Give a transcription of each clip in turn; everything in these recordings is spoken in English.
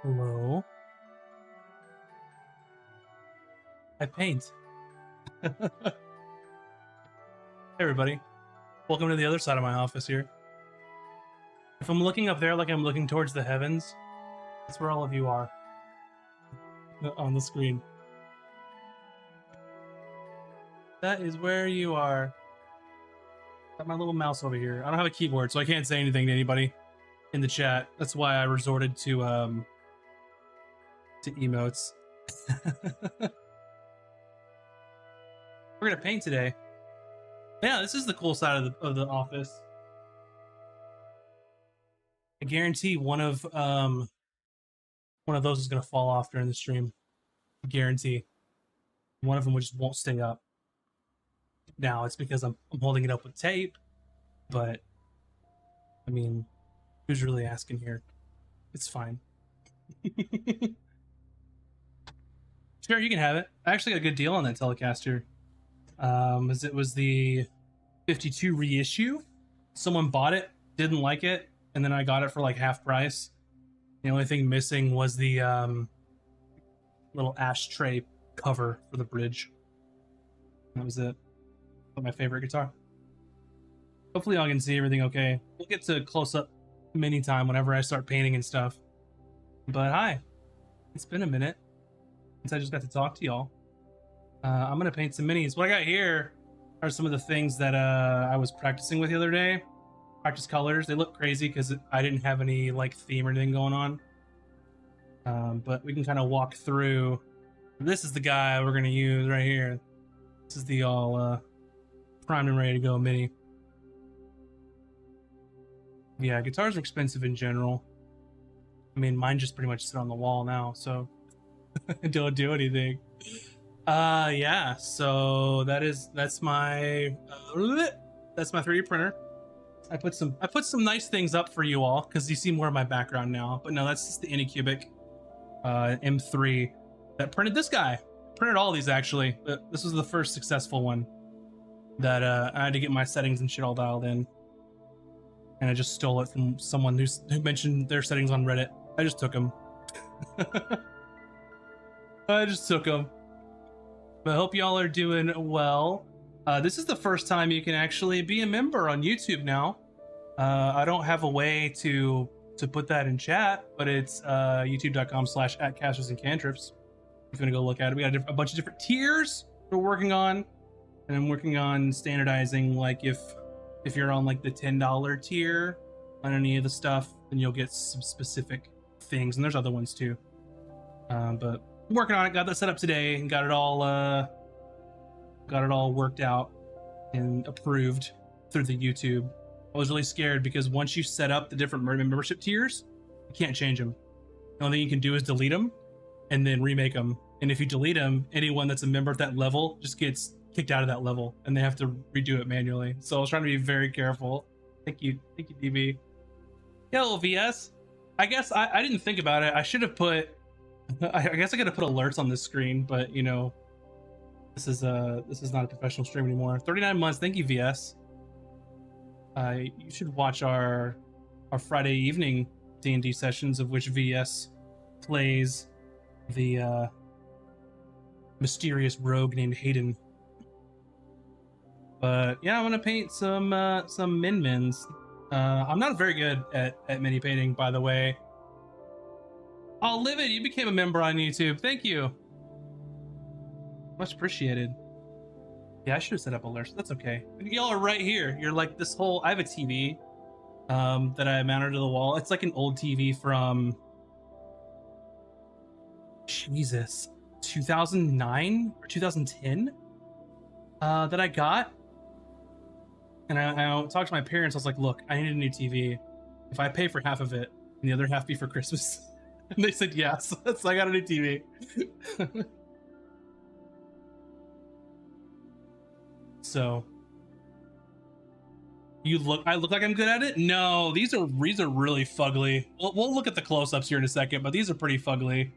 Hello. I paint. Hey everybody. Welcome to the other side of my office here. If I'm looking up there like I'm looking towards the heavens, that's where all of you are on the screen. That is where you are. Got my little mouse over here. I don't have a keyboard, so I can't say anything to anybody in the chat. That's why I resorted to emotes. We're gonna paint today. Yeah, this is the cool side of the office. I guarantee one of those is gonna fall off during the stream. I guarantee. One of them just won't stay up. Now it's because I'm holding it up with tape, but I mean, who's really asking here? It's fine. Sure, you can have it. I actually got a good deal on that Telecaster. As it was the 52 reissue. Someone bought it, didn't like it, and then I got it for like half price. The only thing missing was the little ashtray cover for the bridge. That was it. But my favorite guitar. Hopefully y'all can see everything okay. We'll get to close-up mini time whenever I start painting and stuff. But hi. It's been a minute since I just got to talk to y'all. I'm gonna paint some minis. What I got here are some of the things that I was practicing with the other day. Practice colors. They look crazy because I didn't have any like theme or anything going on. But we can kind of walk through. This is the guy we're gonna use right here. This is the all primed and ready to go mini. Yeah, guitars are expensive in general. I mean, mine just pretty much sit on the wall now, so don't do anything. Yeah, so that's my 3D printer. I put some nice things up for you all because you see more of my background now. But no, that's just the Anycubic M3 that printed this guy. Printed all these actually, but this was the first successful one that I had to get my settings and shit all dialed in. And I just stole it from someone who mentioned their settings on Reddit. I just took them. I just took them. But I hope y'all are doing well. This is the first time you can actually be a member on YouTube now. I don't have a way to put that in chat, but it's youtube.com/@casters and cantrips. If you want to go look at it, we got a bunch of different tiers we're working on, and I'm working on standardizing. Like if you're on like the $10 tier on any of the stuff, then you'll get some specific things, and there's other ones too. But I'm working on it. Got that set up today and got it all worked out and approved through the YouTube. I was really scared because once you set up the different membership tiers, you can't change them. The only thing you can do is delete them and then remake them. And if you delete them, anyone that's a member at that level just gets kicked out of that level and they have to redo it manually. So I was trying to be very careful. Thank you, DB. Hello, VS. I guess I didn't think about it. I should have put. I guess I could have put alerts on this screen, but you know, this is not a professional stream anymore. 39 months. Thank you, VS. You should watch our Friday evening D&D sessions, of which VS plays the mysterious rogue named Hayden. But yeah, I'm gonna paint some min-mins. I'm not very good at mini painting, by the way. Oh, Livid, you became a member on YouTube. Thank you. Much appreciated. Yeah, I should have set up alerts. That's okay. Y'all are right here. You're like this whole... I have a TV that I mounted to the wall. It's like an old TV from... Jesus. 2009 or 2010 that I got. And I talked to my parents. I was like, look, I need a new TV. If I pay for half of it and the other half be for Christmas... And they said yes, so I got a new TV. So, I look like I'm good at it? No, these are really fugly. We'll look at the close-ups here in a second, but these are pretty fugly.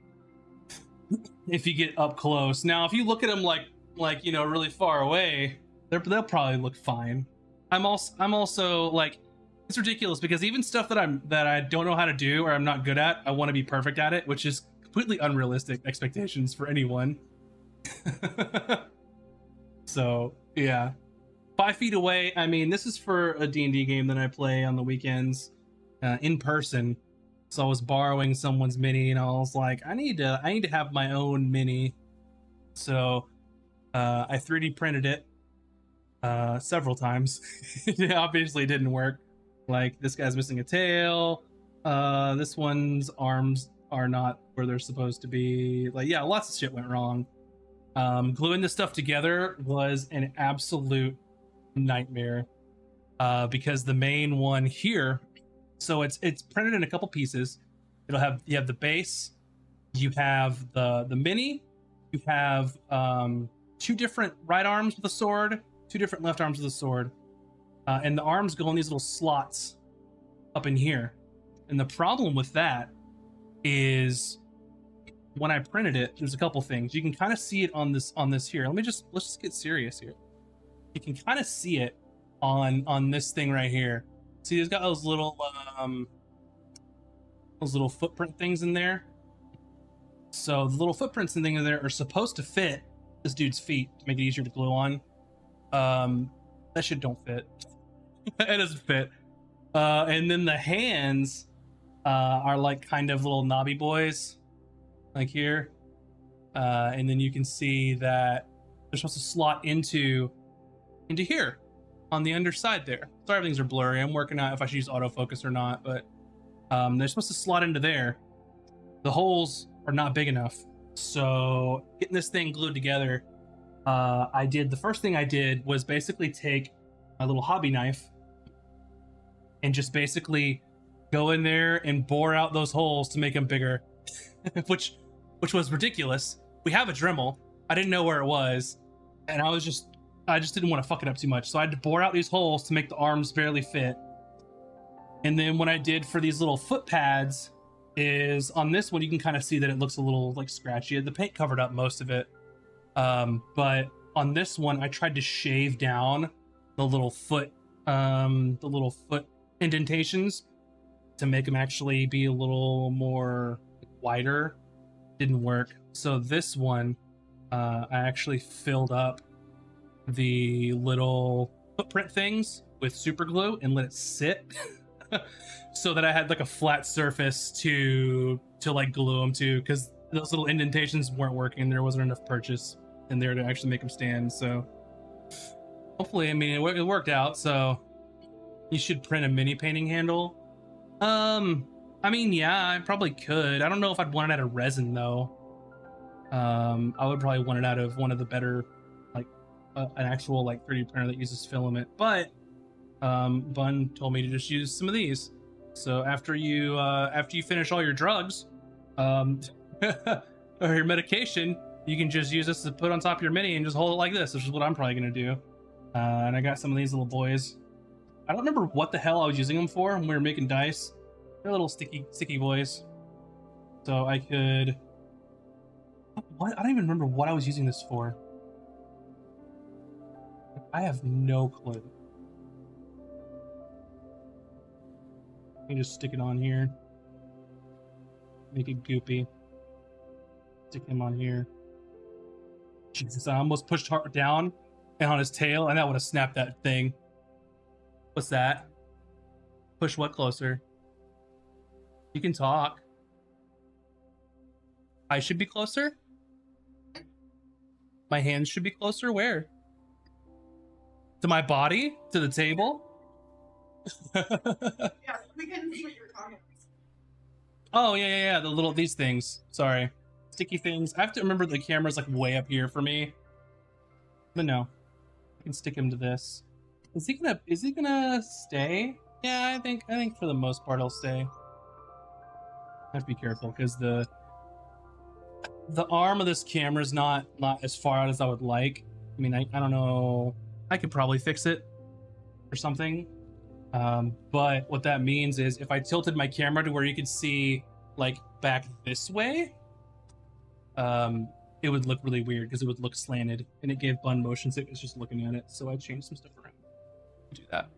If you get up close. Now, if you look at them like you know, really far away, they'll probably look fine. I'm also like, It's ridiculous because even stuff that I don't know how to do or I'm not good at, I want to be perfect at it, which is completely unrealistic expectations for anyone. So yeah, 5 feet away. I mean, this is for a D&D game that I play on the weekends, in person. So I was borrowing someone's mini, and I was like, I need to have my own mini. So I 3D printed it several times. It obviously didn't work. Like, this guy's missing a tail. This one's arms are not where they're supposed to be. Like, yeah, lots of shit went wrong. Gluing this stuff together was an absolute nightmare, because the main one here, so it's printed in a couple pieces. You have the base, you have the mini, you have 2 different right arms with a sword, 2 different left arms with a sword, and the arms go in these little slots up in here. And the problem with that is, when I printed it, there's a couple things. You can kind of see it on this here. Let's just get serious here. You can kind of see it on this thing right here. See, it's got those little footprint things in there. So the little footprints and things in there are supposed to fit this dude's feet to make it easier to glue on. That shit don't fit. It doesn't fit. And then the hands are like kind of little knobby boys, like here. And then you can see that they're supposed to slot into here on the underside there. Sorry, things are blurry. I'm working out if I should use autofocus or not, but they're supposed to slot into there. The holes are not big enough. So getting this thing glued together, the first thing I did was basically take my little hobby knife and just basically go in there and bore out those holes to make them bigger, which was ridiculous. We have a Dremel. I didn't know where it was, and I just didn't want to fuck it up too much. So I had to bore out these holes to make the arms barely fit. And then what I did for these little foot pads is, on this one, you can kind of see that it looks a little like scratchy. The paint covered up most of it. But on this one, I tried to shave down the little foot indentations to make them actually be a little more wider. Didn't work. So this one, I actually filled up the little footprint things with super glue and let it sit so that I had like a flat surface to like glue them to, because those little indentations weren't working. There wasn't enough purchase in there to actually make them stand. So hopefully, I mean, it worked out. So you should print a mini painting handle. I mean, yeah, I probably could. I don't know if I'd want it out of resin though. I would probably want it out of one of the better, like an actual like 3D printer that uses filament. But Bun told me to just use some of these. So after you finish all your drugs, or your medication, you can just use this to put on top of your mini and just hold it like this, which is what I'm probably gonna do. And I got some of these little boys. I don't remember what the hell I was using them for when we were making dice. They're little sticky boys. So I could... What? I don't even remember what I was using this for. I have no clue. Let me just stick it on here. Make it goopy. Stick him on here. Jesus, I almost pushed hard down and on his tail, and that would have snapped that thing. What's that? Push what closer? You can talk. I should be closer? My hands should be closer? Where? To my body? To the table? Yeah, we couldn't see what you were talking about. Oh, yeah. These things. Sorry. Sticky things. I have to remember the camera's like way up here for me. But no. I can stick him to this. Is he gonna stay? Yeah, I think for the most part he'll stay. I have to be careful because the arm of this camera is not as far out as I would like. I mean, I don't know. I could probably fix it or something. But what that means is if I tilted my camera to where you could see like back this way, it would look really weird because it would look slanted and it gave Bun motion sickness just looking at it. So I changed some stuff around to do that.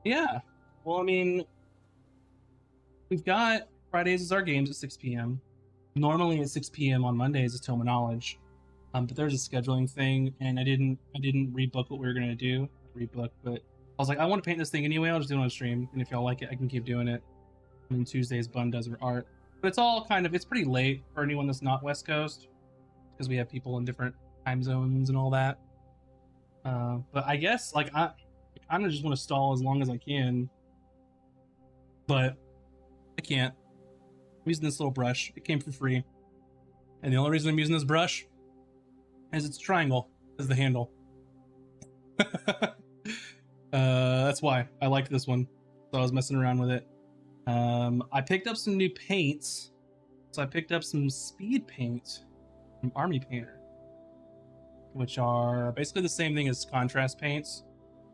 Yeah. Well, I mean, we've got Fridays as our games at 6 p.m. Normally at 6 p.m. on Mondays is Tome of Knowledge. But there's a scheduling thing, and I didn't rebook what we were gonna do. Rebook, but I was like, I want to paint this thing anyway. I'll just do it on stream, and if y'all like it, I can keep doing it. And then Tuesdays, Bun does her art. But it's all kind of, it's pretty late for anyone that's not West Coast, because we have people in different time zones and all that. But I guess like I kind of just want to stall as long as I can, but I can't. I'm using this little brush. It came for free, and the only reason I'm using this brush is it's triangle as the handle. That's why I liked this one, so I was messing around with it. I picked up some new paints, so I picked up some speed paint from Army Painter, which are basically the same thing as contrast paints.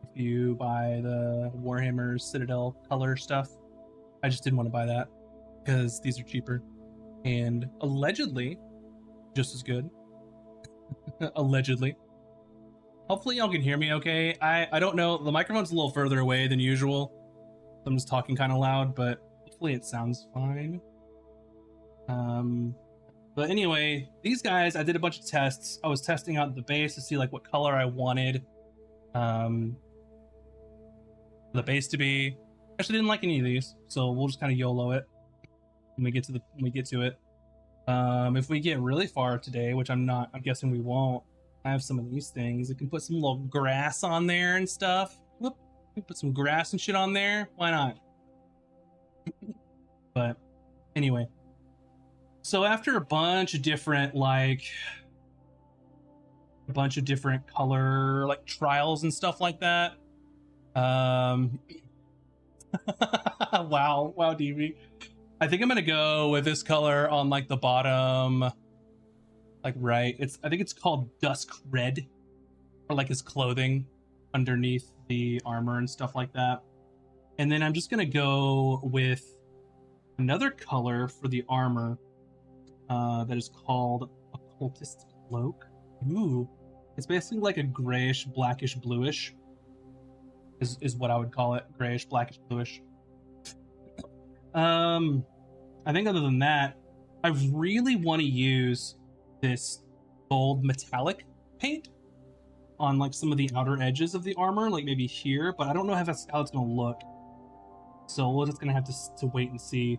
If you buy the Warhammer Citadel color stuff, I just didn't want to buy that because these are cheaper and allegedly just as good. Allegedly. Hopefully y'all can hear me okay. I don't know, the microphone's a little further away than usual, so I'm just talking kind of loud, but hopefully it sounds fine. But anyway, these guys, I did a bunch of tests. I was testing out the base to see like what color I wanted the base to be. Actually didn't like any of these, so we'll just kind of YOLO it when we get to it. If we get really far today, which I'm guessing we won't, I have some of these things. I can put some little grass on there and stuff. Whoop, put some grass and shit on there. Why not? But anyway, so after a bunch of different color like trials and stuff like that, wow, DV. I think I'm gonna go with this color on like the bottom, like right. I think it's called Dusk Red, or like his clothing underneath the armor and stuff like that. And then I'm just gonna go with another color for the armor that is called Occultist Cloak. Ooh, it's basically like a grayish, blackish, bluish. Is what I would call it. Grayish, blackish, bluish. I think other than that, I really want to use this gold metallic paint on like some of the outer edges of the armor, like maybe here, but I don't know how it's gonna look. So we're just gonna have to wait and see.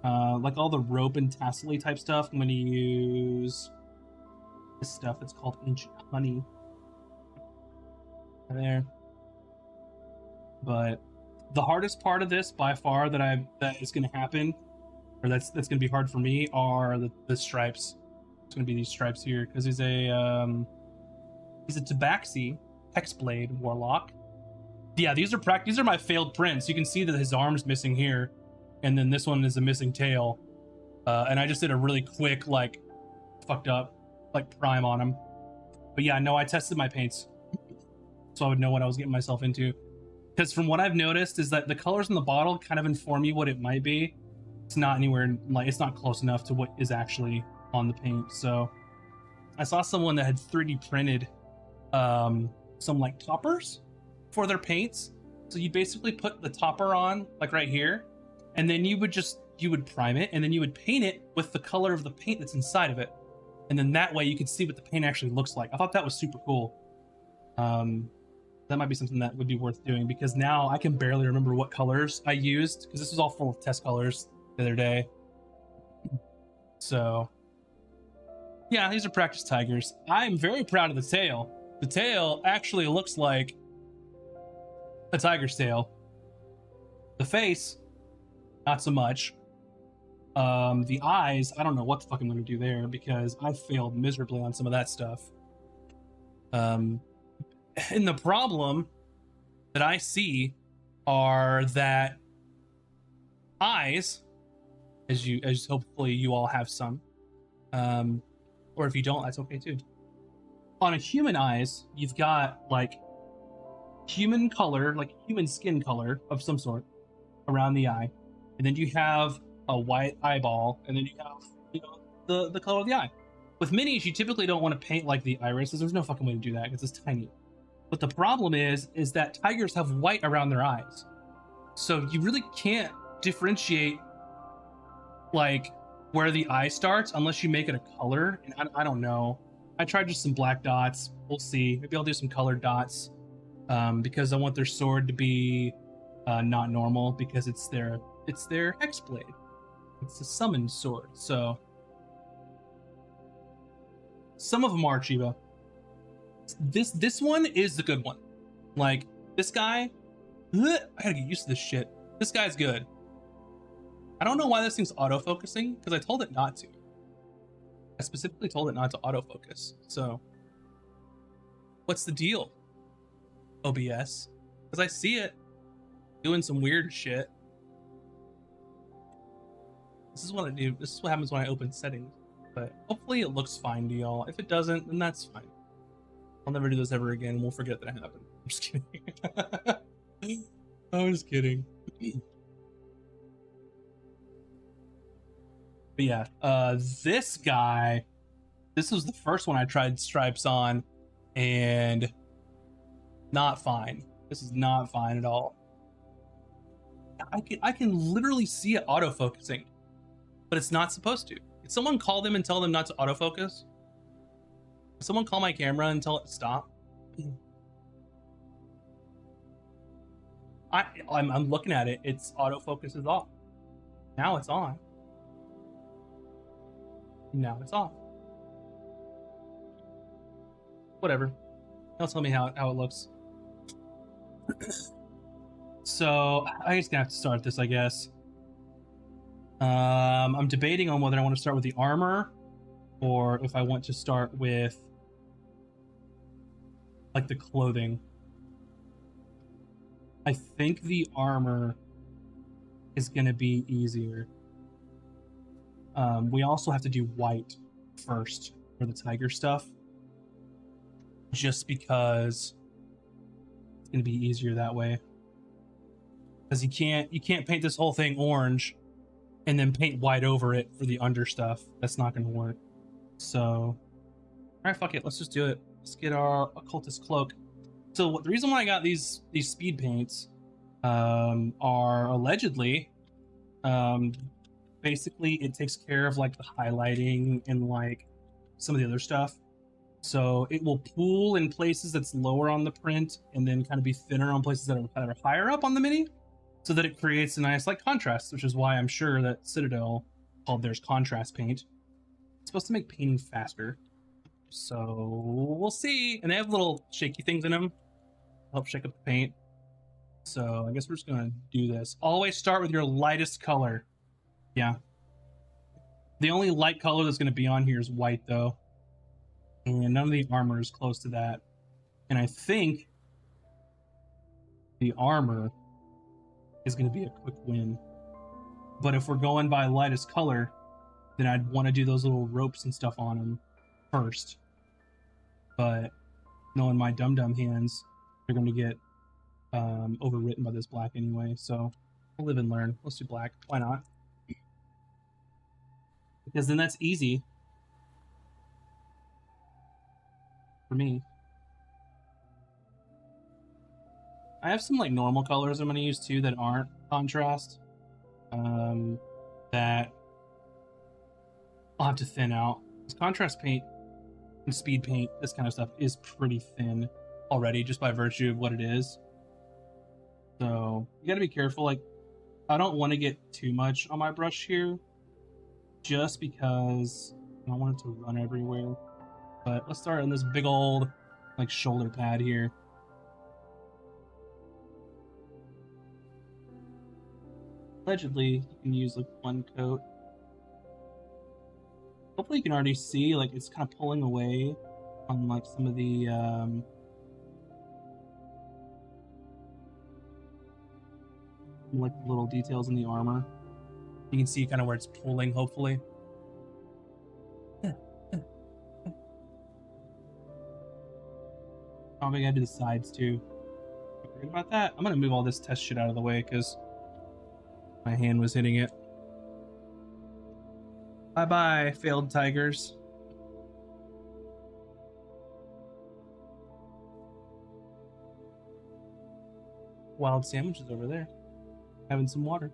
Like all the rope and tassel type stuff, I'm gonna use this stuff. It's called Ancient Honey. There. But the hardest part of this by far that is going to happen, or that's going to be hard for me, are the stripes. It's going to be these stripes here because he's a Tabaxi Hexblade Warlock. Yeah, these are my failed prints. You can see that his arm's missing here, and then this one is a missing tail. And I just did a really quick like fucked up like prime on him. But yeah, no, I tested my paints so I would know what I was getting myself into. Because from what I've noticed is that the colors in the bottle kind of inform you what it might be. It's not anywhere, like, it's not close enough to what is actually on the paint. So I saw someone that had 3D printed some like toppers for their paints. So you basically put the topper on like right here, and then you would prime it, and then you would paint it with the color of the paint that's inside of it. And then that way you could see what the paint actually looks like. I thought that was super cool. That might be something that would be worth doing, because now I can barely remember what colors I used, because this was all full of test colors the other day. So yeah, these are practice tigers. I'm very proud of the tail. The tail actually looks like a tiger's tail. The face, not so much. The eyes, I don't know what the fuck I'm gonna do there, because I failed miserably on some of that stuff. And the problem that I see are that eyes, as hopefully you all have some, or if you don't, that's okay too. On a human eyes, you've got like human color, like human skin color of some sort around the eye, and then you have a white eyeball, and then you have, you know, the color of the eye. With minis, you typically don't want to paint like the irises. There's no fucking way to do that because it's tiny. But the problem is that tigers have white around their eyes. So you really can't differentiate like where the eye starts unless you make it a color. And I don't know. I tried just some black dots. We'll see. Maybe I'll do some colored dots because I want their sword to be not normal because it's their hexblade. It's a summoned sword. So some of them are Chiba. This one is the good one. Like this guy, I gotta get used to this shit. This guy's good. I don't know why this thing's autofocusing because I told it not to. I specifically told it not to autofocus. So what's the deal, OBS? Because I see it doing some weird shit. This is what I do. This is what happens when I open settings. But hopefully it looks fine to y'all. If it doesn't, then that's fine. I'll never do this ever again. We'll forget that it happened. I'm just kidding. I'm just kidding. But yeah, this guy, this was the first one I tried stripes on, and not fine. This is not fine at all. I can literally see it autofocusing, but it's not supposed to. Did someone call them and tell them not to autofocus? Did someone call my camera and tell it to stop? I'm looking at it. Its autofocus is off. Now it's on. Now it's off. Whatever. They'll tell me how it looks. So I just gonna have to start this, I guess. I'm debating on whether I want to start with the armor or if I want to start with like the clothing. I think the armor is gonna be easier. We also have to do white first for the tiger stuff, just because it's gonna be easier that way. Because you can't paint this whole thing orange and then paint white over it for the under stuff. That's not gonna work. So, all right, fuck it. Let's just do it. Let's get our occultist cloak. So the reason why I got these speed paints are allegedly basically it takes care of like the highlighting and like some of the other stuff. So it will pool in places that's lower on the print and then kind of be thinner on places that are higher up on the mini, so that it creates a nice like contrast, which is why I'm sure that Citadel called theirs contrast paint. It's supposed to make painting faster. So we'll see. And they have little shaky things in them, help shake up the paint. So I guess we're just gonna do this. Always start with your lightest color. Yeah. The only light color that's gonna be on here is white though. And none of the armor is close to that. And I think the armor is gonna be a quick win. But if we're going by lightest color, then I'd want to do those little ropes and stuff on them first. But knowing my dum-dum hands, they're going to get overwritten by this black anyway. So we'll live and learn. Let's do black. Why not? Because then that's easy for me. I have some like normal colors I'm going to use too that aren't contrast. That I'll have to thin out. This contrast paint and speed paint, this kind of stuff, is pretty thin already just by virtue of what it is. So you got to be careful. Like, I don't want to get too much on my brush here, just because I don't want it to run everywhere. But let's start on this big old like shoulder pad here. Allegedly, you can use like one coat. Hopefully you can already see like it's kind of pulling away on like some of the like little details in the armor. You can see kind of where it's pulling, hopefully. Probably gotta do the sides too. Forget about that. I'm gonna move all this test shit out of the way because my hand was hitting it. Bye-bye, failed tigers. wild sandwiches over there, having some water.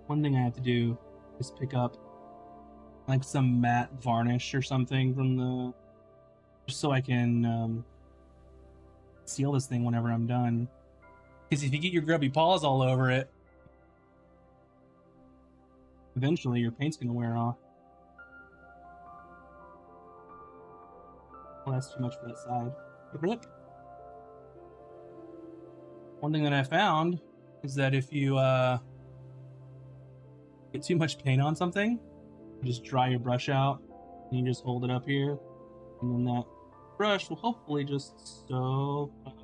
One thing I have to do is pick up like some matte varnish or something from the, just so I can seal this thing whenever I'm done. Because if you get your grubby paws all over it, eventually your paint's gonna wear off. Well, that's too much for that side. Rip. One thing that I found is that if you get too much paint on something, you just dry your brush out and you just hold it up here, and then that brush will hopefully just soak up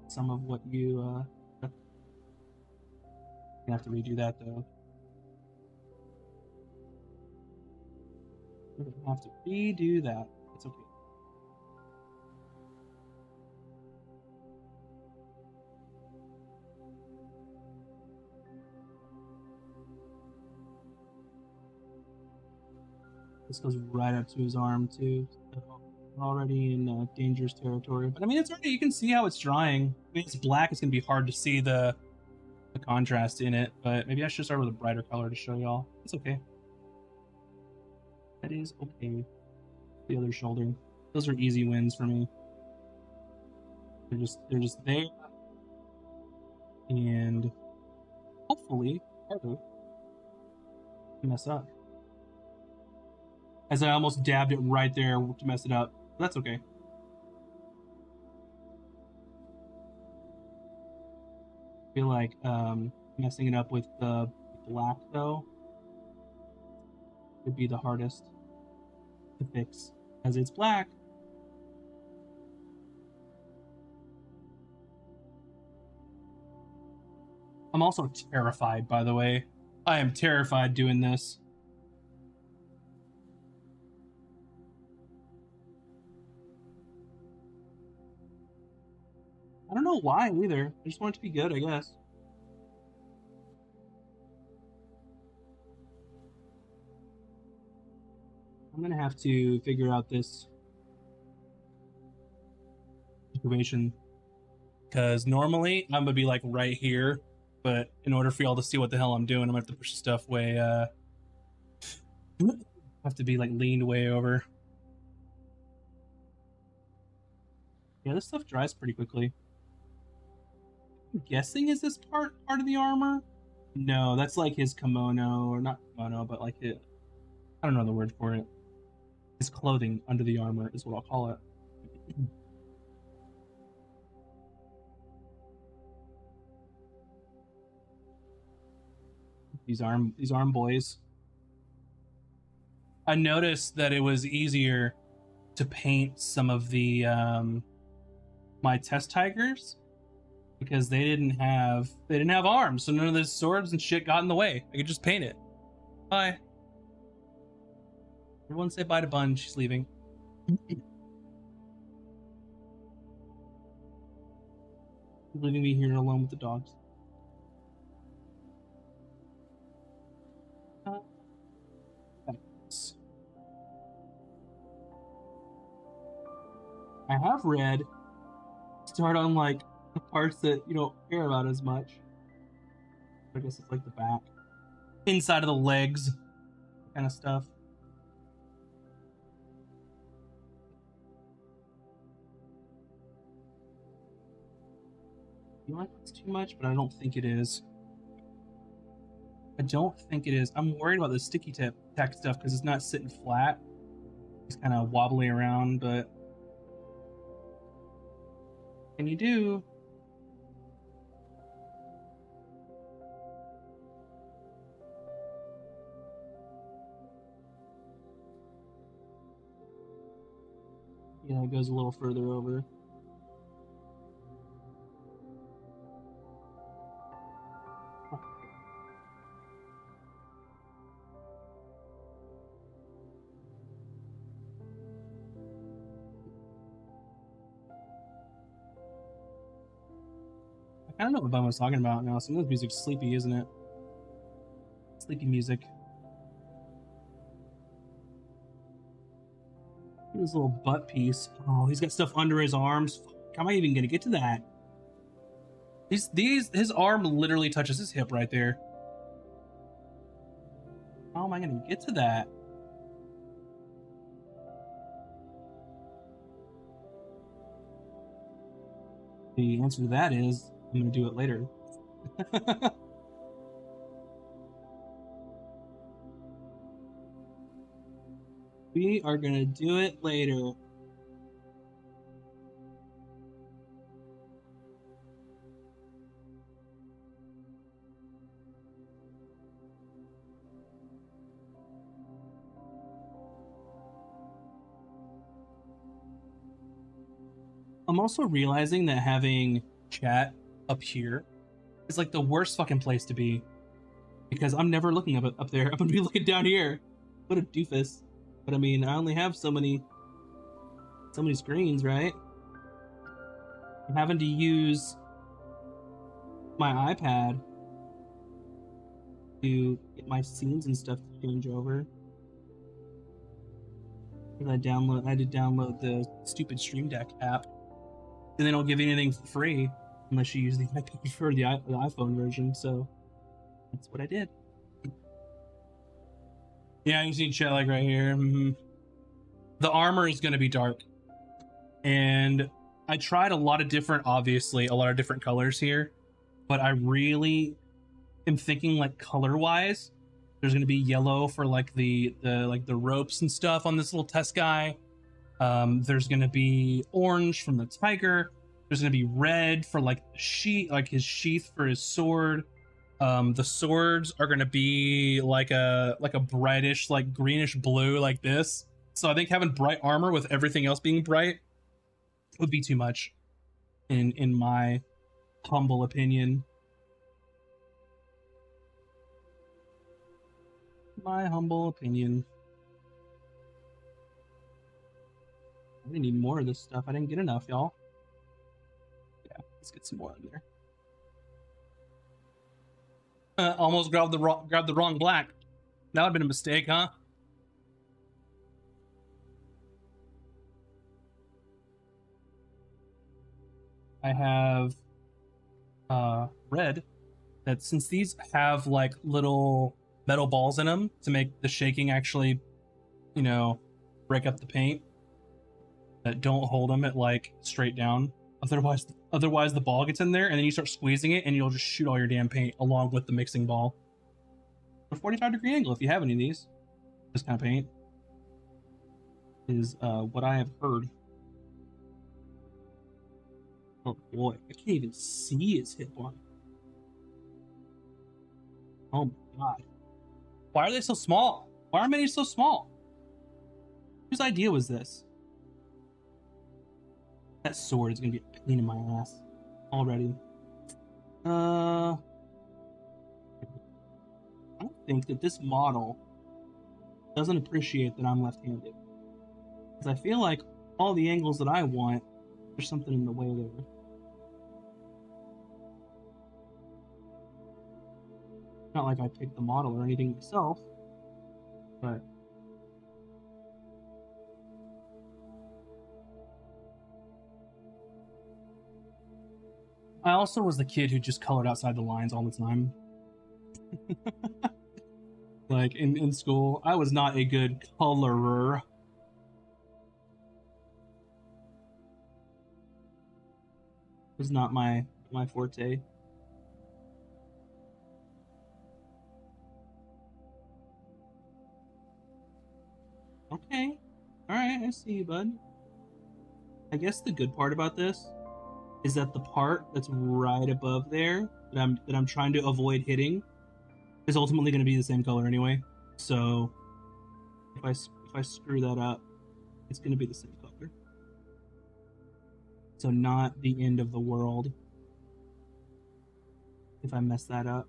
some of what you have to redo that though. You're gonna have to redo that. It's okay. This goes right up to his arm too. So we're already in dangerous territory. But I mean, it's already, you can see how it's drying. I mean, it's black. It's gonna be hard to see the contrast in it. But maybe I should start with a brighter color to show y'all. It's okay. That is okay. The other shoulder. Those are easy wins for me. They're just there, and hopefully harder to mess up. As I almost dabbed it right there to mess it up. But that's okay. I feel like messing it up with the black though would be the hardest to fix, as it's black. I'm also terrified, by the way. I am terrified doing this. I don't know why either. I just want it to be good, I guess. I'm gonna have to figure out this situation, because normally I'm gonna be like right here, but in order for y'all to see what the hell I'm doing, I'm gonna have to push the stuff way have to be like leaned way over. Yeah, this stuff dries pretty quickly. I'm guessing, is this part of the armor? No, that's like his kimono, or not kimono, but like it, I don't know the word for it. His clothing under the armor is what I'll call it. These arm boys. I noticed that it was easier to paint some of the my test tigers because they didn't have arms, so none of the swords and shit got in the way. I could just paint it. Bye. Everyone say bye to Bun. She's leaving. Leaving me here alone with the dogs. I have read start on like the parts that you don't care about as much. I guess it's like the back, inside of the legs, kind of stuff. I feel like it's too much, but I don't think it is. I don't think it is. I'm worried about the sticky tack stuff because it's not sitting flat. It's kind of wobbly around, but what can you do? Yeah, it goes a little further over. I don't know what Bum was talking about now. Some of this music's sleepy, isn't it? Sleepy music. His little butt piece. Oh, he's got stuff under his arms. How am I even gonna get to that? His arm literally touches his hip right there. How am I gonna get to that? The answer to that is I'm gonna do it later. We are gonna do it later. I'm also realizing that having chat up here is like the worst fucking place to be, because I'm never looking up there. I'm gonna be looking down here. What a doofus. But I mean, I only have so many screens, right? I'm having to use my iPad to get my scenes and stuff to change over. Because I had to download the stupid Stream Deck app, and they don't give you anything for free unless you use the iPad for the iPhone version. So that's what I did. Yeah, you see chat like right here. The armor is going to be dark, and I tried a lot of different colors here, but I really am thinking like color wise. There's going to be yellow for like the ropes and stuff on this little test guy. There's going to be orange from the tiger. There's going to be red for like his sheath for his sword. The swords are going to be like a brightish, like greenish blue, like this. So I think having bright armor with everything else being bright would be too much, in my humble opinion. My humble opinion. I need more of this stuff. I didn't get enough, y'all. Yeah, let's get some more in there. Almost grabbed the wrong black. That would have been a mistake, huh? I have red, that since these have like little metal balls in them to make the shaking actually, break up the paint, that don't hold them at like straight down. Otherwise the ball gets in there and then you start squeezing it and you'll just shoot all your damn paint along with the mixing ball. A 45-degree angle, if you have any of these. This kind of paint is what I have heard. Oh boy, I can't even see his hit line. Oh my god. Why are they so small? Why are many so small? Whose idea was this? That sword is gonna be a pain in my ass already. I think that this model doesn't appreciate that I'm left-handed. Because I feel like all the angles that I want, there's something in the way there. Not like I picked the model or anything myself, but I also was the kid who just colored outside the lines all the time. Like in school, I was not a good colorer. It was not my forte. Okay. Alright, I see you, bud. I guess the good part about this is that the part that's right above there that I'm trying to avoid hitting is ultimately going to be the same color anyway. So if I screw that up, it's going to be the same color. So not the end of the world if I mess that up.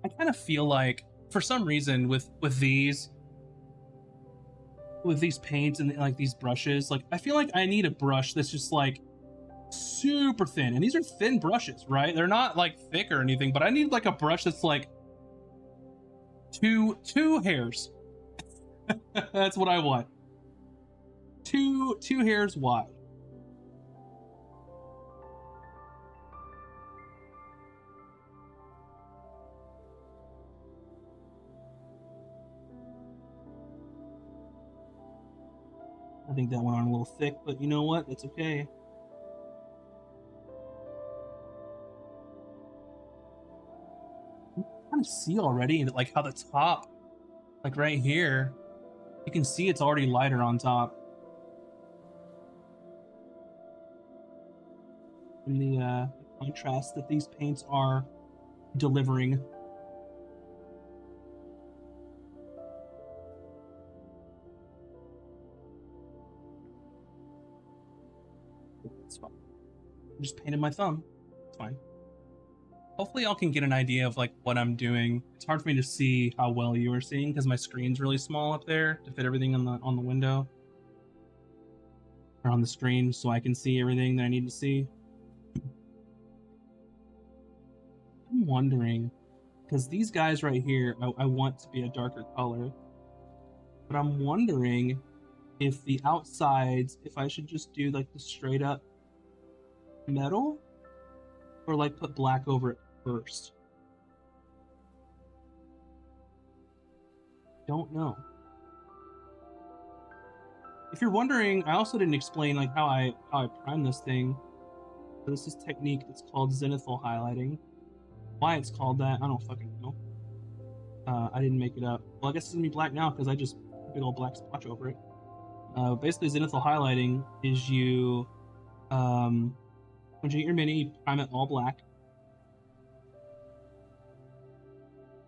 I kind of feel like, for some reason, with these paints and like these brushes, like I feel like I need a brush that's just like super thin. And these are thin brushes, right? They're not like thick or anything, but I need like a brush that's like Two hairs. That's what I want. Two hairs wide. I think that went on a little thick, but you know what? It's okay. You can kind of see already, like how the top, like right here, you can see it's already lighter on top. And the contrast that these paints are delivering. It's fine. I just painted my thumb. It's fine. Hopefully y'all can get an idea of like what I'm doing. It's hard for me to see how well you are seeing because my screen's really small up there to fit everything on the window or on the screen, so I can see everything that I need to see. I'm wondering, because these guys right here, I want to be a darker color, but I'm wondering if the outsides, if I should just do like the straight up metal or like put black over it first. Don't know. If you're wondering, I also didn't explain like how I prime this thing. So this is technique that's called zenithal highlighting. Why it's called that, I don't fucking know. I didn't make it up. Well, I guess it's gonna be black now because I just put a big old black splotch over it. Basically, zenithal highlighting is you, when you get your mini, you prime it all black.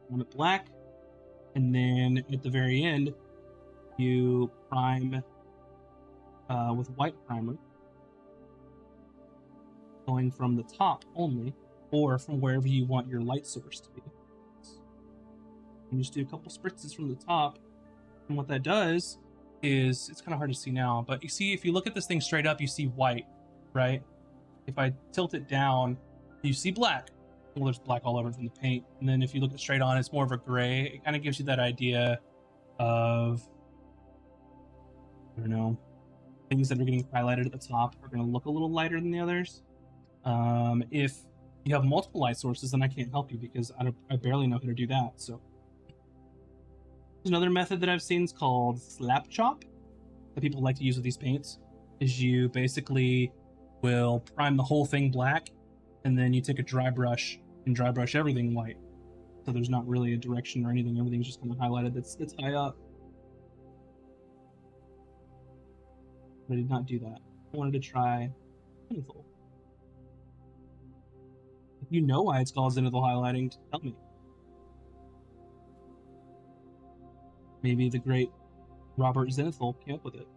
Prime it black, and then at the very end, you prime with white primer, going from the top only, or from wherever you want your light source to be. You just do a couple spritzes from the top, and what that does is, it's kind of hard to see now, but you see, if you look at this thing straight up, you see white, right? If I tilt it down, you see black. Well, there's black all over from the paint. And then if you look at straight on, it's more of a gray. It kind of gives you that idea of, I don't know, things that are getting highlighted at the top are going to look a little lighter than the others. If you have multiple light sources, then I can't help you because I barely know how to do that. So there's another method that I've seen is called slap chop that people like to use with these paints. Is you basically will prime the whole thing black, and then you take a dry brush and dry brush everything white. So there's not really a direction or anything. Everything's just kind of highlighted that's high up. But I did not do that. I wanted to try zenithal. If you know why it's called zenithal highlighting, tell me. Maybe the great Robert Zenithal came up with it.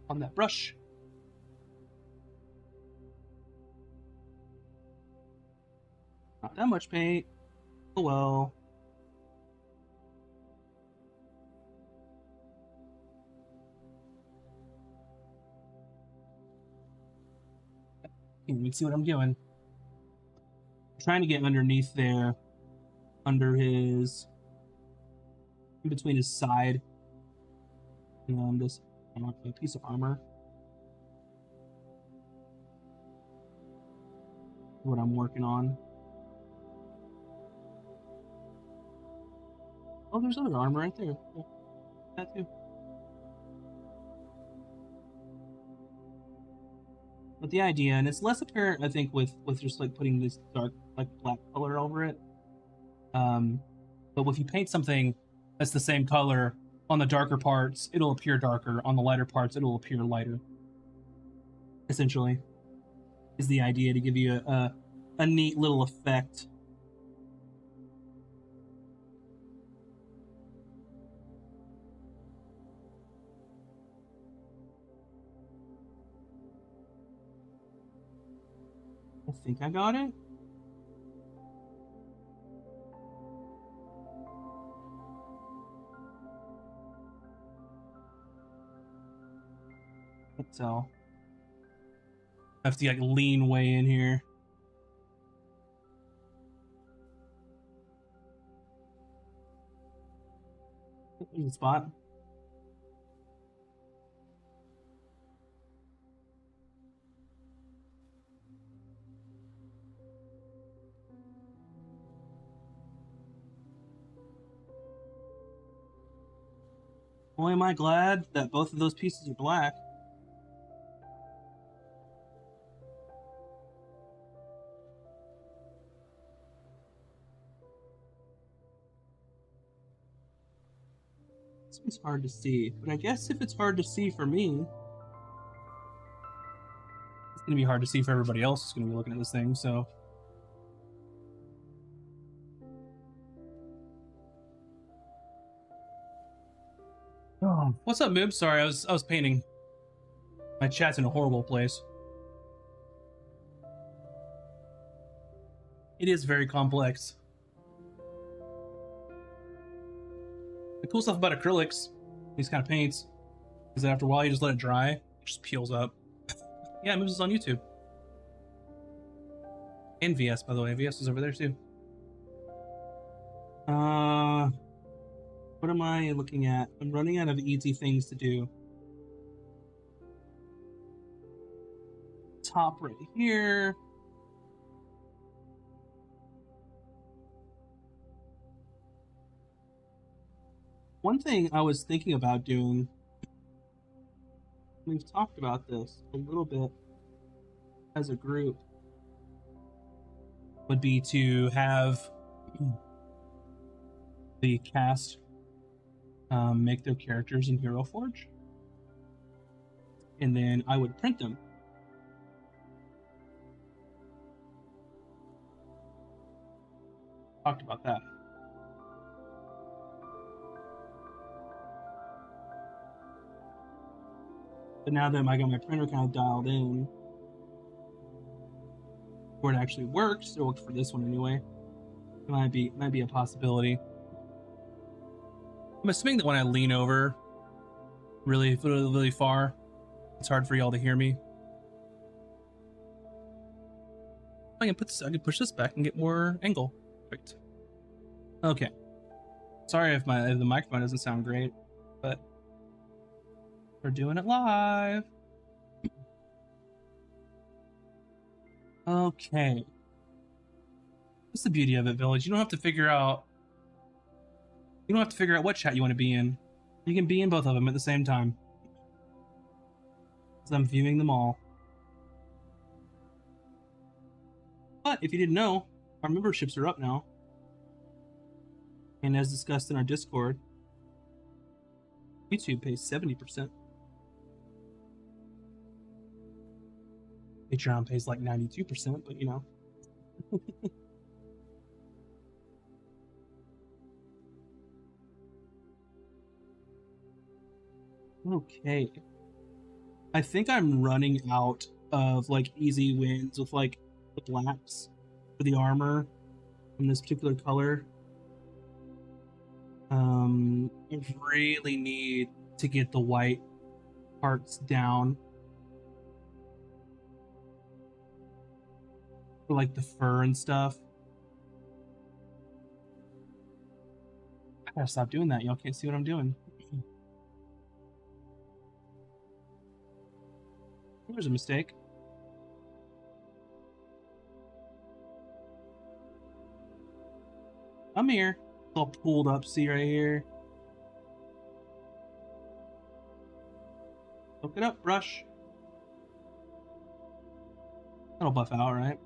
On that brush. Not that much paint. Oh well. You can see what I'm doing. I'm trying to get underneath there, under his, in between his side and this piece of armor. What I'm working on. Oh, there's other armor right there. Yeah, that too. But the idea, and it's less apparent, I think, with just like putting this dark, like black color over it. But if you paint something that's the same color on the darker parts, it'll appear darker. On the lighter parts, it'll appear lighter. Essentially, is the idea to give you a neat little effect. I think I got it. So I have to like lean way in here. There's a spot. Boy, am I glad that both of those pieces are black. It's hard to see, but I guess if it's hard to see for me, it's gonna be hard to see for everybody else who's gonna be looking at this thing. So, oh, what's up, Moob? Sorry, I was painting. My chat's in a horrible place. It is very complex. The cool stuff about acrylics, these kind of paints, is that after a while you just let it dry, it just peels up. Yeah, Moves is on YouTube. And VS, by the way. VS is over there too. What am I looking at? I'm running out of easy things to do. Top right here. One thing I was thinking about doing, we've talked about this a little bit as a group, would be to have the cast make their characters in Hero Forge, and then I would print them. Talked about that. But now that I got my printer kind of dialed in, where it actually works, it worked for this one anyway. It might be a possibility. I'm assuming that when I lean over really far, it's hard for y'all to hear me. I can push this back and get more angle. Perfect. Okay. Sorry if the microphone doesn't sound great, but we're doing it live. Okay. What's the beauty of it, Village? You don't have to figure out what chat you want to be in. You can be in both of them at the same time. Because I'm viewing them all. But if you didn't know, our memberships are up now. And as discussed in our Discord, YouTube pays 70%. Patreon pays like 92%, but you know. Okay. I think I'm running out of like easy wins with like the blacks for the armor in this particular color. I really need to get the white parts down for like the fur and stuff. I gotta stop doing that. Y'all can't see what I'm doing. There's a mistake. I'm here. It's all pulled up, see right here. Look it up, brush. That'll buff out, right?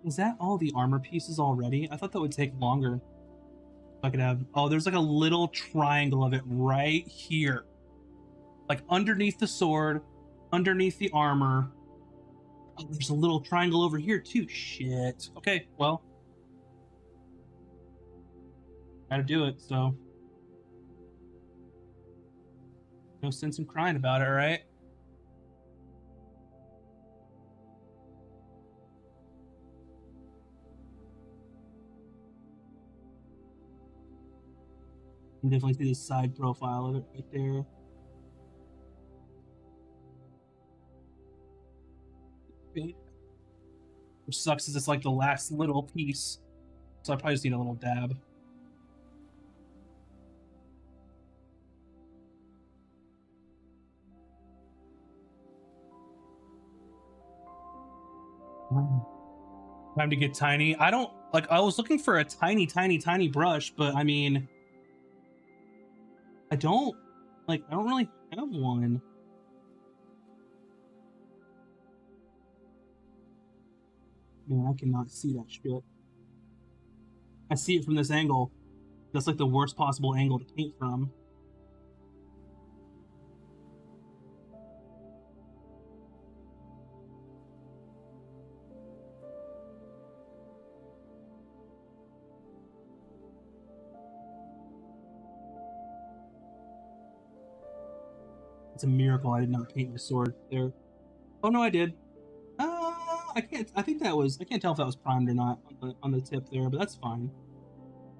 Is that all the armor pieces already? I thought that would take longer. If I could have... Oh, there's like a little triangle of it right here. Like underneath the sword, underneath the armor. Oh, there's a little triangle over here too. Shit. Okay, well. Gotta do it, so. No sense in crying about it, right? You can definitely see the side profile of it right there. Which sucks, is it's like the last little piece. So I probably just need a little dab. Time to get tiny. I don't like. I was looking for a tiny brush, but I mean, I don't really have one. Man, I cannot see that shit. I see it from this angle. That's like the worst possible angle to paint from. It's a miracle I did not paint my sword there. Oh no, I did. I can't. I think that was. I can't tell if that was primed or not on the tip there, but that's fine.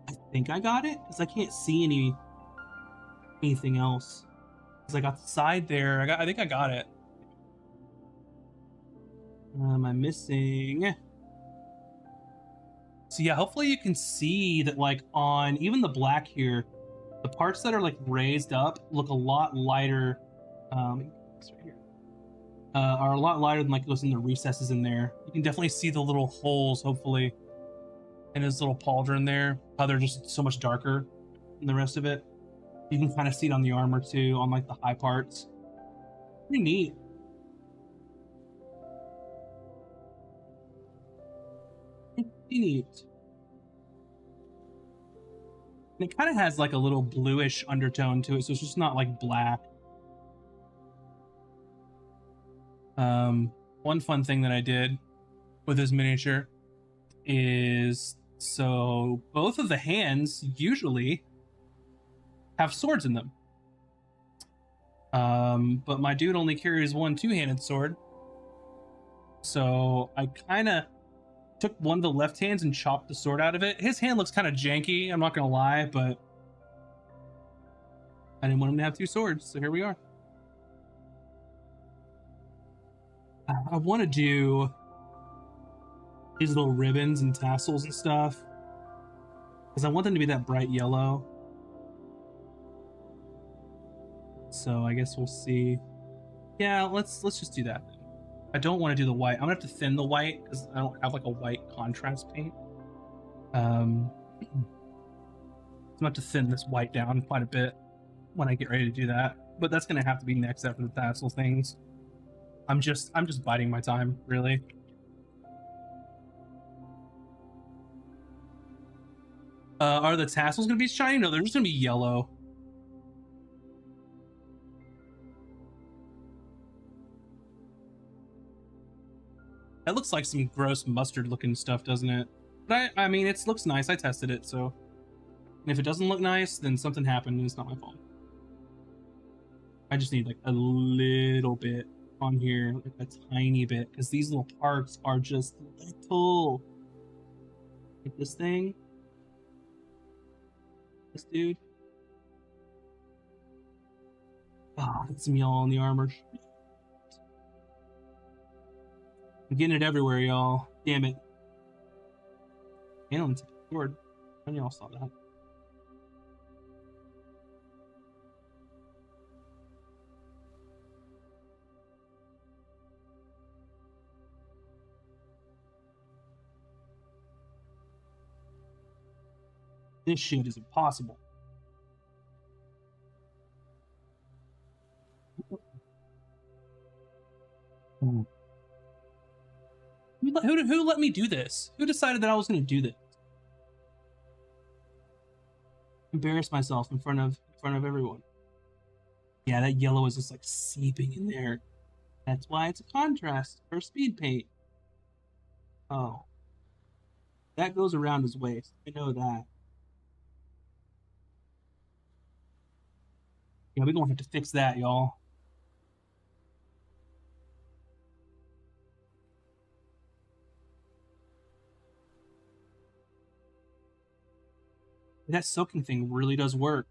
I think I got it because I can't see anything else. Because I got the side there. I think I got it. Am I missing? So yeah, hopefully you can see that like on even the black here, the parts that are like raised up look a lot lighter. It's right here. Are a lot lighter than like those in the recesses in there. You can definitely see the little holes, hopefully, in his little pauldron there. How they're just so much darker than the rest of it. You can kind of see it on the armor too, on like the high parts. Pretty neat. Pretty neat. And it kind of has like a little bluish undertone to it, so it's just not like black. One fun thing that I did with this miniature is, so both of the hands usually have swords in them. But my dude only carries one two-handed sword. So I kind of took one of the left hands and chopped the sword out of it. His hand looks kind of janky, I'm not gonna lie, but I didn't want him to have two swords, so here we are. I want to do these little ribbons and tassels and stuff because I want them to be that bright yellow. So I guess we'll see. Yeah, let's just do that then. I don't want to do the white. I'm gonna have to thin the white because I don't have like a white contrast paint. So I'm gonna have to thin this white down quite a bit when I get ready to do that. But that's gonna have to be next after the tassel things. I'm just biding my time, really. Are the tassels gonna be shiny? No, they're just gonna be yellow. That looks like some gross mustard looking stuff, doesn't it? But I mean, it looks nice. I tested it, so. And if it doesn't look nice, then something happened and it's not my fault. I just need like a little bit on here, like a tiny bit, because these little parts are just little. Like this thing. This dude. Ah, oh, it's me all in the armor. I'm getting it everywhere, y'all. Damn it. And on the sword. And y'all saw that. This shit is impossible. Who let me do this? Who decided that I was going to do this? Embarrass myself in front of everyone. Yeah, that yellow is just like seeping in there. That's why it's a contrast for speed paint. Oh. That goes around his waist. I know that. Yeah, we're gonna have to fix that, y'all. That soaking thing really does work.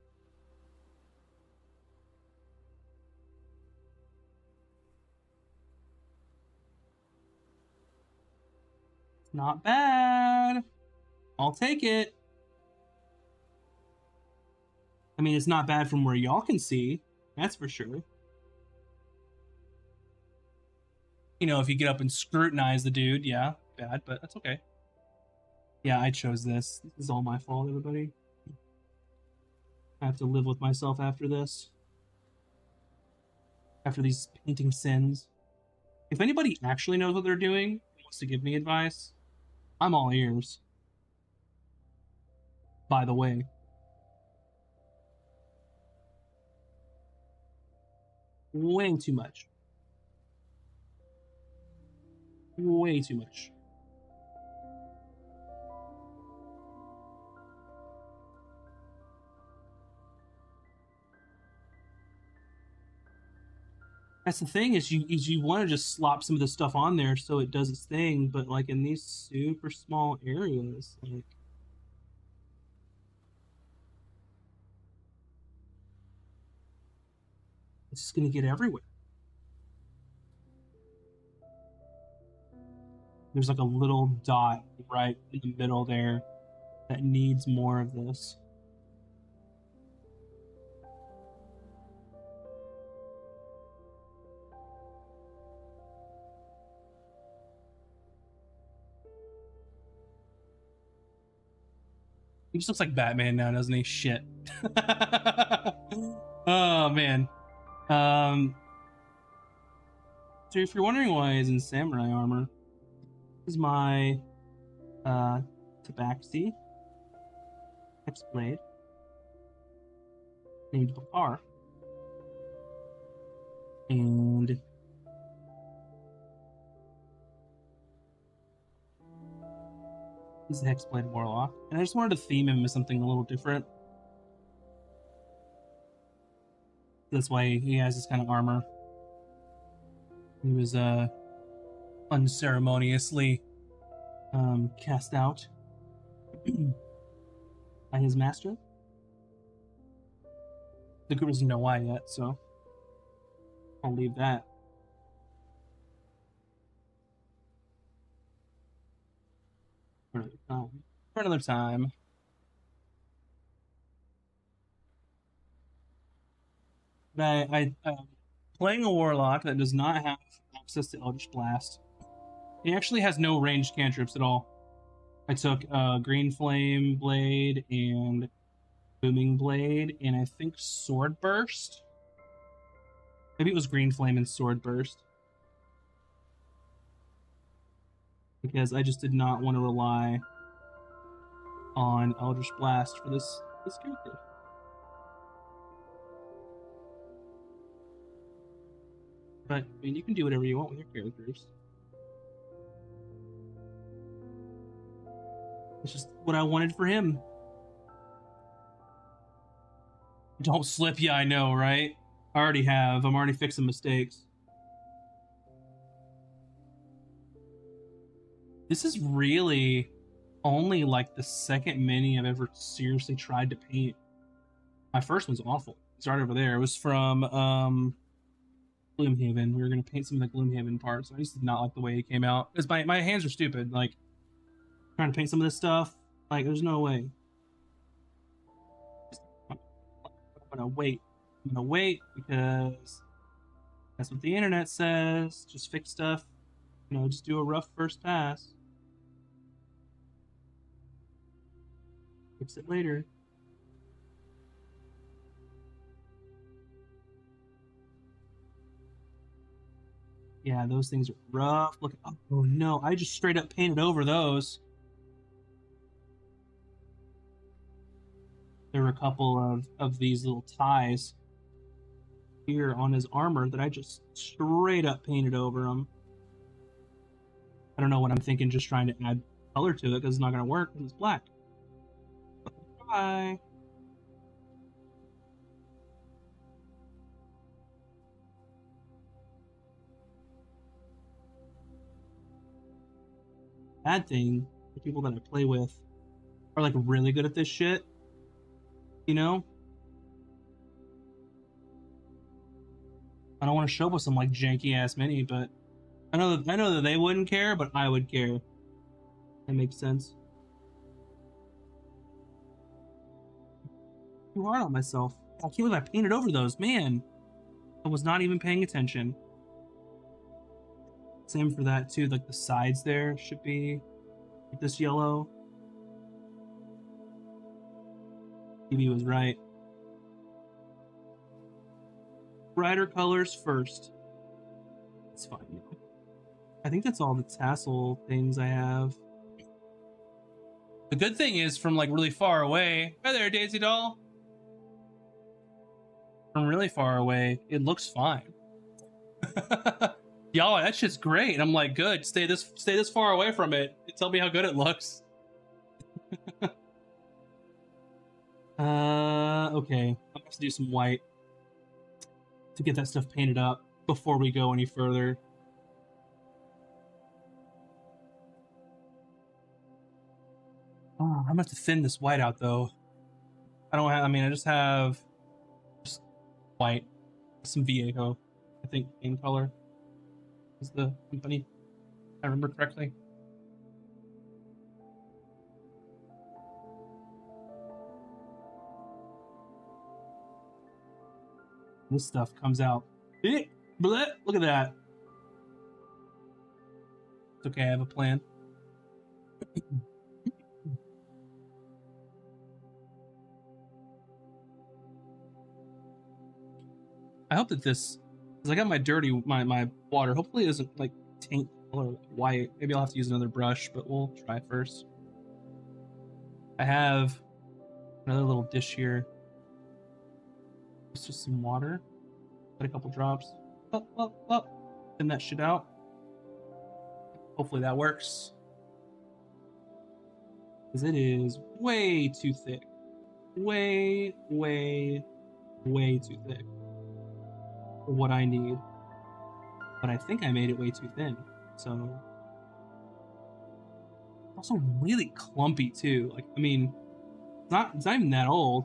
Not bad. I'll take it. I mean, it's not bad from where y'all can see. That's for sure. You know, if you get up and scrutinize the dude, yeah, bad, but that's okay. Yeah, I chose this. This is all my fault, everybody. I have to live with myself after this. After these painting sins. If anybody actually knows what they're doing and wants to give me advice, I'm all ears. By the way. Way too much. Way too much. That's the thing is you want to just slop some of the stuff on there so it does its thing, but like in these super small areas, like it's just gonna get everywhere. There's like a little dot right in the middle there that needs more of this. He just looks like Batman now, doesn't he? Shit. Oh man. So if you're wondering why he's in samurai armor, this is my Tabaxi X-Blade named Bakar. And he's the Hexblade Warlock. And I just wanted to theme him as something a little different. That's why he has this kind of armor. He was unceremoniously cast out by his master. The group doesn't know why yet, so I'll leave that. For another time. For another time. But playing a Warlock that does not have access to Eldritch Blast. He actually has no ranged cantrips at all. I took Green Flame Blade and Booming Blade, and I think Sword Burst. Maybe it was Green Flame and Sword Burst. Because I just did not want to rely on Eldritch Blast for this character. But, I mean, you can do whatever you want with your characters. It's just what I wanted for him. Don't slip, yeah, I know, right? I already have. I'm already fixing mistakes. This is really only like the second mini I've ever seriously tried to paint. My first one's awful. It's right over there. It was from Gloomhaven. We were going to paint some of the Gloomhaven parts. I just did not like the way it came out. Because my hands are stupid. Like, trying to paint some of this stuff, like, there's no way. I'm gonna wait. I'm gonna wait because that's what the internet says. Just fix stuff. You know, just do a rough first pass. Fix it later. Yeah, those things are rough. Look, oh no, I just straight up painted over those. There were a couple of these little ties here on his armor that I just straight up painted over them. I don't know what I'm thinking, just trying to add color to it because it's not going to work because it's black. Bye. Bad thing, the people that I play with are like really good at this shit. You know? I don't want to show up with some like janky ass mini, but I know that they wouldn't care, but I would care. That makes sense. Too hard on myself. I can't believe I painted over those. Man, I was not even paying attention. Same for that too. Like the sides there should be like this yellow. Phoebe was right. Brighter colors first. It's fine. I think that's all the tassel things I have. The good thing is from like really far away. Hi there, Daisy doll. From really far away, it looks fine. Y'all, that shit's great. And I'm like, good. Stay this far away from it. Tell me how good it looks. Okay. I'm gonna have to do some white to get that stuff painted up before we go any further. Oh, I'm gonna have to thin this white out though. I just have white, some Viejo, I think in color is the company, if I remember correctly. This stuff comes out. Look at that. It's okay, I have a plan. I hope that this, because I got my water, hopefully it doesn't like taint color white. Maybe I'll have to use another brush, but we'll try first. I have another little dish here. It's just some water. Put a couple drops. Thin that shit out. Hopefully that works. Because it is way too thick. Way too thick for what I need. But I think I made it way too thin. So also really clumpy too. Like, I mean, it's not even that old.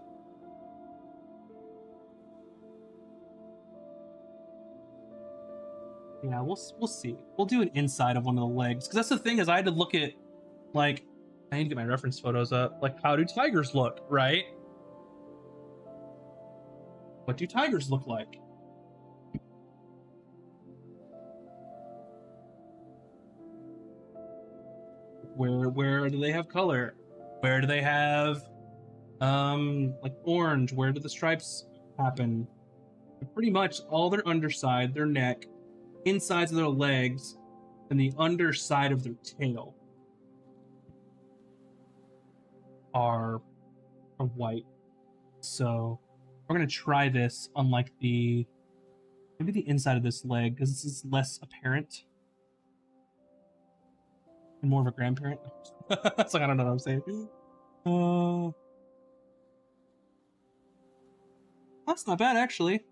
Yeah, we'll see. We'll do an inside of one of the legs, because that's the thing, is I had to look at, like, I need to get my reference photos up. Like, how do tigers look, right? What do tigers look like? Where do they have color? Where do they have like orange? Where do the stripes happen? Pretty much all their underside, their neck, insides of their legs, and the underside of their tail are white. So we're gonna try this on like maybe the inside of this leg, because this is less apparent and more of a grandparent. It's like, I don't know what I'm saying. That's not bad, actually.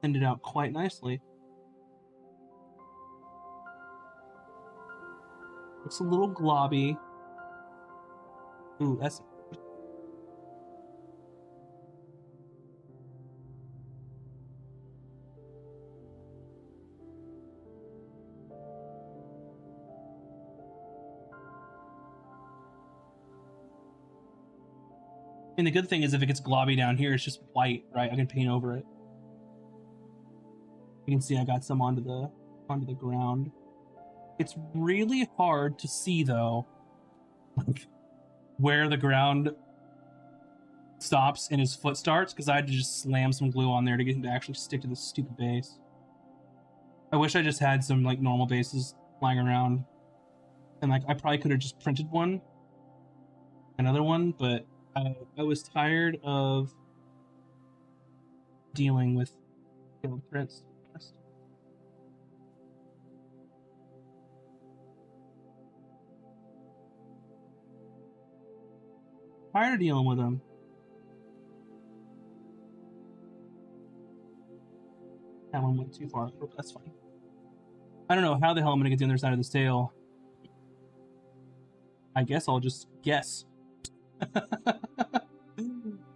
Ended out quite nicely. Looks a little globby. Ooh, that's... And the good thing is, if it gets globby down here, it's just white, right? I can paint over it. You can see I got some onto the ground. It's really hard to see though, like, where the ground stops and his foot starts, because I had to just slam some glue on there to get him to actually stick to this stupid base. I wish I just had some like normal bases lying around, and like I probably could have just printed another one, but I was tired of dealing with prints. Tired of dealing with them. That one went too far. Oh, that's fine. I don't know how the hell I'm gonna get the other side of this tail. I guess I'll just guess.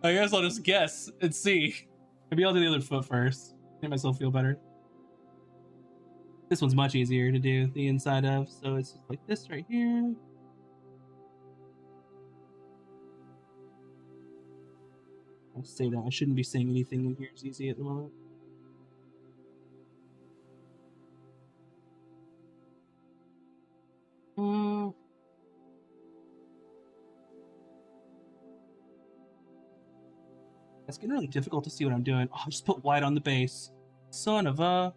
I guess I'll just guess and see. Maybe I'll do the other foot first. Make myself feel better. This one's much easier to do the inside of, so it's just like this right here. I'll say that. I shouldn't be saying anything in here is easy at the moment. It's getting really difficult to see what I'm doing. Oh, I just put white on the base. Son of a...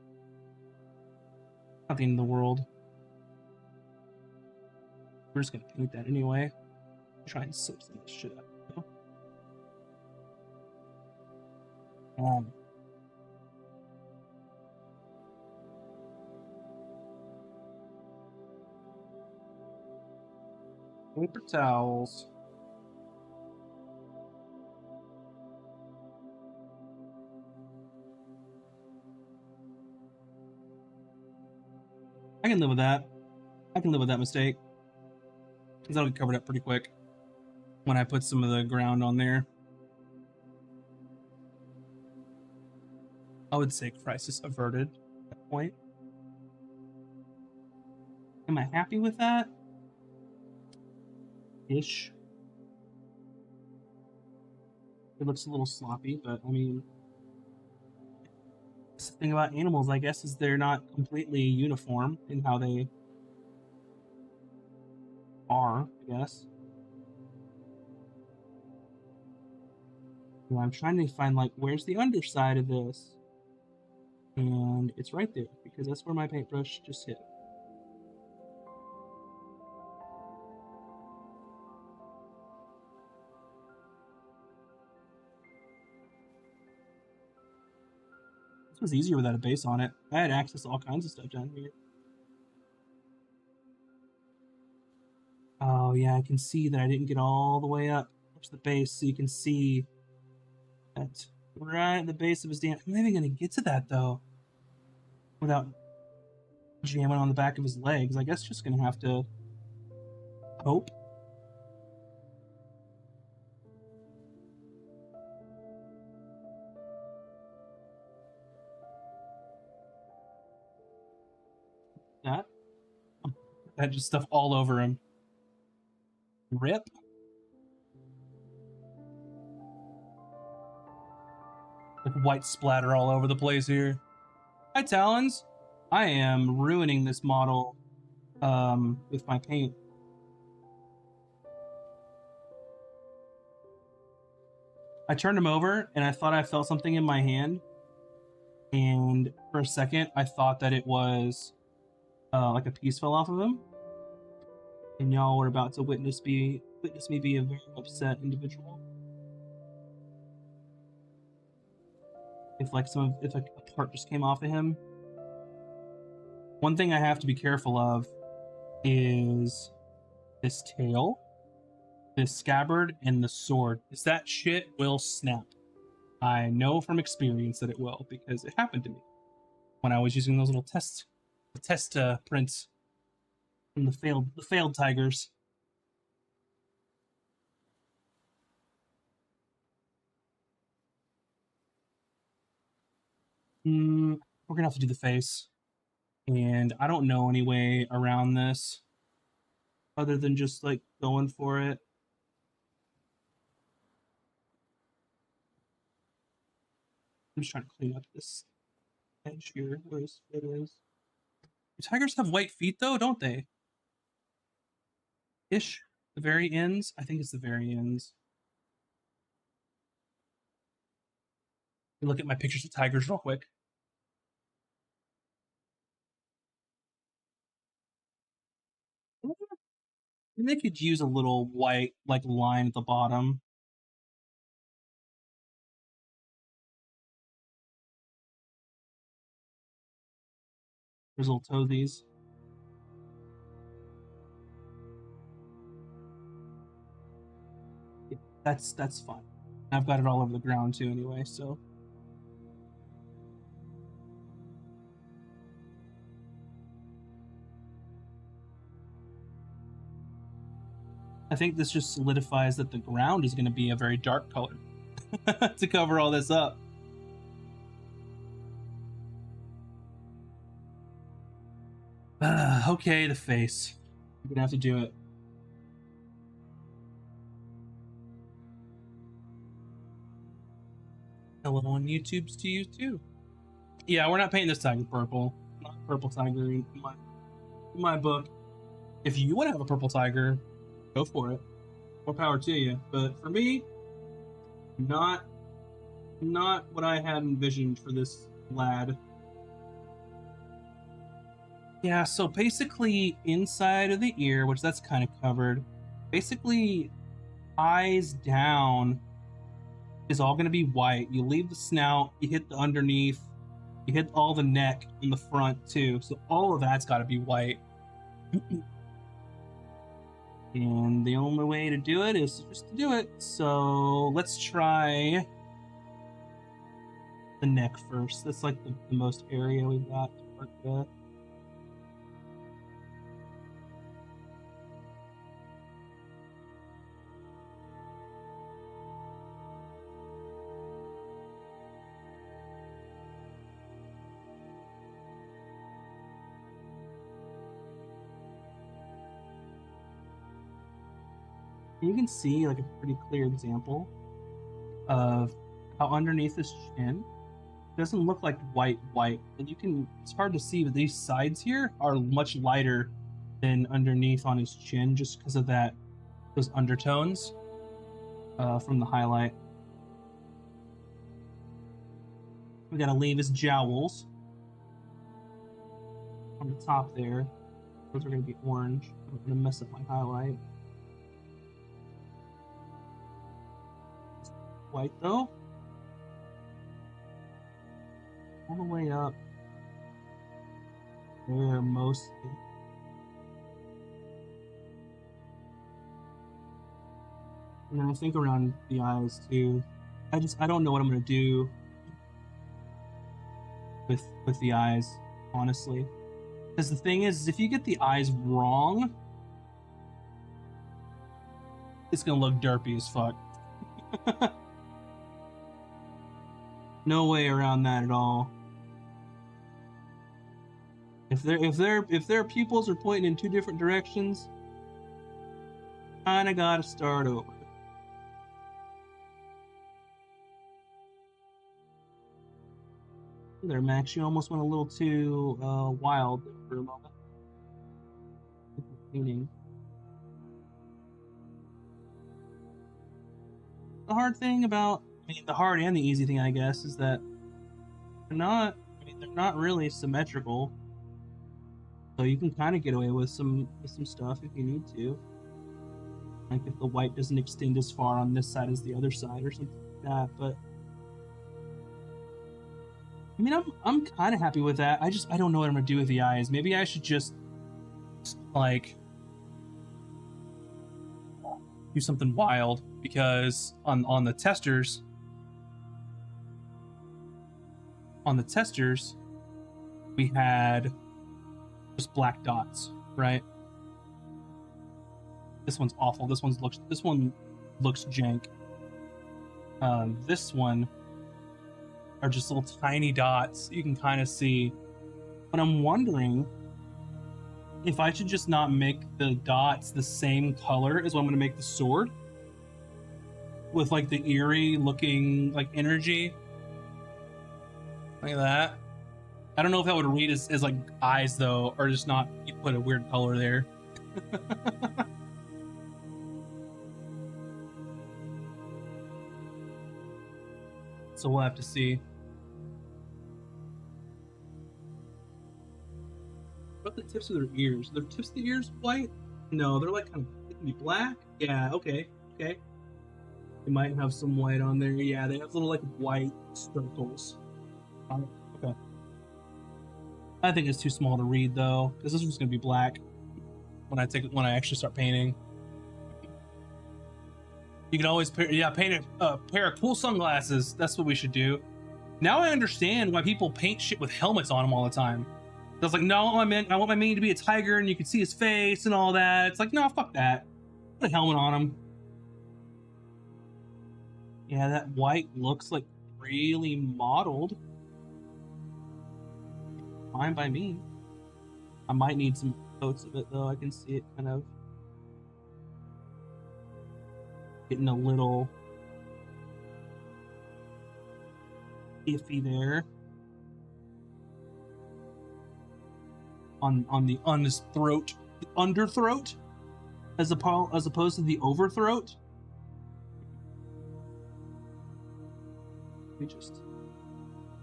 Not the end of the world. We're just gonna paint that anyway. Try and slip some of this shit up. Paper towels. I can live with that. I can live with that mistake. Because that'll get covered up pretty quick when I put some of the ground on there. I would say crisis averted at that point. Am I happy with that? Ish. It looks a little sloppy, but I mean, the thing about animals, I guess, is they're not completely uniform in how they are, I guess. And I'm trying to find, like, where's the underside of this? And it's right there, because that's where my paintbrush just hit. This was easier without a base on it. I had access to all kinds of stuff down here. Oh yeah, I can see that I didn't get all the way up to the base, so you can see that right at the base of his damn... I'm not even gonna get to that though without jamming on the back of his legs. I guess just gonna have to hope. That just stuff all over him. Rip. Like white splatter all over the place here. Hi, Talons. I am ruining this model with my paint. I turned him over and I thought I felt something in my hand. And for a second, I thought that it was like a piece fell off of him. And y'all were about to witness me be a very upset individual. If a part just came off of him. One thing I have to be careful of is this tail, this scabbard, and the sword. Is that shit will snap. I know from experience that it will, because it happened to me when I was using those little test prints from the failed tigers. We're gonna have to do the face, and I don't know any way around this other than just like going for it. I'm just trying to clean up this edge here where his foot is. Do tigers have white feet though, don't they? Ish. The very ends? I think it's the very ends. Look at my pictures of tigers real quick. And they could use a little white like line at the bottom. There's little toesies. Yeah, that's fine. I've got it all over the ground too anyway, so. I think this just solidifies that the ground is going to be a very dark color to cover all this up. Okay, the face. I'm gonna have to do it. Hello on YouTube's to you too. Yeah, we're not painting this tiger purple. Not purple tiger in my book. If you want to have a purple tiger, go for it. More power to you. But for me, not what I had envisioned for this lad. Yeah, so basically inside of the ear, which that's kind of covered, basically eyes down is all going to be white. You leave the snout, you hit the underneath, you hit all the neck in the front too. So all of that's got to be white. And the only way to do it is just to do it. So let's try the neck first. That's like the most area we've got to work with. You can see like a pretty clear example of how underneath his chin it doesn't look like white, and you can, it's hard to see, but these sides here are much lighter than underneath on his chin just because of those undertones from the highlight. We gotta leave his jowls on the top there. Those are gonna be orange. I'm gonna mess up my highlight. White though. All the way up there mostly. And then I think around the eyes too. I don't know what I'm gonna do with the eyes, honestly. Because the thing is if you get the eyes wrong, it's gonna look derpy as fuck. No way around that at all. If their pupils are pointing in two different directions, kinda gotta start over. There, Max, you almost went a little too wild for a moment. Painting. The hard thing about, the hard and the easy thing, I guess, is that they're not really symmetrical. So you can kind of get away with some stuff if you need to. Like if the white doesn't extend as far on this side as the other side or something like that, but I'm kind of happy with that. I don't know what I'm gonna do with the eyes. Maybe I should just like do something wild, because on the testers we had just black dots, right? This one's awful. This one looks jank. This one are just little tiny dots you can kind of see. But I'm wondering if I should just not make the dots the same color as what I'm going to make the sword, with like the eerie looking like energy. Like that. I don't know if that would read as like eyes though, or just not, you put a weird color there. So we'll have to see. What about the tips of their ears? Are their tips of the ears white? No, they're like kind of, they can be black. Yeah, okay. They might have some white on there. Yeah, they have little like white circles. Okay. I think it's too small to read though, because this one's gonna be black when I actually start painting. You can always paint a pair of cool sunglasses. That's what we should do. Now I understand why people paint shit with helmets on them all the time. I was like, no, I want my main to be a tiger and you can see his face and all that. It's like, no, fuck that. Put a helmet on him. Yeah, that white looks like really modeled. Fine by me. I might need some coats of it though. I can see it kind of getting a little iffy there on his throat, the underthroat, as opposed to the overthroat. We just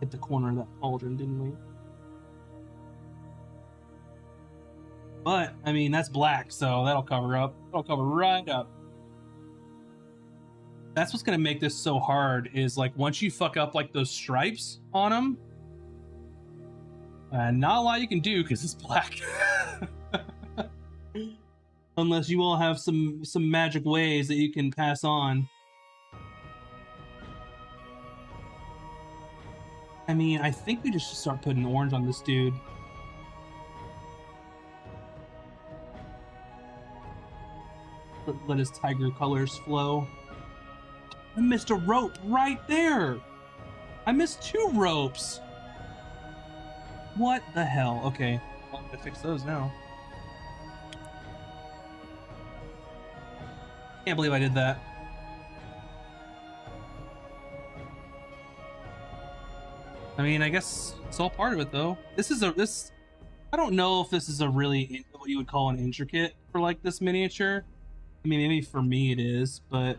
hit the corner of that pauldron, didn't we? But I mean, that's black, so that'll cover up. That'll cover right up. That's what's gonna make this so hard. Is like once you fuck up like those stripes on them, not a lot you can do because it's black. Unless you all have some magic ways that you can pass on. I mean, I think we just should start putting orange on this dude. Let his tiger colors flow. I missed a rope right there. I missed 2 ropes. What the hell? Okay, I'm gonna fix those now. Can't believe I did that. I mean, I guess it's all part of it though. This I don't know if this is a really what you would call an intricate for like this miniature. I mean, maybe for me it is, but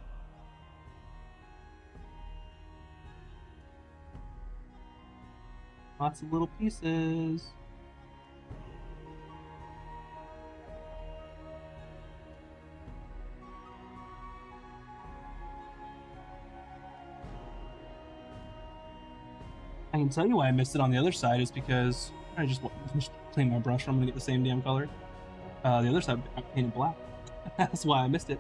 lots of little pieces. I can tell you why I missed it on the other side is because I just clean my brush. I'm gonna get the same damn color. The other side I painted black. That's why I missed it.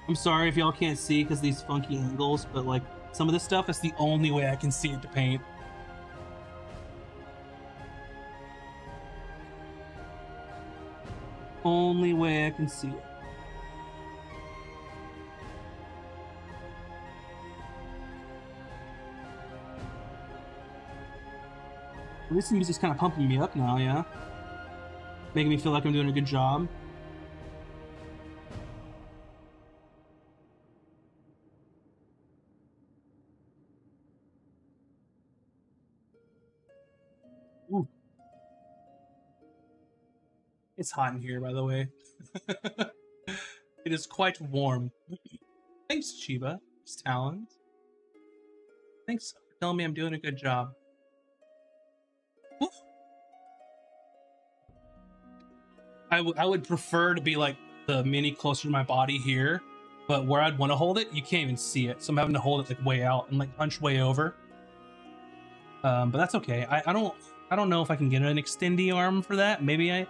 I'm sorry if y'all can't see because these funky angles, but like some of this stuff is the only way I can see it to paint. Only way I can see it. At least the music's kind of pumping me up now, yeah? Making me feel like I'm doing a good job. Ooh. It's hot in here, by the way. It is quite warm. Thanks, Chiba. It's talent. Thanks for telling me I'm doing a good job. Ooh. I would prefer to be like the mini closer to my body here, but where I'd want to hold it, you can't even see it. So I'm having to hold it like way out and like hunch way over. But that's okay. I don't know if I can get an extendy arm for that. Maybe I.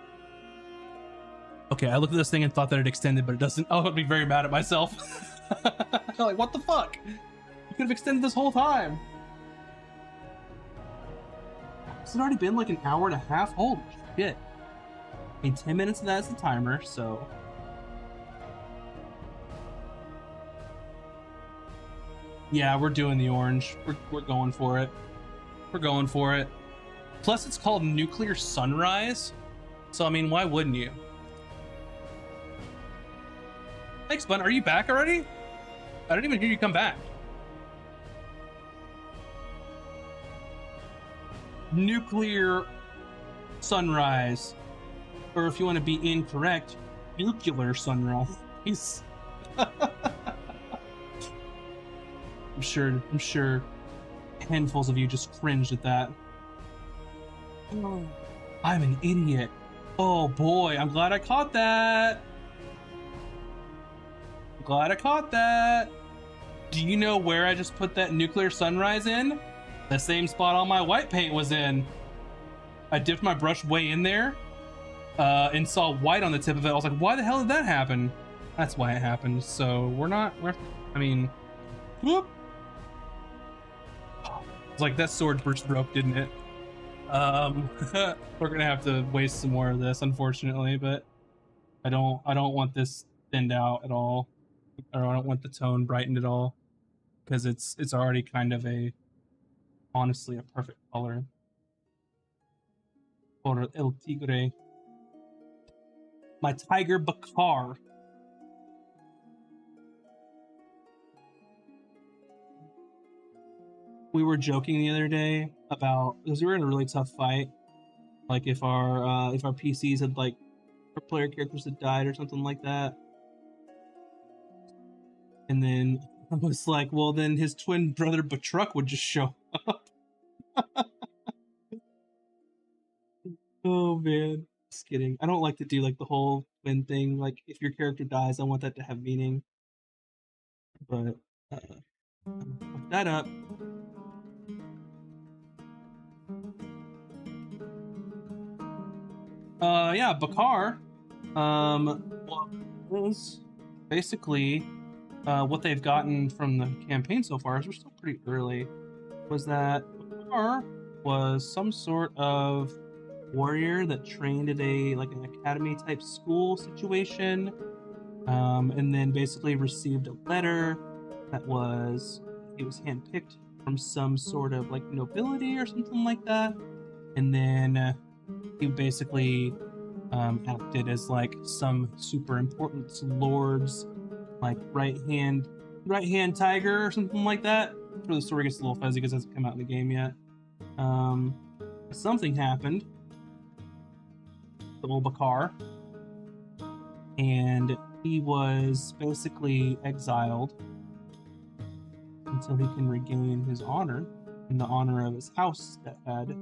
Okay, I looked at this thing and thought that it extended, but it doesn't. Oh, I'd be very mad at myself. Like, what the fuck? You could have extended this whole time. Has it already been like an hour and a half? Holy shit. I mean, 10 minutes of that is the timer, so. Yeah, we're doing the orange. We're going for it. We're going for it. Plus, it's called Nuclear Sunrise. So, I mean, why wouldn't you? Thanks, Bun. Are you back already? I didn't even hear you come back. Nuclear Sunrise. Or if you want to be incorrect, nuclear sunrise. I'm sure handfuls of you just cringed at that. Oh, I'm an idiot. Oh boy, I'm glad I caught that. I'm glad I caught that. Do you know where I just put that nuclear sunrise in? The same spot all my white paint was in. I dipped my brush way in there and saw white on the tip of it. I was like, why the hell did that happen? That's why it happened. So I mean, whoop. It's like that sword burst broke, didn't it? We're gonna have to waste some more of this, unfortunately, but I don't want this thinned out at all, or I don't want the tone brightened at all. because it's already kind of honestly a perfect color. Por el tigre. My tiger Bakar. We were joking the other day about, because we were in a really tough fight, like if our PCs had, like, our player characters had died or something like that, and then I was like, well, then his twin brother Batruck would just show up. Oh man, just kidding. I don't like to do like the whole twin thing. Like if your character dies, I want that to have meaning. But look that up. Yeah, Bakar. Was basically what they've gotten from the campaign so far, is we're still pretty early, was that Bakar was some sort of warrior that trained at an academy type school situation, and then basically received a letter that was, he was handpicked from some sort of like nobility or something like that, and then he basically acted as like some super important lord's like right hand tiger or something like that. Where the story gets a little fuzzy because it hasn't come out in the game yet. Something happened to old Bakar, and he was basically exiled until he can regain his honor and the honor of his house that had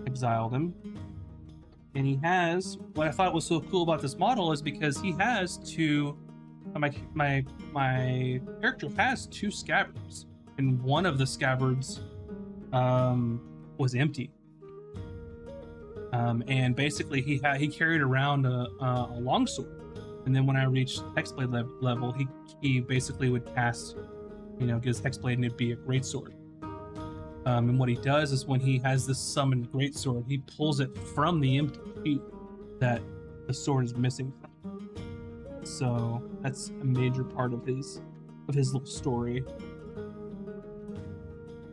exiled him. And he has, what I thought was so cool about this model is because he has two, my character has two scabbards, and one of the scabbards was empty. And basically he carried around a longsword, and then when I reached Hexblade level, he basically would cast, get his Hexblade and it'd be a greatsword. And what he does is when he has this summoned greatsword, he pulls it from the empty sheet that the sword is missing from. So that's a major part of his little story.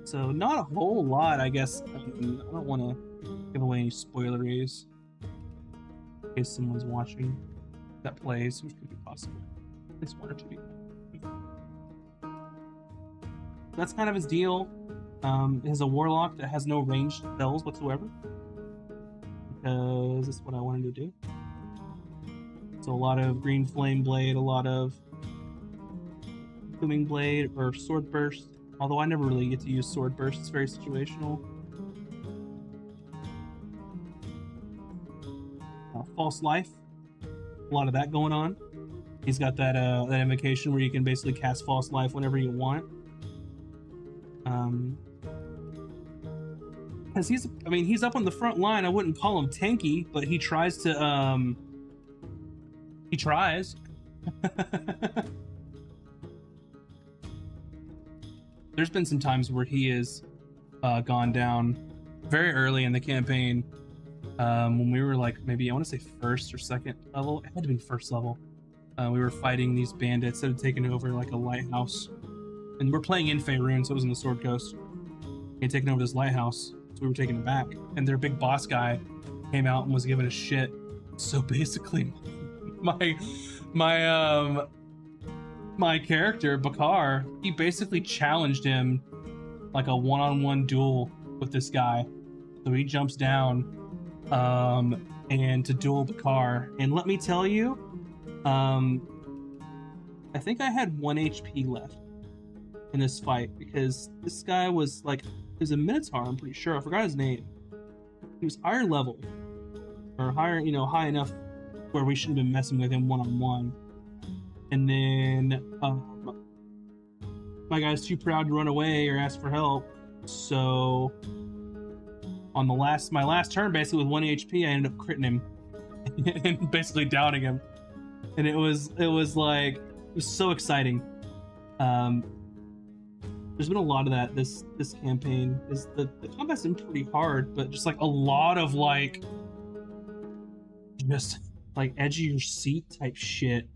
So not a whole lot, I guess. I don't want to give away any spoileries in case someone's watching that plays, which could be possible. It's 1 or 2 people. That's kind of his deal. It has a Warlock that has no ranged spells whatsoever, because that's what I wanted to do. So a lot of Green Flame Blade, a lot of Booming Blade or Sword Burst, although I never really get to use Sword Burst, it's very situational. False Life, a lot of that going on. He's got that invocation where you can basically cast False Life whenever you want. Because he's up on the front line. I wouldn't call him tanky, but he tries to, he tries. There's been some times where he has gone down very early in the campaign, when we were like, maybe I want to say first or second level. It had to be first level. We were fighting these bandits that had taken over like a lighthouse, and we're playing in Faerun, so it was in the Sword Coast. They had taken over this lighthouse, so we were taking it back, and their big boss guy came out and was giving a shit. So basically, my character Bakar, he basically challenged him like a one-on-one duel with this guy. So he jumps down and to duel Bakar, and let me tell you, I think I had 1 HP left in this fight, because this guy was like, he was a Minotaur, I'm pretty sure. I forgot his name. He was higher level, or higher, high enough where we shouldn't have been messing with him one-on-one. And then my guy's too proud to run away or ask for help, so on my last turn, basically with 1 HP, I ended up critting him and basically downing him, and it was so exciting. There's been a lot of that this campaign. Is the combat's been pretty hard, but just like a lot of like just like edge of your seat type shit,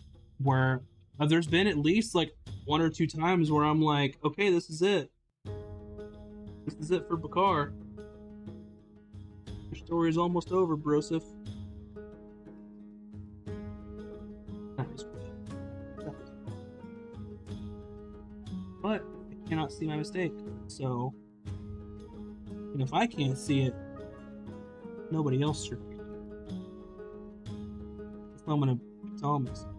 where There's been at least like 1 or 2 times where I'm like, okay, this is it. This is it for Bakar. Your story is almost over, Broseph. But I cannot see my mistake. So, and if I can't see it, nobody else should. That's what I'm gonna tell myself.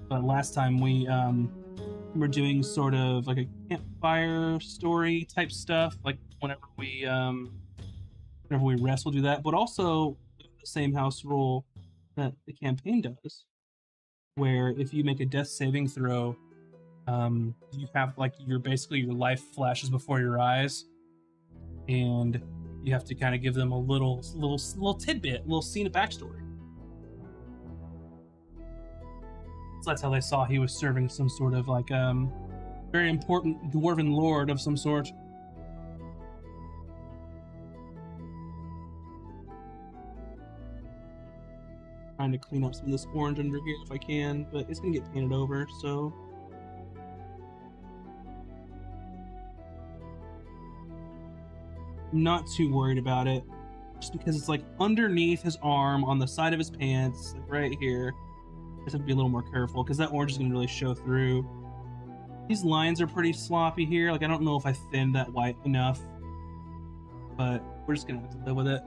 But last time we were doing sort of like a campfire story type stuff, like whenever we rest, we'll do that. But also the same house rule that the campaign does, where if you make a death saving throw, you have like your life flashes before your eyes, and you have to kind of give them a little tidbit, little scene of backstory. So that's how they saw he was serving some sort of like very important dwarven lord of some sort. Trying to clean up some of this orange under here if I can, but it's gonna get painted over, so. I'm not too worried about it, just because it's like underneath his arm on the side of his pants, like right here. I just have to be a little more careful because that orange is gonna really show through. These lines are pretty sloppy here. Like I don't know if I thinned that white enough, but we're just gonna have to live with it.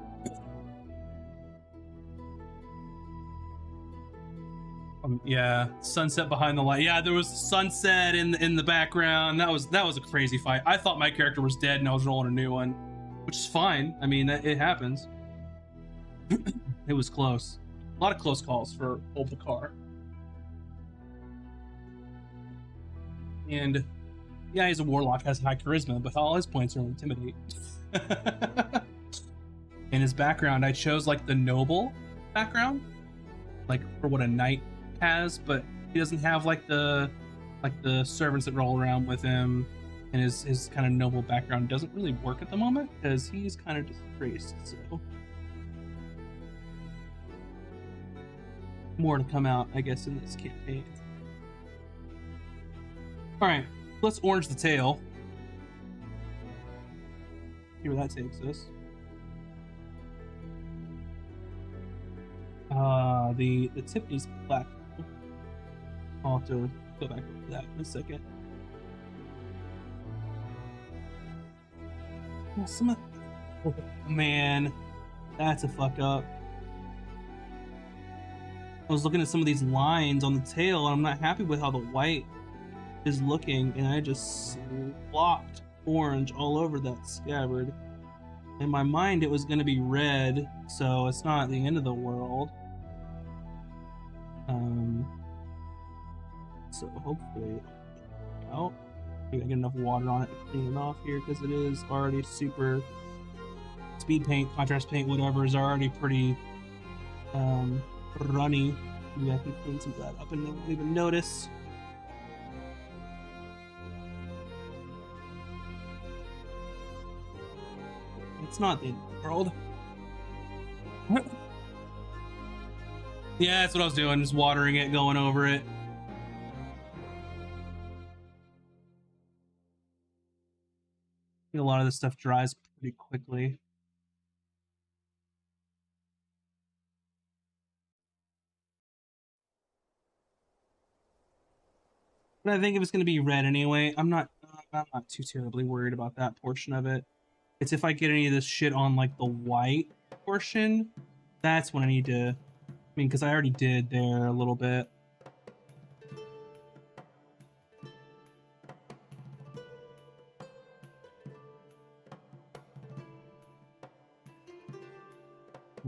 Yeah, sunset behind the light. Yeah, there was sunset in the background. That was a crazy fight. I thought my character was dead and I was rolling a new one, which is fine. I mean, it happens. It was close. A lot of close calls for old Bakar. And yeah, he's a warlock, has high charisma, but all his points are intimidate. In his background, I chose like the noble background, like for what a knight has, but he doesn't have like the servants that roll around with him, and his kind of noble background doesn't really work at the moment because he's kind of disgraced. So more to come out, I guess, in this campaign. All right, let's orange the tail. See where that takes us. The tip is black. I'll have to go back over that in a second. Oh, man, that's a fuck up. I was looking at some of these lines on the tail, and I'm not happy with how the white is looking, and I just slopped orange all over that scabbard. In my mind, it was going to be red, so it's not the end of the world. So hopefully, oh, I get enough water on it to clean it off here because it is already super. Speed paint, contrast paint, whatever is already pretty runny. Maybe I can clean some of that up and they won't even notice. It's not the end of the world. Yeah, that's what I was doing, just watering it, going over it. I think a lot of this stuff dries pretty quickly. But I think if it's going to be red anyway, I'm not too terribly worried about that portion of it. It's if I get any of this shit on like the white portion, that's when I need to. I mean, because I already did there a little bit.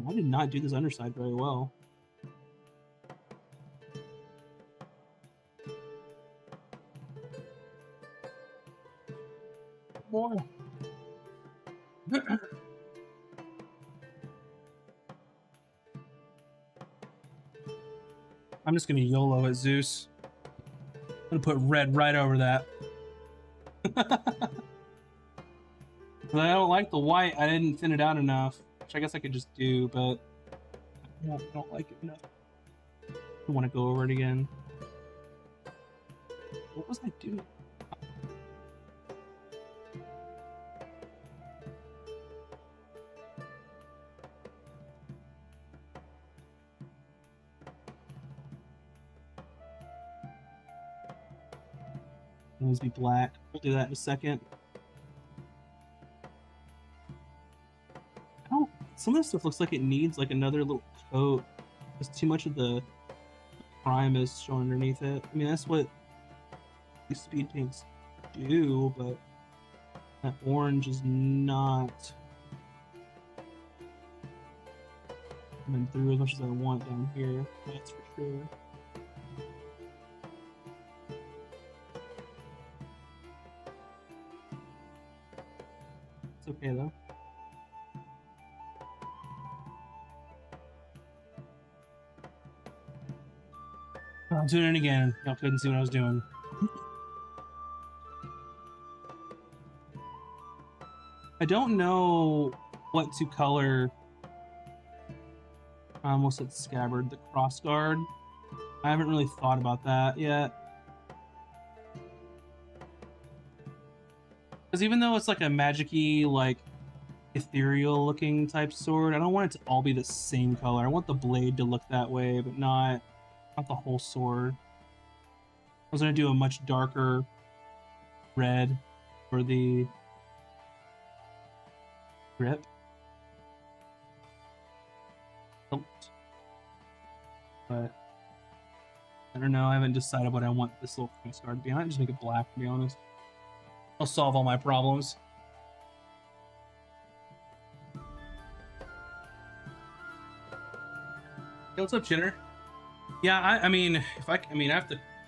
I did not do this underside very well. More. I'm just gonna YOLO at Zeus. I'm gonna put red right over that. But I don't like the white. I didn't thin it out enough, which I guess I could just do, but I don't like it enough. I want to go over it again. What was I doing? It needs to be black. We'll do that in a second. Oh, some of this stuff looks like it needs like another little coat. There's too much of the prime is shown underneath it. I mean, that's what these speed paints do, but that orange is not coming through as much as I want down here. That's for sure. It's okay though. I'm doing it again. Y'all couldn't see what I was doing. I don't know what to color. I almost said scabbard, the cross guard. I haven't really thought about that yet. Because even though it's like a magic-y, like ethereal looking type sword, I don't want it to all be the same color. I want the blade to look that way, but not the whole sword. I was gonna do a much darker red for the grip. But I don't know, I haven't decided what I want this little cross guard to be. I might just make it black, to be honest. I'll solve all my problems. Hey, what's up, Chinner? Yeah, I mean, if I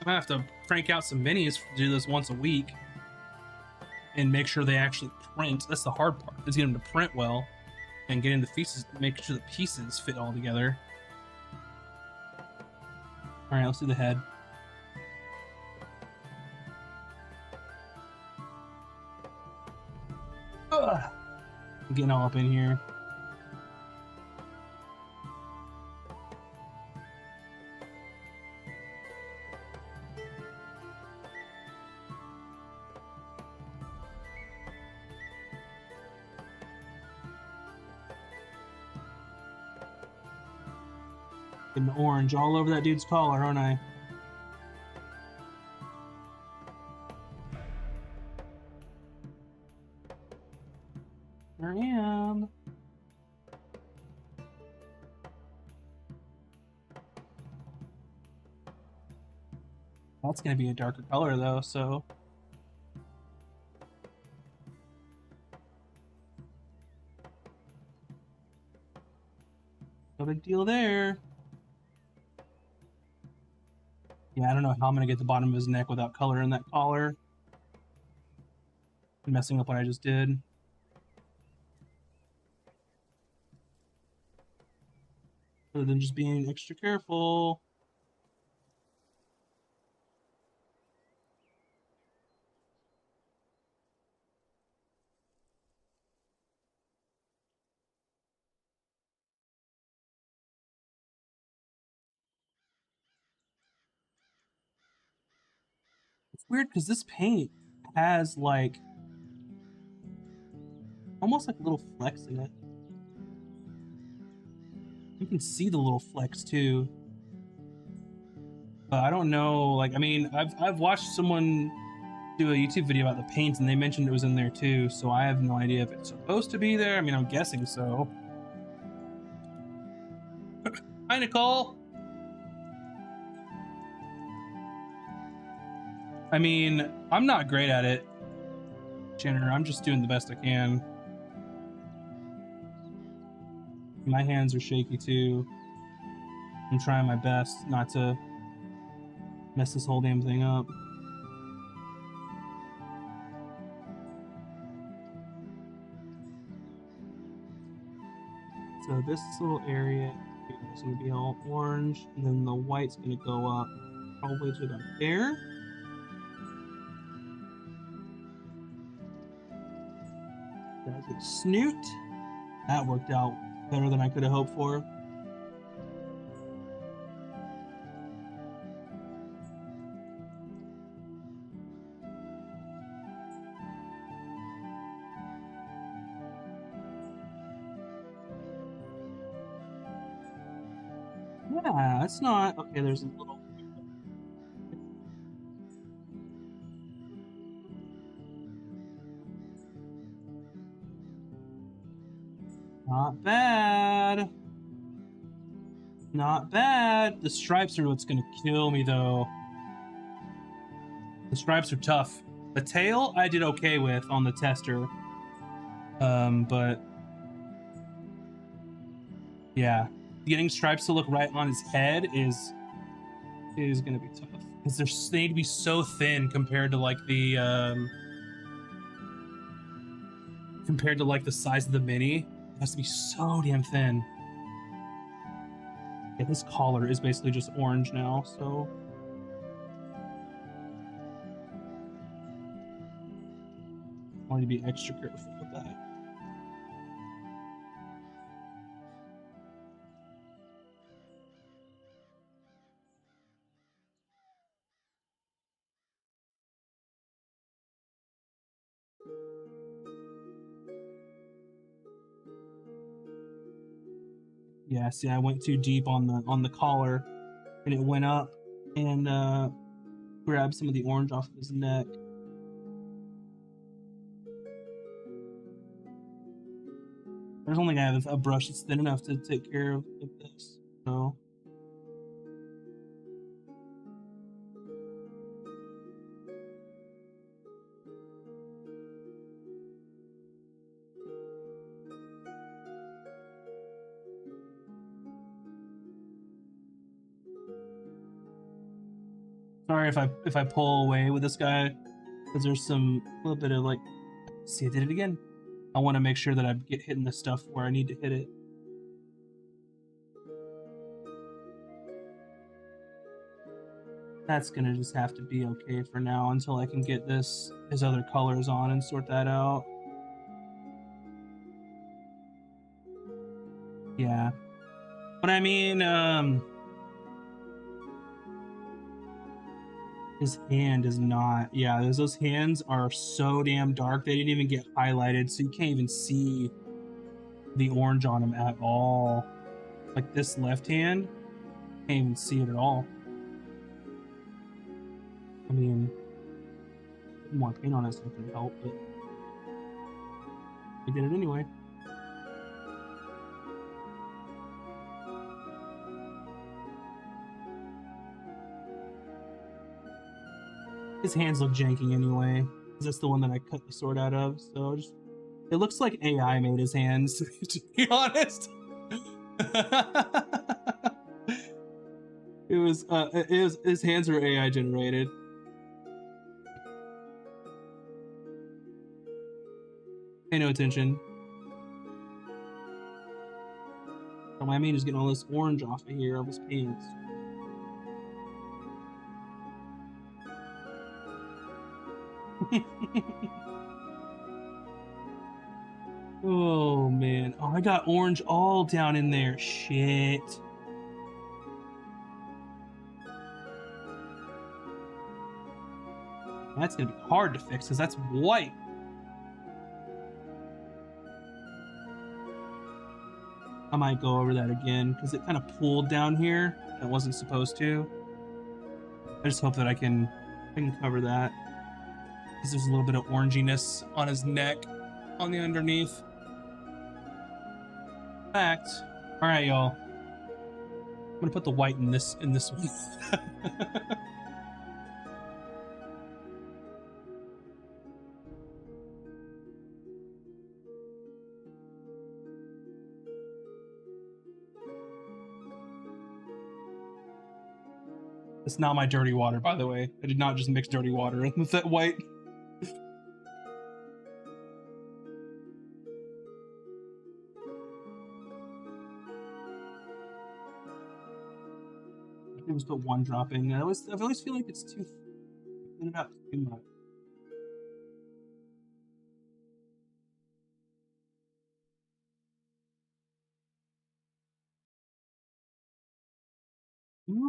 have to crank out some minis to do this once a week and make sure they actually print. That's the hard part, is getting them to print well and getting the pieces, make sure the pieces fit all together. All right, let's do the head. Ugh. I'm getting all up in here. Getting orange all over that dude's collar, aren't I? There I am. That's gonna be a darker color though, so. No big deal there. Yeah, I don't know how I'm gonna get the bottom of his neck without color in that collar. I'm messing up what I just did. Other than just being extra careful. It's weird because this paint has like almost like little flecks in it. You can see the little flecks too. But I don't know, like, I mean, I've watched someone do a YouTube video about the paint and they mentioned it was in there too, so I have no idea if it's supposed to be there. I mean, I'm guessing so. Hi, Nicole. I mean, I'm not great at it, Jenner. I'm just doing the best I can. My hands are shaky too. I'm trying my best not to mess this whole damn thing up. So this little area is going to be all orange, and then the white's going to go up probably to about there. Desert Snoot. That worked out better than I could have hoped for. Yeah, it's not okay. There's a little. Not bad. Not bad. The stripes are what's gonna kill me though. The stripes are tough. The tail I did okay with on the tester. But yeah, getting stripes to look right on his head is gonna be tough because they need to be so thin compared to like the size of the mini. It has to be so damn thin. Yeah, this collar is basically just orange now, so I need to be extra careful with that. Yeah, see, I went too deep on the collar, and it went up and grabbed some of the orange off of his neck. There's only gonna have a brush that's thin enough to take care of this. So sorry if I pull away with this guy, because there's some little bit of like. See, I did it again. I want to make sure that I get hitting the stuff where I need to hit it. That's gonna just have to be okay for now until I can get his other colors on and sort that out. Yeah. But I mean, his hand is not. Yeah, those hands are so damn dark. They didn't even get highlighted, so you can't even see the orange on them at all. Like this left hand, can't even see it at all. I mean, more paint on it so it can help, but I did it anyway. His hands look janky anyway, because that's the one that I cut the sword out of. So just, it looks like AI made his hands, to be honest. His hands are AI generated. Pay no attention. Oh, I mean, just getting all this orange off of here of his pants. Oh man. Oh, I got orange all down in there. Shit. That's gonna be hard to fix because that's white. I might go over that again because it kind of pooled down here. It wasn't supposed to. I just hope that I can cover that. Because there's a little bit of oranginess on his neck, on the underneath. Fact. All right, y'all. I'm gonna put the white in this one. It's not my dirty water, by the way. I did not just mix dirty water in with that white. I just put one drop in. I always feel like it's too thin it up too much. Hmm?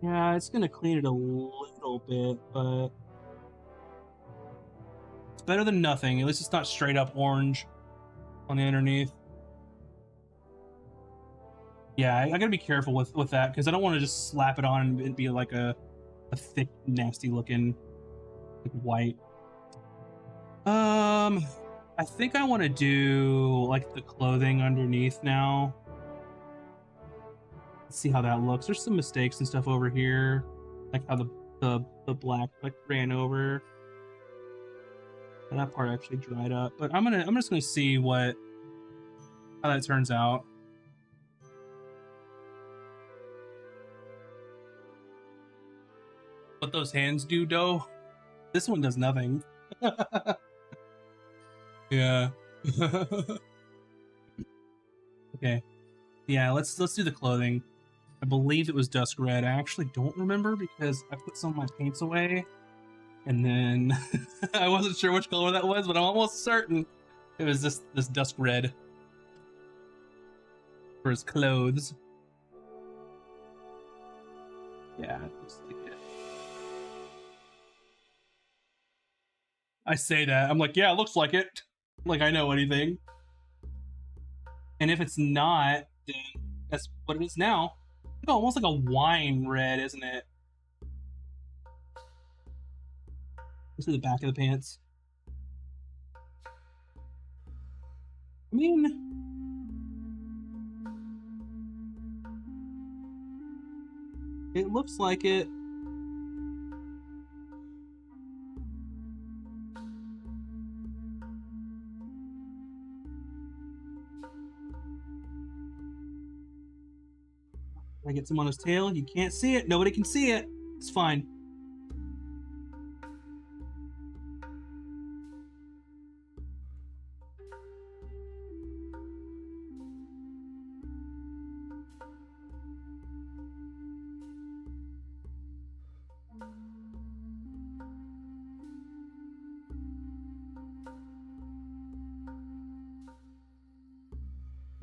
Yeah, it's gonna clean it a little bit, but it's better than nothing. At least it's not straight up orange on the underneath. Yeah, I gotta be careful with that because I don't want to just slap it on and it be like a thick, nasty looking like white. I think I want to do like the clothing underneath now. Let's see how that looks. There's some mistakes and stuff over here, like how the black like ran over. And that part actually dried up, but I'm just gonna see how that turns out. What those hands do, though. This one does nothing. Yeah. Okay. Yeah, let's do the clothing. I believe it was dusk red. I actually don't remember because I put some of my paints away, and then I wasn't sure which color that was, but I'm almost certain it was this dusk red for his clothes. Yeah, it looks like it. I say that. I'm like, yeah, it looks like it. Like I know anything. And if it's not, then that's what it is now. It's almost like a wine red, isn't it? This is the back of the pants. I mean, it looks like it. I get some on his tail. You can't see it. Nobody can see it. It's fine.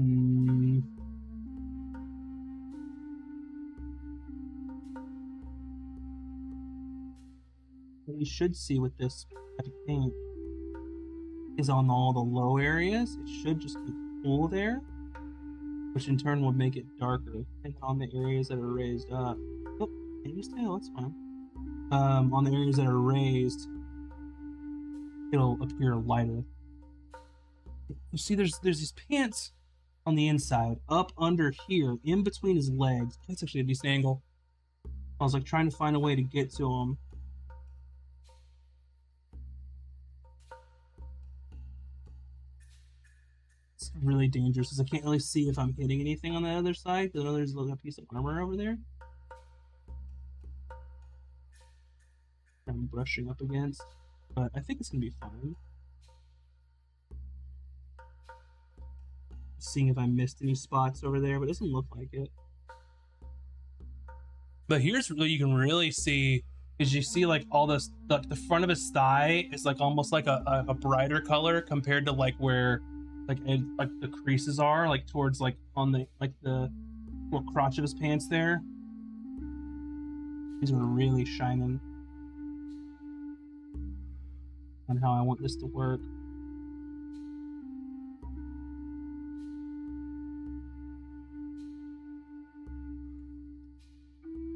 Mm. What you should see with this paint is on all the low areas. It should just be cool there, which in turn will make it darker. And on the areas that are raised up, oh, and his tail, that's fine. On the areas that are raised, it'll appear lighter. You see, there's these pants on the inside, up under here, in between his legs. That's actually a decent angle. I was like trying to find a way to get to him. It's really dangerous because I can't really see if I'm hitting anything on the other side. I know there's a little piece of armor over there I'm brushing up against, but I think it's gonna be fine. Seeing if I missed any spots over there, but it doesn't look like it. But here's what you can really see is you see like all this, the front of his thigh is like almost like a brighter color compared to like where like the creases are, like towards like on the little crotch of his pants there. These are really shining on how I want this to work.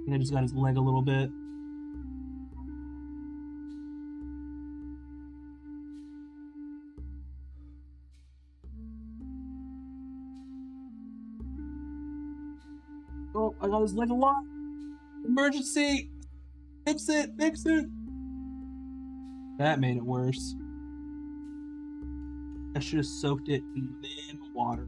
And I just got his leg a little bit. Oh, I got his leg a lot. Emergency! Fix it! Fix it! That made it worse. I should have soaked it in water.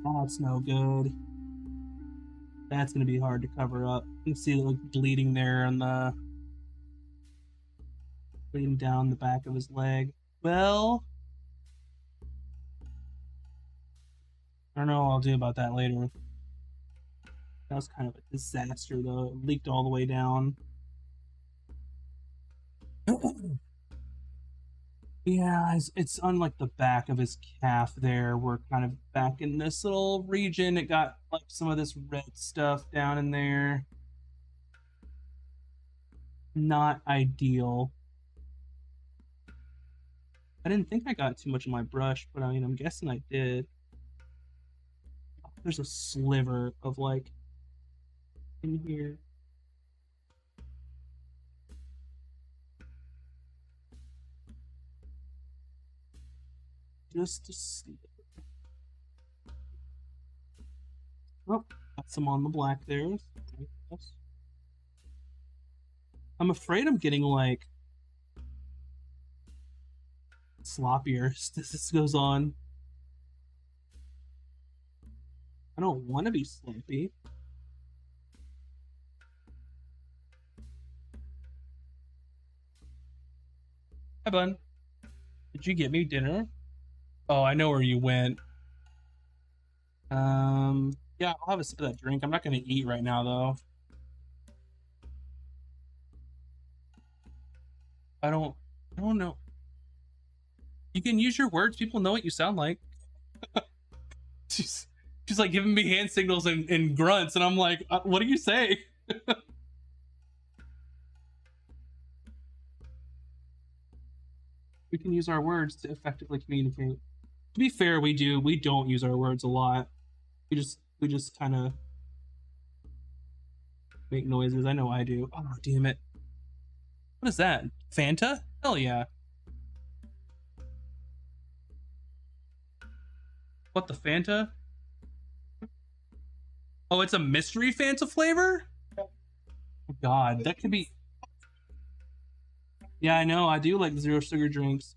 That's no good. That's gonna be hard to cover up. You can see like bleeding there on the bleeding down the back of his leg. Well, I don't know what I'll do about that later. That was kind of a disaster, though. It leaked all the way down. Yeah, it's on like the back of his calf there. We're kind of back in this little region. It got like some of this red stuff down in there. Not ideal. I didn't think I got too much of my brush, but I mean, I'm guessing I did. There's a sliver of like in here. Just a sliver. Oh, got some on the black there. I'm afraid I'm getting like sloppier as this goes on. I don't want to be sloppy. Hi, bun. Did you get me dinner? Oh, I know where you went. Yeah, I'll have a sip of that drink. I'm not gonna eat right now, though. I don't know. You can use your words. People know what you sound like. she's, she's like giving me hand signals and grunts, and I'm like, what do you say? We can use our words to effectively communicate. To be fair, we do. We don't use our words a lot. We just kind of make noises. I know I do. Oh, damn it. What is that? Fanta? Hell yeah. What, the Fanta? Oh, it's a mystery Fanta flavor? Oh, God, that could be... Yeah, I know. I do like zero sugar drinks.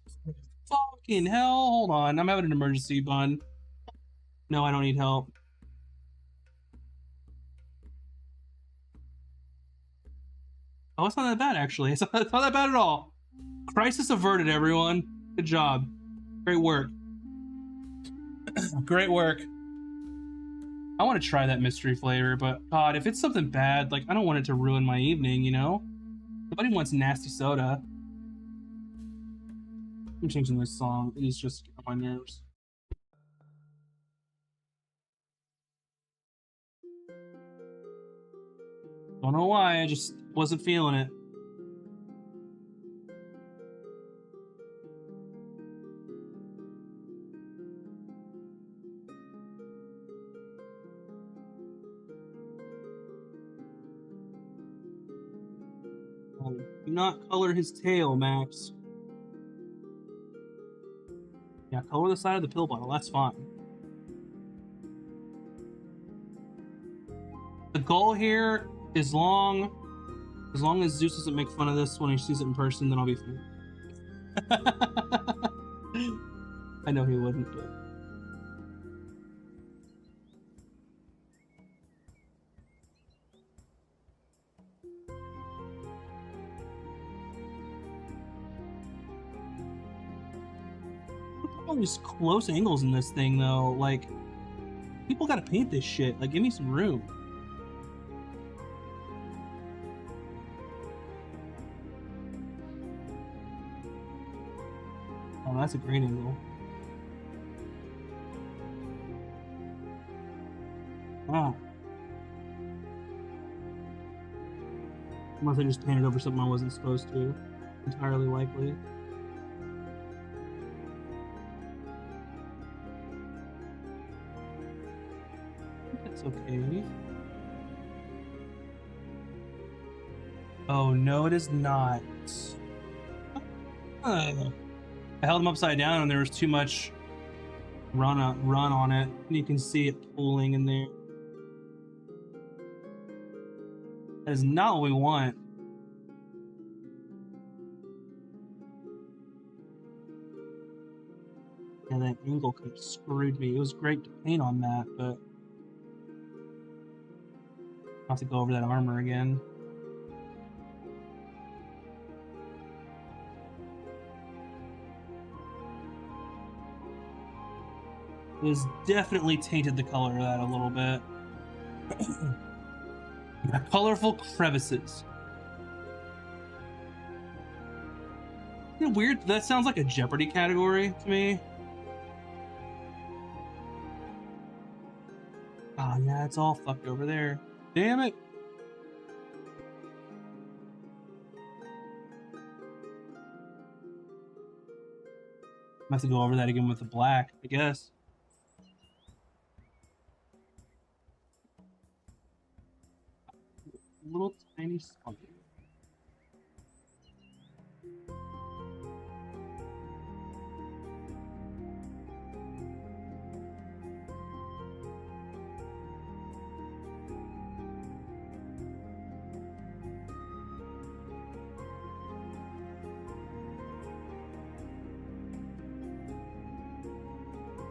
Fucking hell. Hold on. I'm having an emergency, bun. No, I don't need help. Oh, it's not that bad, actually. It's not that bad at all. Crisis averted, everyone. Good job. Great work. Great work. I want to try that mystery flavor, but God, if it's something bad, like, I don't want it to ruin my evening, you know? Nobody wants nasty soda. I'm changing this song. It is just on my nerves. Don't know why, I just wasn't feeling it. Do not color his tail, Max. Yeah, color the side of the pill bottle. That's fine. The goal here is as long as Zeus doesn't make fun of this when he sees it in person, then I'll be fine. I know he wouldn't, but... all these close angles in this thing, though. Like, people gotta paint this shit. Like, give me some room. Oh, that's a great angle. Wow. Unless I just painted over something I wasn't supposed to. Entirely likely. That's okay. Oh, no, it is not. I held him upside down and there was too much run on it. You can see it pooling in there. That is not what we want. Yeah, that angle could have screwed me. It was great to paint on that, but I'll have to go over that armor again. It has definitely tainted the color of that a little bit. Colorful crevices. Isn't it weird? That sounds like a Jeopardy category to me. Oh, yeah, it's all fucked over there. Damn it. I have to go over that again with the black, I guess. Little tiny spot.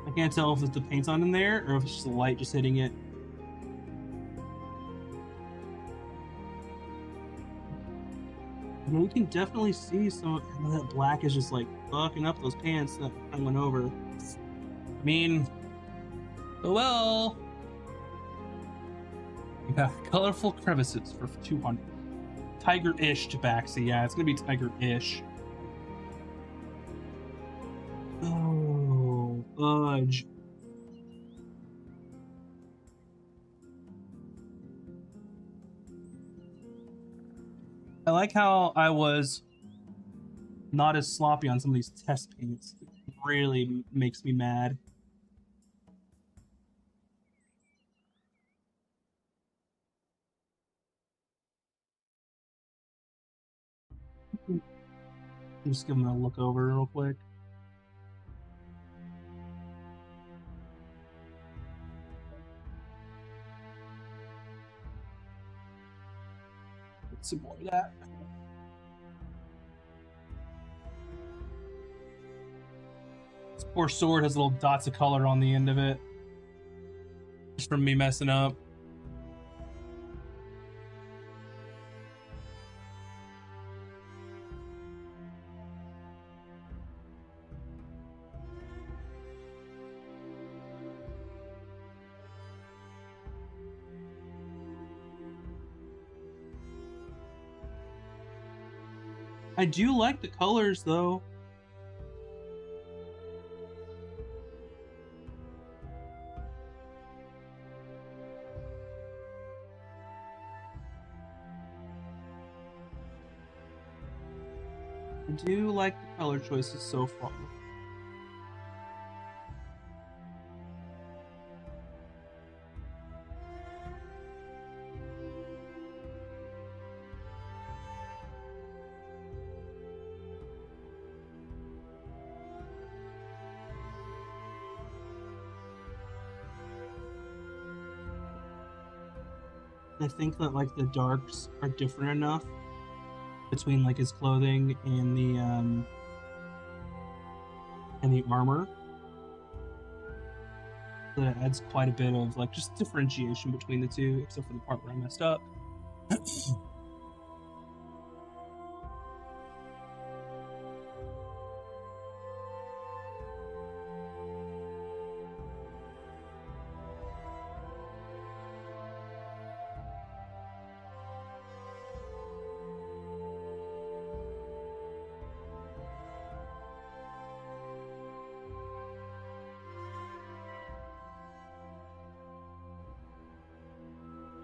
I can't tell if it's the paint's on in there or if it's just the light just hitting it. Yeah, you can definitely see some of that black is just like fucking up those pants that I went over. I mean, oh well. Yeah, colorful crevices for 200. Tiger-ish Tabaxi. Yeah, it's gonna be tiger-ish. Oh, fudge. I like how I was not as sloppy on some of these test paints. It really makes me mad. I'm just giving it a look over real quick. Some more of that. This poor sword has little dots of color on the end of it. Just from me messing up. I do like the colors though. I do like the color choices so far. I think that like the darks are different enough between like his clothing and the armor that it adds quite a bit of like just differentiation between the two, except for the part where I messed up.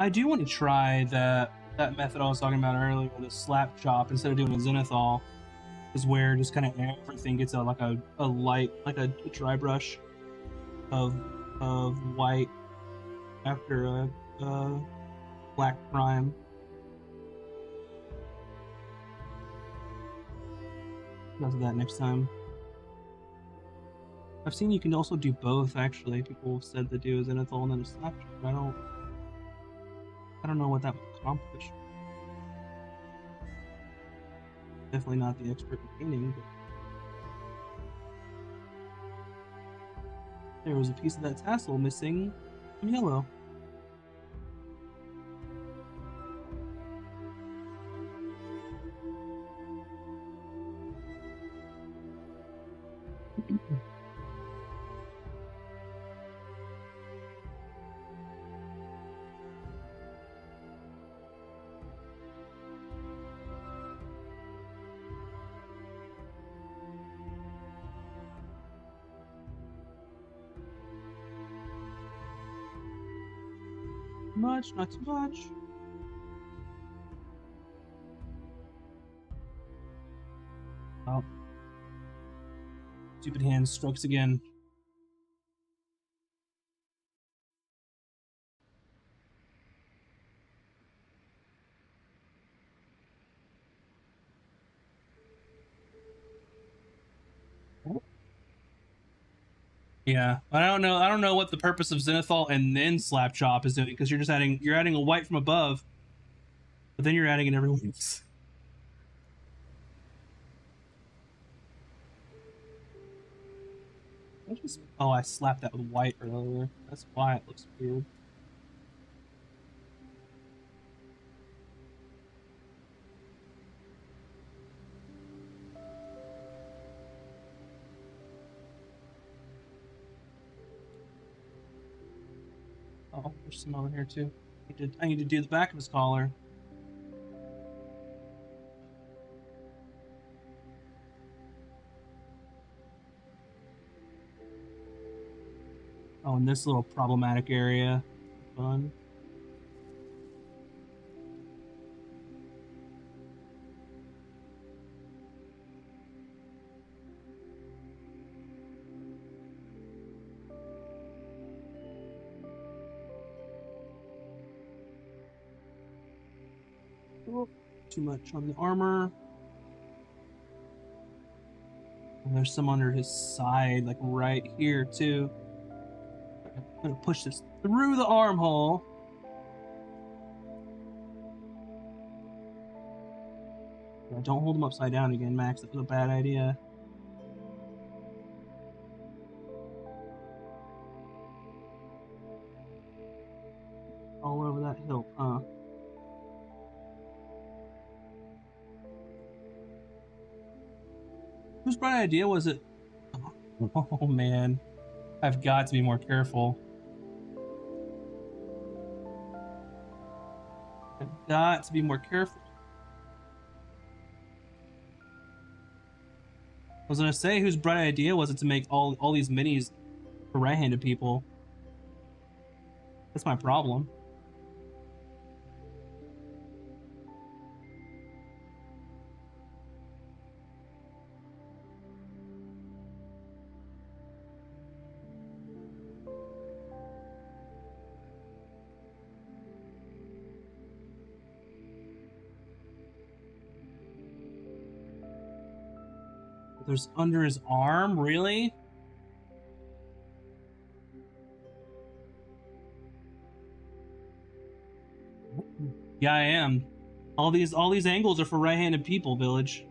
I do want to try that method I was talking about earlier, the slap chop instead of doing a zenithal, is where just kind of everything gets a light, like a dry brush of white after a black prime. I'll do that next time. I've seen you can also do both. Actually, people have said to do a zenithal and then a slap chop. I don't know what that would accomplish. Definitely not the expert in painting, but there was a piece of that tassel missing from yellow. much, not too much. Oh. Stupid hand strokes again. Yeah, I don't know. I don't know what the purpose of Zenithal and then Slap Chop is doing, because you're adding a white from above, but then you're adding it everywhere else. Oh, I slapped that with white earlier. That's why it looks weird. Oh, there's some over here too. I need to do the back of his collar. Oh, in this little problematic area. Fun. Oh, too much on the armor. And there's some under his side, like right here too. I'm gonna push this through the armhole. Yeah, don't hold him upside down again, Max. That was a bad idea. All over that hill, huh? Whose bright idea was it? Oh man, I've got to be more careful. I've got to be more careful. I was gonna say, whose bright idea was it to make all these minis for right-handed people? That's my problem. There's under his arm, really? Yeah, I am. All these angles are for right-handed people, Village.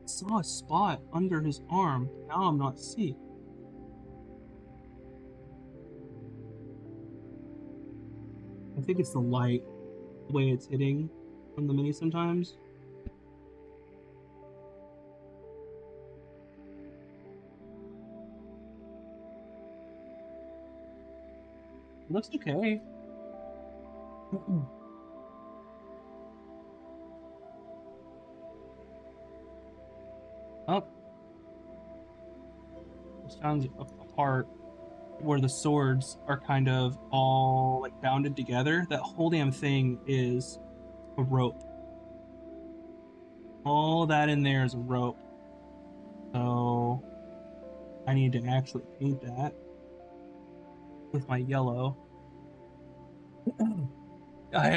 I saw a spot under his arm. Now I'm not seeing. I think it's the light, the way it's hitting on the mini sometimes. It looks okay. Oh, just found a part where the swords are kind of all like bounded together. That whole damn thing is a rope. All that in there is a rope. So I need to actually paint that with my yellow.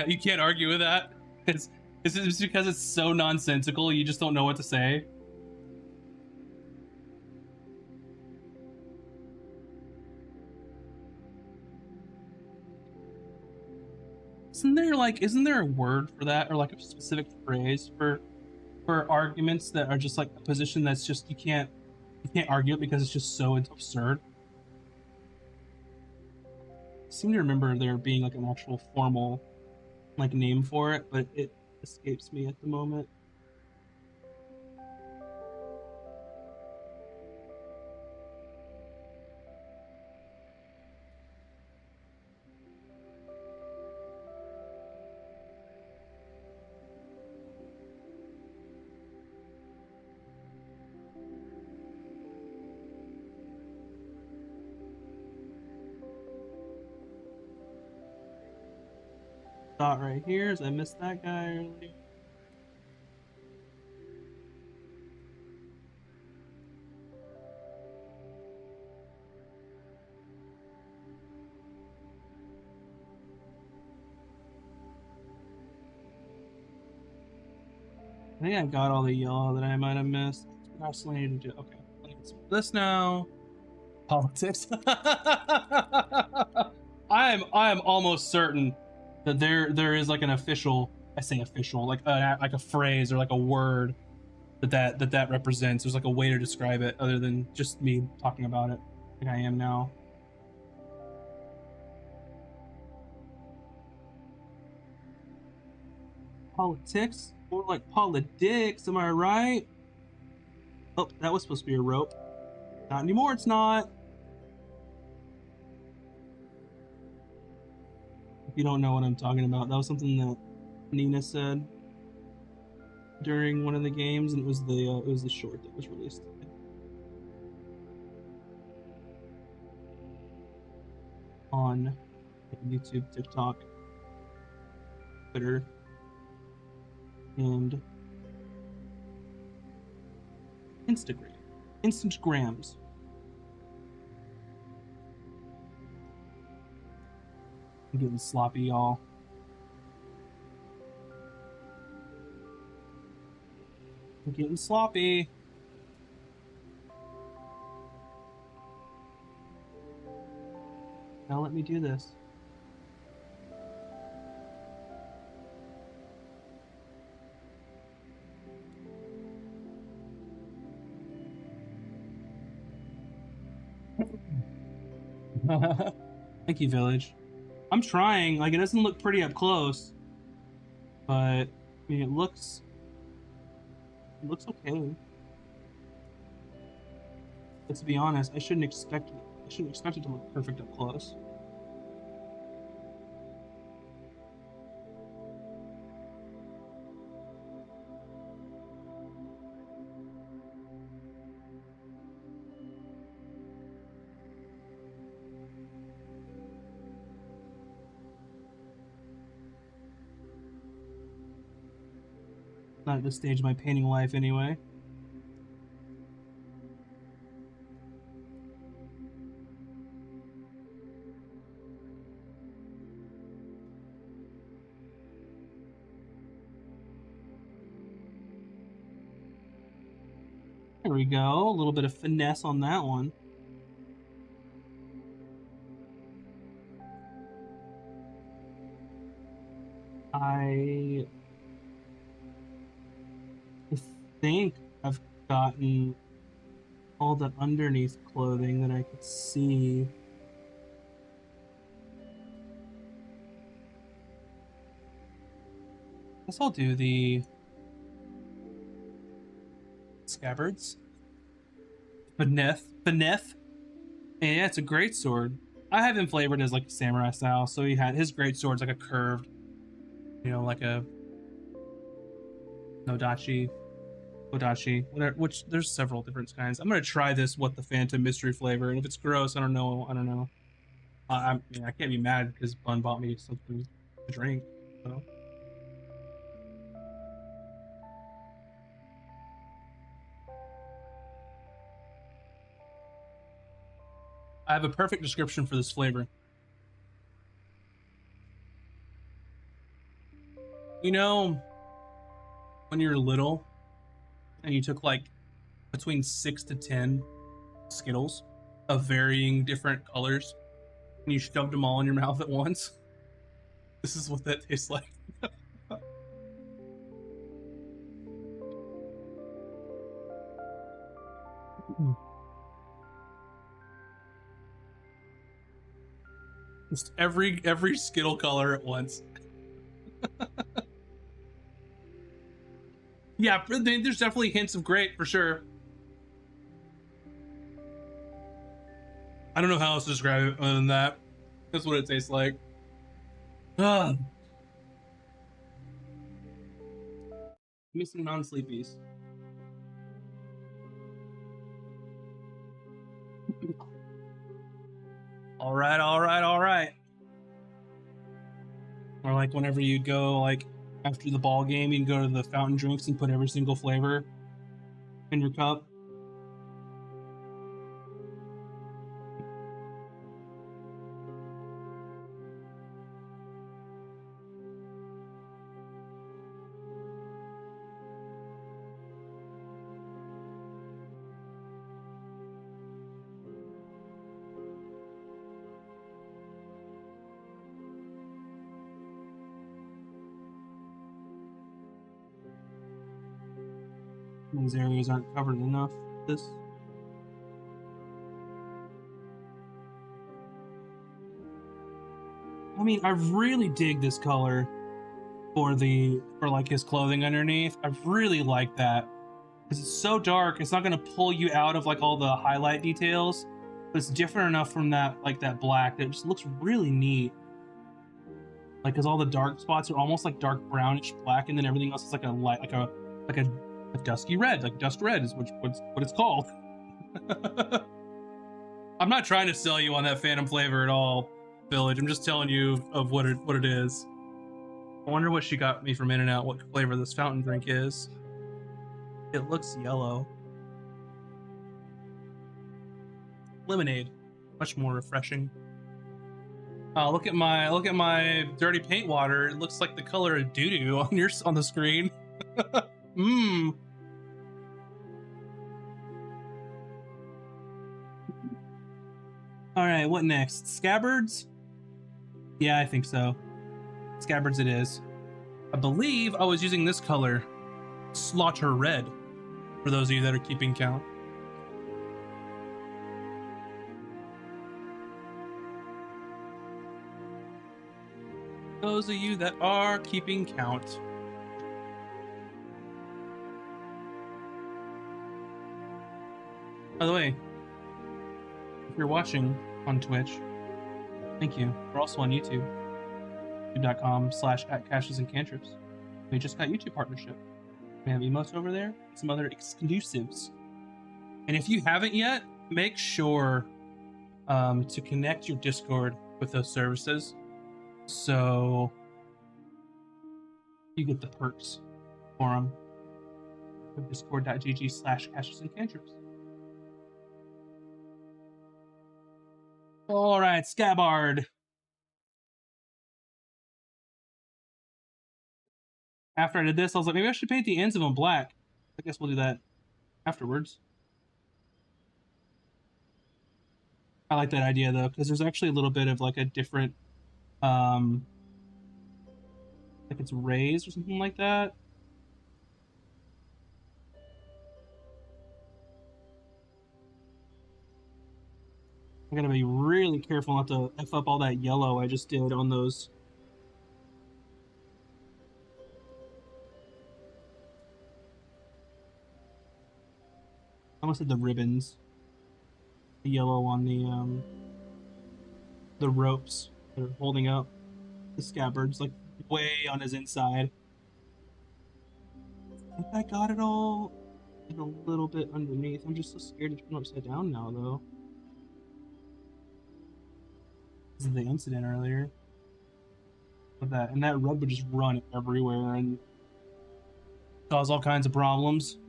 You can't argue with that. It's because it's so nonsensical. You just don't know what to say. Isn't there a word for that, or like a specific phrase for arguments that are just like a position that's just you can't argue it because it's just so absurd? I seem to remember there being like an actual formal like name for it, but it escapes me at the moment. Dot right here, as I missed that guy earlier. I think I got all the yellow that I might have missed. I still need to do. Okay, let me get some of this now. Politics. I am almost certain that there is like an official. I say official, like a phrase or like a word that represents. There's like a way to describe it other than just me talking about it like I am now. Politics, more like politics. Am I right? Oh, that was supposed to be a rope. Not anymore. It's not. If you don't know what I'm talking about, that was something that Nina said during one of the games, and it was the short that was released. On YouTube, TikTok, Twitter, and Instagram. Instagrams. I'm getting sloppy, y'all. I'm getting sloppy. Now let me do this. Thank you, Village. I'm trying. Like, it doesn't look pretty up close, but I mean, it looks okay. But to be honest, I shouldn't expect it to look perfect up close. Not at this stage of my painting life, anyway. There we go. A little bit of finesse on that one. I think I've gotten all the underneath clothing that I could see. Guess I'll do the scabbards. Beneth. Yeah, it's a great sword. I have him flavored as like a samurai style, so he had his great sword's like a curved, like a Nodachi, Kodachi, whatever. Which there's several different kinds. I'm gonna try this what the Phantom mystery flavor, and if it's gross, I don't know. I mean, I can't be mad because Bun bought me something to drink. So. I have a perfect description for this flavor. You know, when you're little and you took like between 6 to 10 Skittles of varying different colors and you shoved them all in your mouth at once. This is what that tastes like. Just every Skittle color at once. Yeah, there's definitely hints of grape for sure. I don't know how else to describe it other than that. That's what it tastes like. Give me some non-sleepies. All right. Or like whenever you go like after the ball game, you can go to the fountain drinks and put every single flavor in your cup. These areas aren't covered enough. This. I mean, I really dig this color for like his clothing underneath. I really like that because it's so dark. It's not going to pull you out of like all the highlight details, but it's different enough from that like that black that it just looks really neat. Like, because all the dark spots are almost like dark brownish black, and then everything else is like a light, like a dusky red, like dust red is what it's called. I'm not trying to sell you on that Phantom flavor at all, Village. I'm just telling you of what it is. I wonder what she got me from In-N-Out, what flavor this fountain drink is. It looks yellow. Lemonade, much more refreshing. Look at my dirty paint water. It looks like the color of doo-doo on the screen. Mmm. All right, what next? Scabbards? Yeah, I think so. Scabbards it is. I believe I was using this color, Slaughter Red, for those of you that are keeping count. Those of you that are keeping count. By the way, if you're watching on Twitch, thank you. We're also on YouTube. YouTube.com/@caches and cantrips. We just got YouTube partnership. We have emotes over there, some other exclusives. And if you haven't yet, make sure to connect your Discord with those services so you get the perks for them. Discord.gg/caches and cantrips. All right, Scabbard. After I did this, I was like, maybe I should paint the ends of them black. I guess we'll do that afterwards. I like that idea though, because there's actually a little bit of like a different, like it's raised or something like that. I gotta be really careful not to F up all that yellow I just did on those. I almost did the ribbons. The yellow on the ropes that are holding up the scabbards, like way on his inside. I think I got it all and a little bit underneath. I'm just so scared to turn upside down now though. This is the incident earlier. With that, and that rub would just run everywhere and cause all kinds of problems.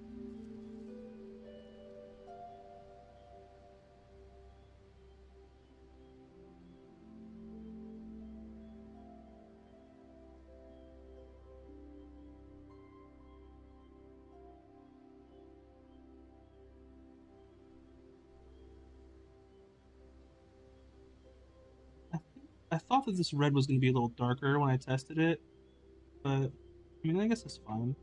I thought that this red was going to be a little darker when I tested it, but I mean, I guess it's fine.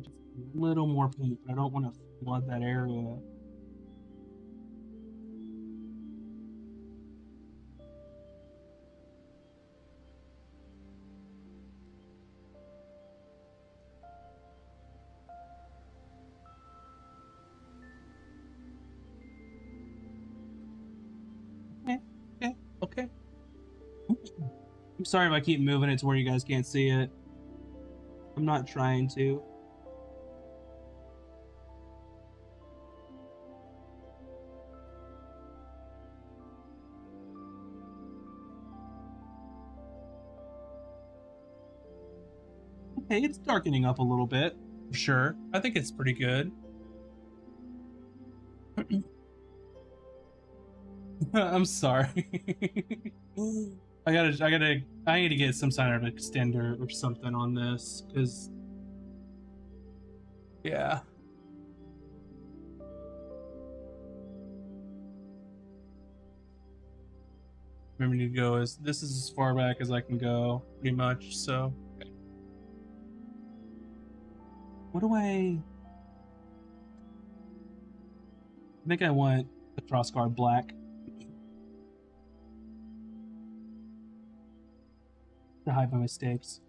Just a little more paint, but I don't want to flood that area. Okay, okay, okay. I'm sorry if I keep moving it to where you guys can't see it. I'm not trying to. Okay, it's darkening up a little bit. Sure. I think it's pretty good. I'm sorry. I need to get some kind of extender or something on this, because yeah. Remember to go this is as far back as I can go, pretty much, so. Okay. What do I think I want the crossguard black to hide my mistakes.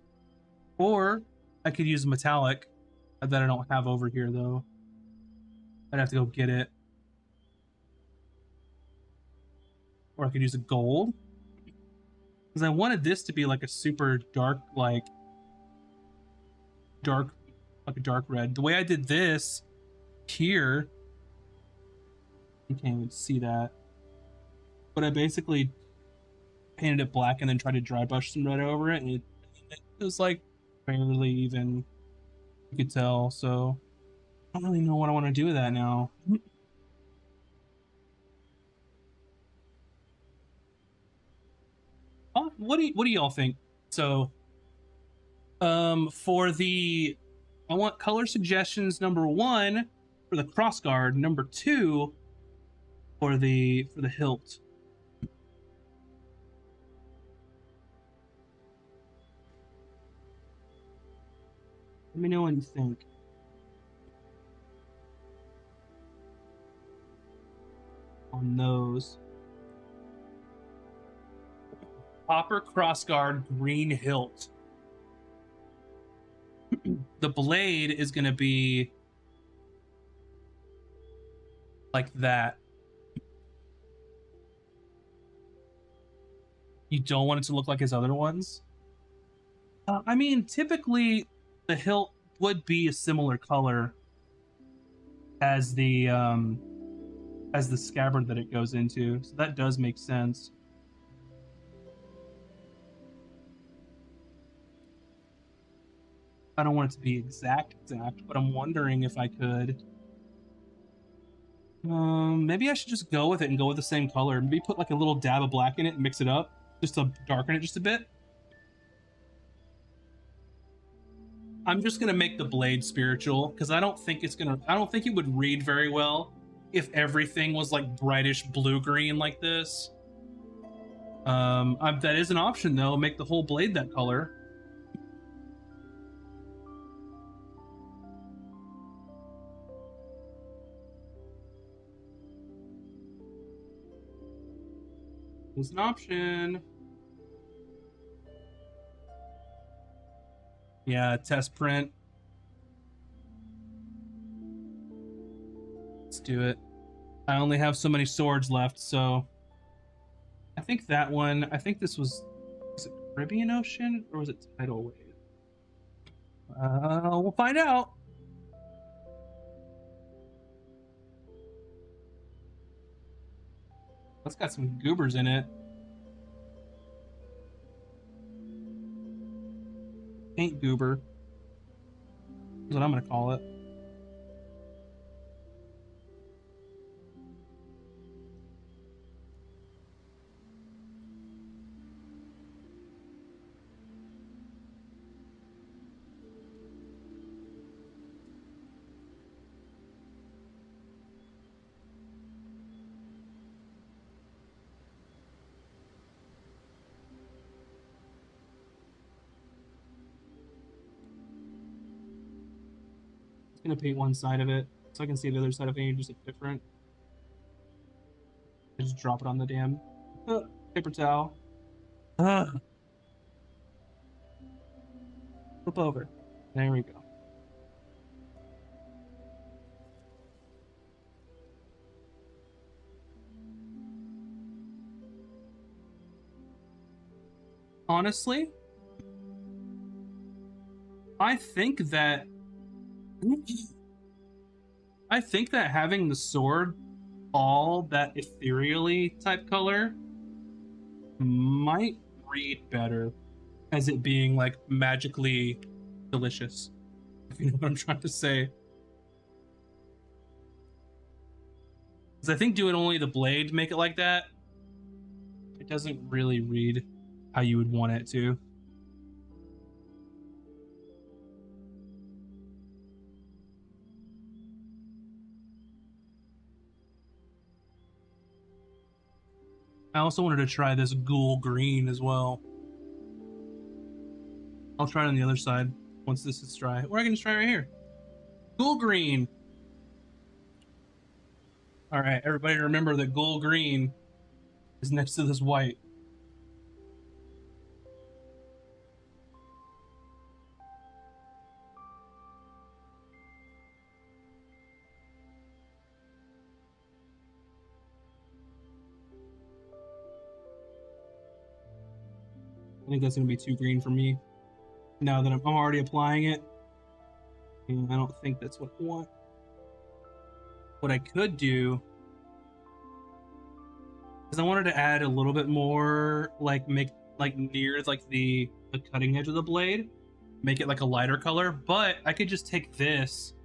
Or I could use metallic that I don't have over here though. I'd have to go get it. Or I could use a gold. Because I wanted this to be like a super dark, like a dark red. The way I did this here, you can't even see that. But I basically painted it black and then tried to dry brush some red over it, and it was like barely even, you could tell. So I don't really know what I want to do with that now. What do y'all think? So for the, I want color suggestions number 1 for the crossguard, number 2 for the hilt. Let me know what you think. On those. Copper crossguard, green hilt. The blade is going to be like that. You don't want it to look like his other ones? I mean, typically the hilt would be a similar color as the scabbard that it goes into, so that does make sense. I don't want it to be exact, but I'm wondering if I could. Maybe I should just go with it and go with the same color. Maybe put like a little dab of black in it and mix it up, just to darken it just a bit. I'm just gonna make the blade spiritual because I don't think it would read very well if everything was like brightish blue green like this. That is an option though. Make the whole blade that color. It's an option. Yeah, test print. Let's do it. I only have so many swords left, so I think that one. I think this was it Caribbean Ocean or was it Tidal Wave? We'll find out. That's got some goobers in it. Paint goober is what I'm gonna call it. It's gonna paint one side of it so I can see the other side of it just different. I just drop it on the damn paper towel. Flip over. There we go. honestly, I think that having the sword all that ethereally type color might read better as it being like magically delicious. If you know what I'm trying to say. Because I think doing only the blade to make it like that, it doesn't really read how you would want it to. I also wanted to try this ghoul green as well. I'll try it on the other side once this is dry. Or I can just try it right here. Ghoul green. All right, everybody remember that ghoul green is next to this white. I think that's going to be too green for me. Now that I'm already applying it, and I don't think that's what I want. What I could do is I wanted to add a little bit more, like make like near like the cutting edge of the blade, make it like a lighter color. But I could just take this,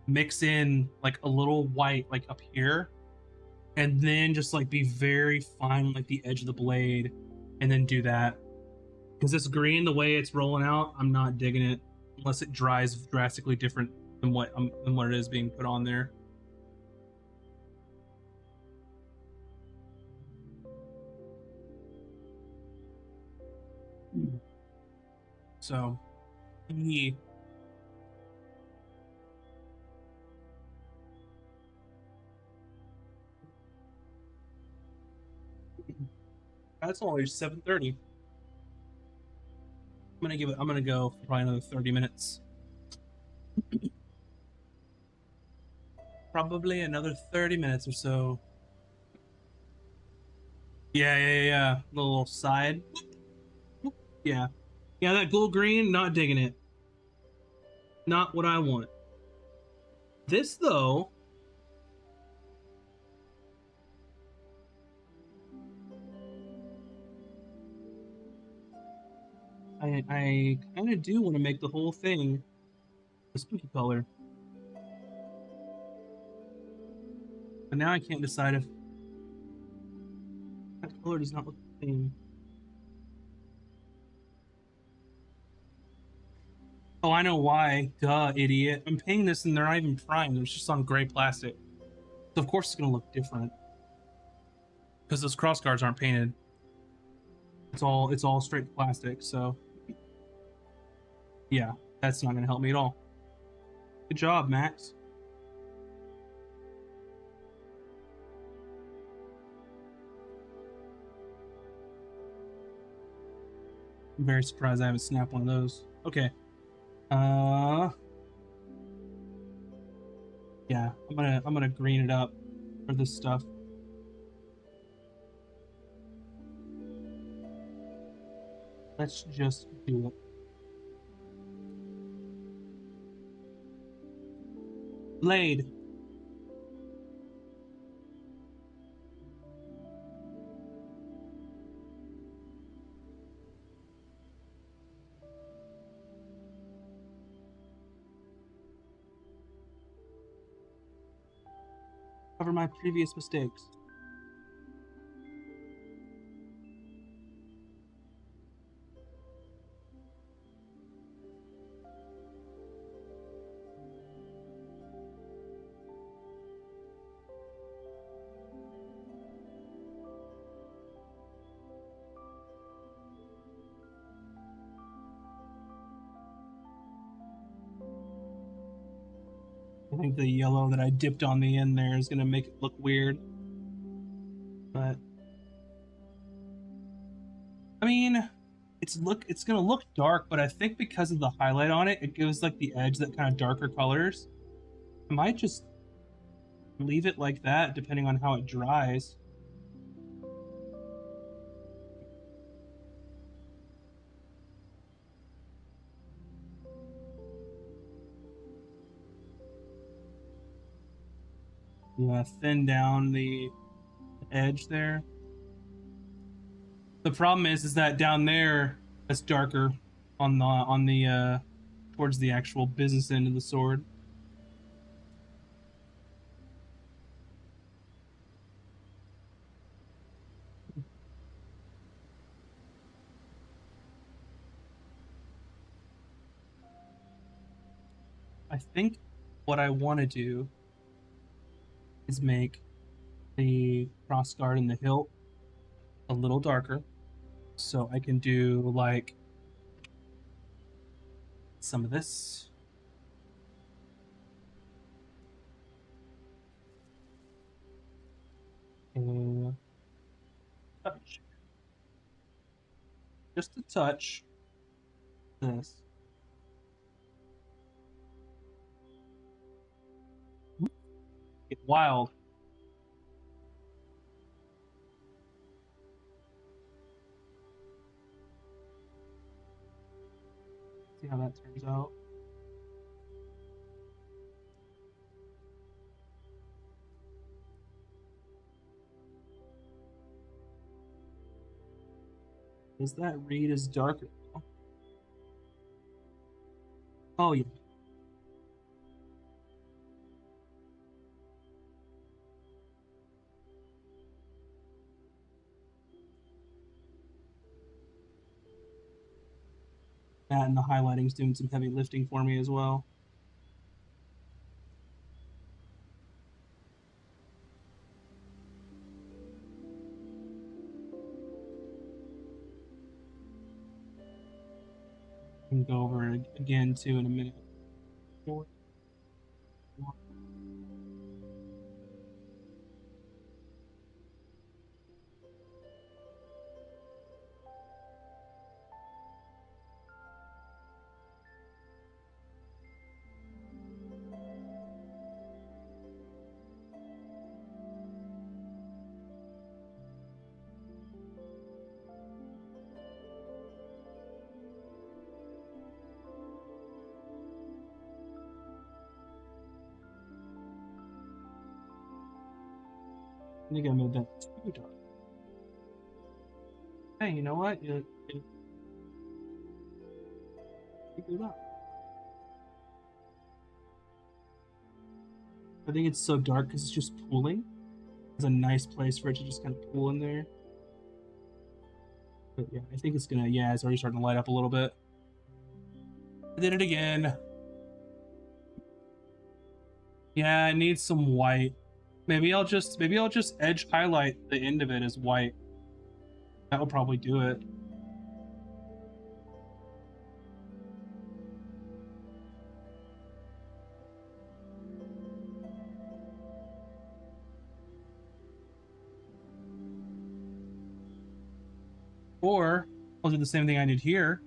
mix in like a little white like up here, and then just like be very fine on like the edge of the blade, and then do that. Because this green, the way it's rolling out, I'm not digging it unless it dries drastically different than what it is being put on there. So, that's only 7:30. I'm gonna go for probably another 30 minutes. Probably another 30 minutes or so. Yeah. Little side. Yeah. Yeah, that gold green, not digging it. Not what I want. This though, I kind of do want to make the whole thing a spooky color. But now I can't decide if that color does not look the same. Oh, I know why. Duh, idiot. I'm painting this and they're not even primed. It's just on gray plastic. So of course it's gonna look different. Because those cross guards aren't painted. It's all straight plastic, so yeah, that's not gonna help me at all. Good job, Max. I'm very surprised I haven't snapped one of those. Okay. Yeah, I'm gonna green it up for this stuff. Let's just do it. Blade. Cover my previous mistakes. I think the yellow that I dipped on the end there is gonna make it look weird. But I mean, it's gonna look dark, but I think because of the highlight on it, it gives like the edge that kind of darker colors. I might just leave it like that depending on how it dries. thin down the edge there. The problem is that down there it's darker on the towards the actual business end of the sword. I think what I want to do is make the crossguard and the hilt a little darker, so I can do like some of this. And touch. Just a touch. This. Get wild. See how that turns out. Does that read as darker? Oh yeah. That and the highlighting's doing some heavy lifting for me as well. Can go over it again too in a minute. I think I made that too dark. Hey, you know what? You it up. I think it's so dark because it's just pooling. It's a nice place for it to just kind of pool in there. But yeah, I think it's gonna. Yeah, it's already starting to light up a little bit. I did it again. Yeah, I need some white. Maybe I'll just edge highlight the end of it as white. That will probably do it. Or I'll do the same thing I did here.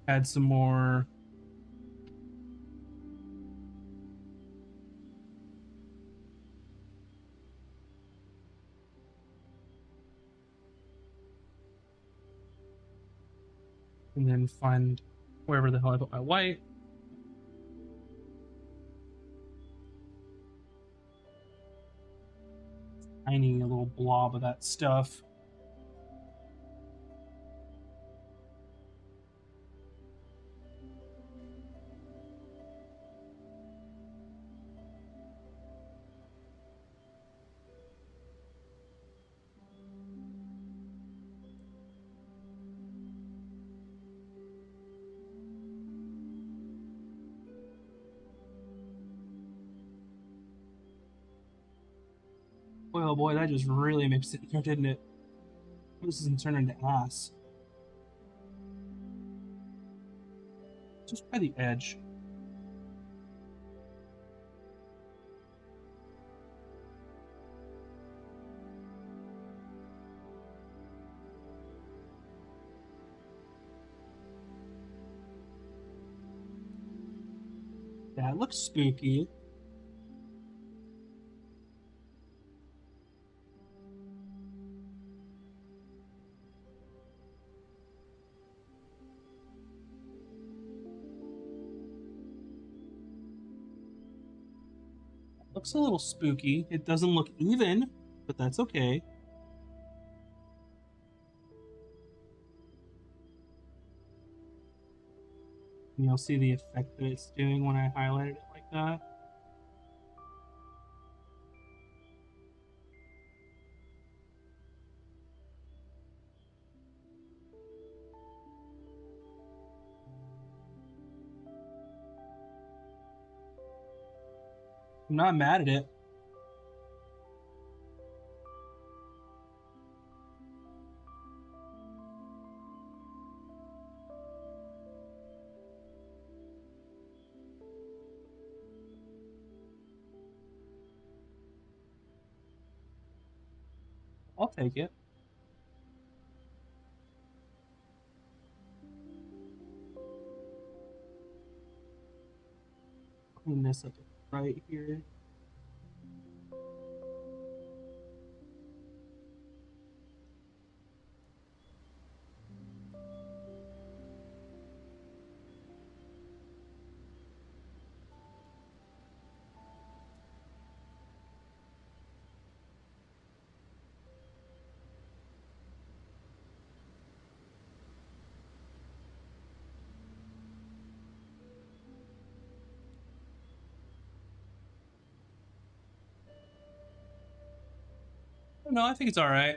Add some more. And then find wherever the hell I put my white. Tiny little blob of that stuff. Boy, oh boy, that just really mixed it there, didn't it? This isn't turning into ass. Just by the edge. That looks spooky. Looks a little spooky. It doesn't look even, but that's okay. And you'll see the effect that it's doing when I highlighted it like that. I'm not mad at it. I'll take it. Clean this up right here. No, I think it's all right.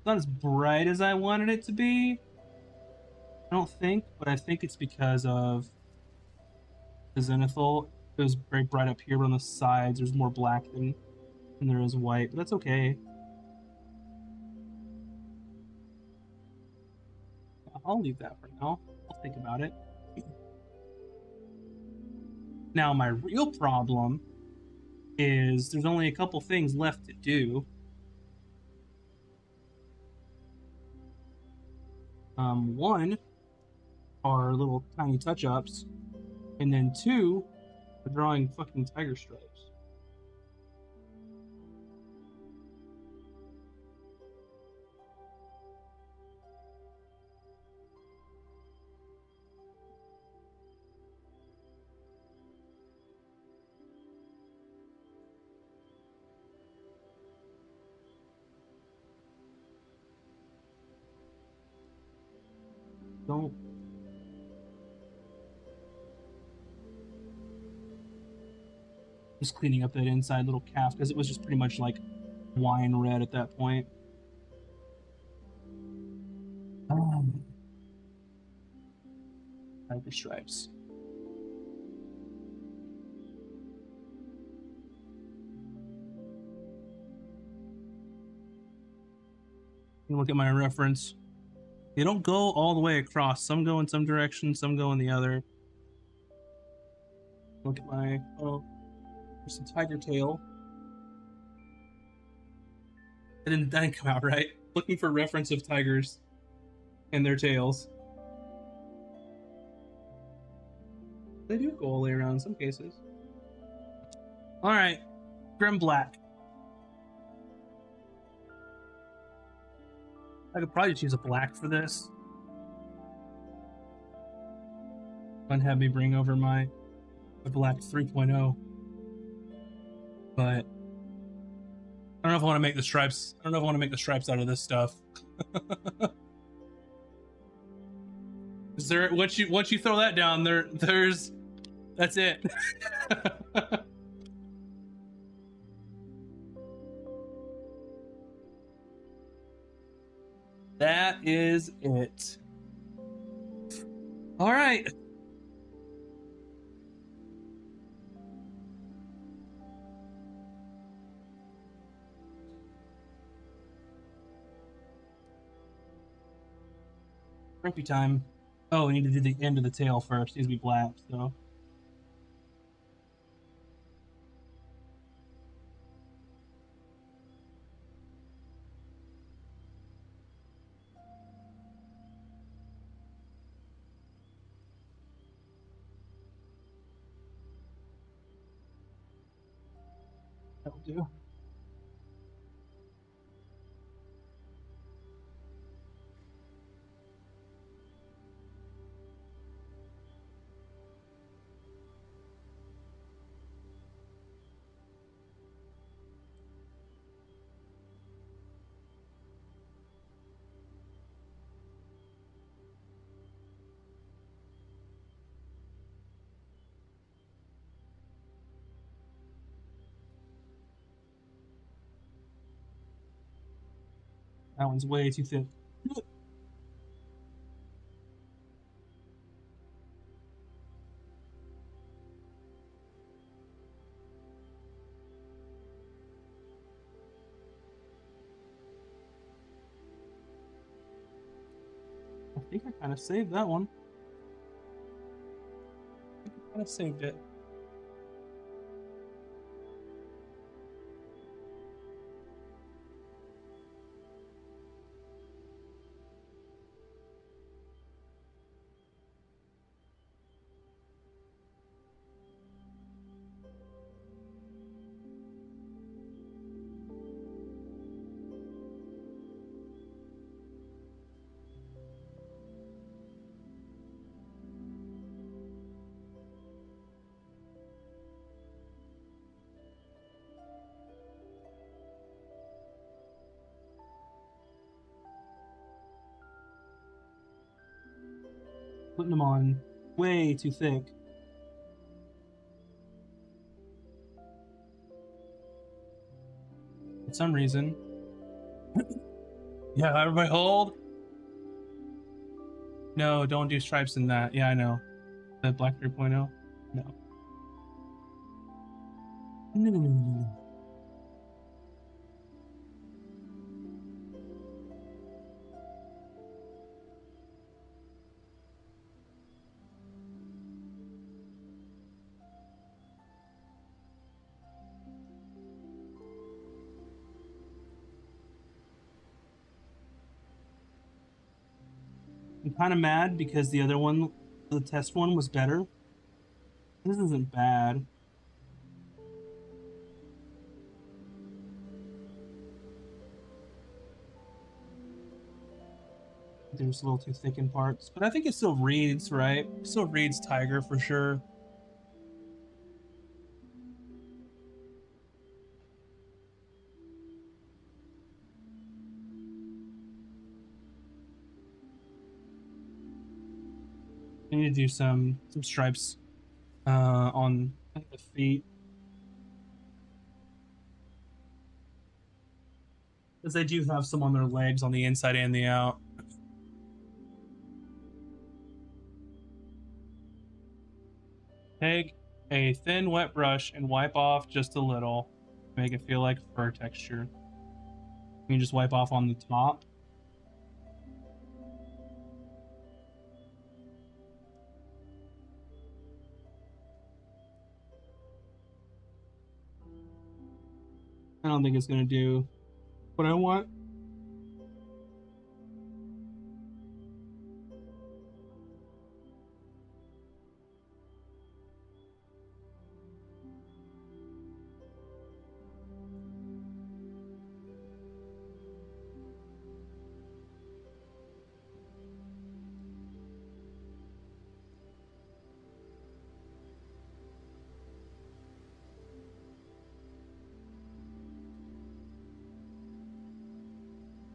Not as bright as I wanted it to be. I don't think, but I think it's because of the zenithal. It was very bright up here, but on the sides there's more black than there is white. But that's okay. I'll leave that for now. I'll think about it. Now, my real problem is there's only a couple things left to do. One are little tiny touch-ups, and then two are drawing fucking tiger stripes. Don't. Just cleaning up that inside little calf because it was just pretty much like wine red at that point. Tiger stripes. You look at my reference. They don't go all the way across. Some go in some direction, some go in the other. Look at my there's some tiger tail. That didn't come out right. Looking for reference of tigers and their tails. They do go all the way around in some cases. Alright. Grim Black. I could probably just use a black for this. And have me bring over my black 3.0. But I don't know if I want to make the stripes. I don't know if I want to make the stripes out of this stuff. Is there once you throw that down there's that's it. That is it. All right. Trophy time. Oh, we need to do the end of the tail first. It needs to be black, so. That'll do. That one's way too thick. I think I kind of saved that one. I think I kind of saved it. Putting them on way too thick. For some reason. Yeah, everybody hold. No, don't do stripes in that. Yeah, I know. The Black 3.0? No. No. I'm kind of mad because the other one, the test one, was better. This isn't bad. There's a little too thick in parts, but I think it still reads, right? It still reads Tiger for sure. I need to do some stripes on the feet. Because they do have some on their legs on the inside and the out. Take a thin wet brush and wipe off just a little. Make it feel like fur texture. You can just wipe off on the top. I don't think it's going to do what I want.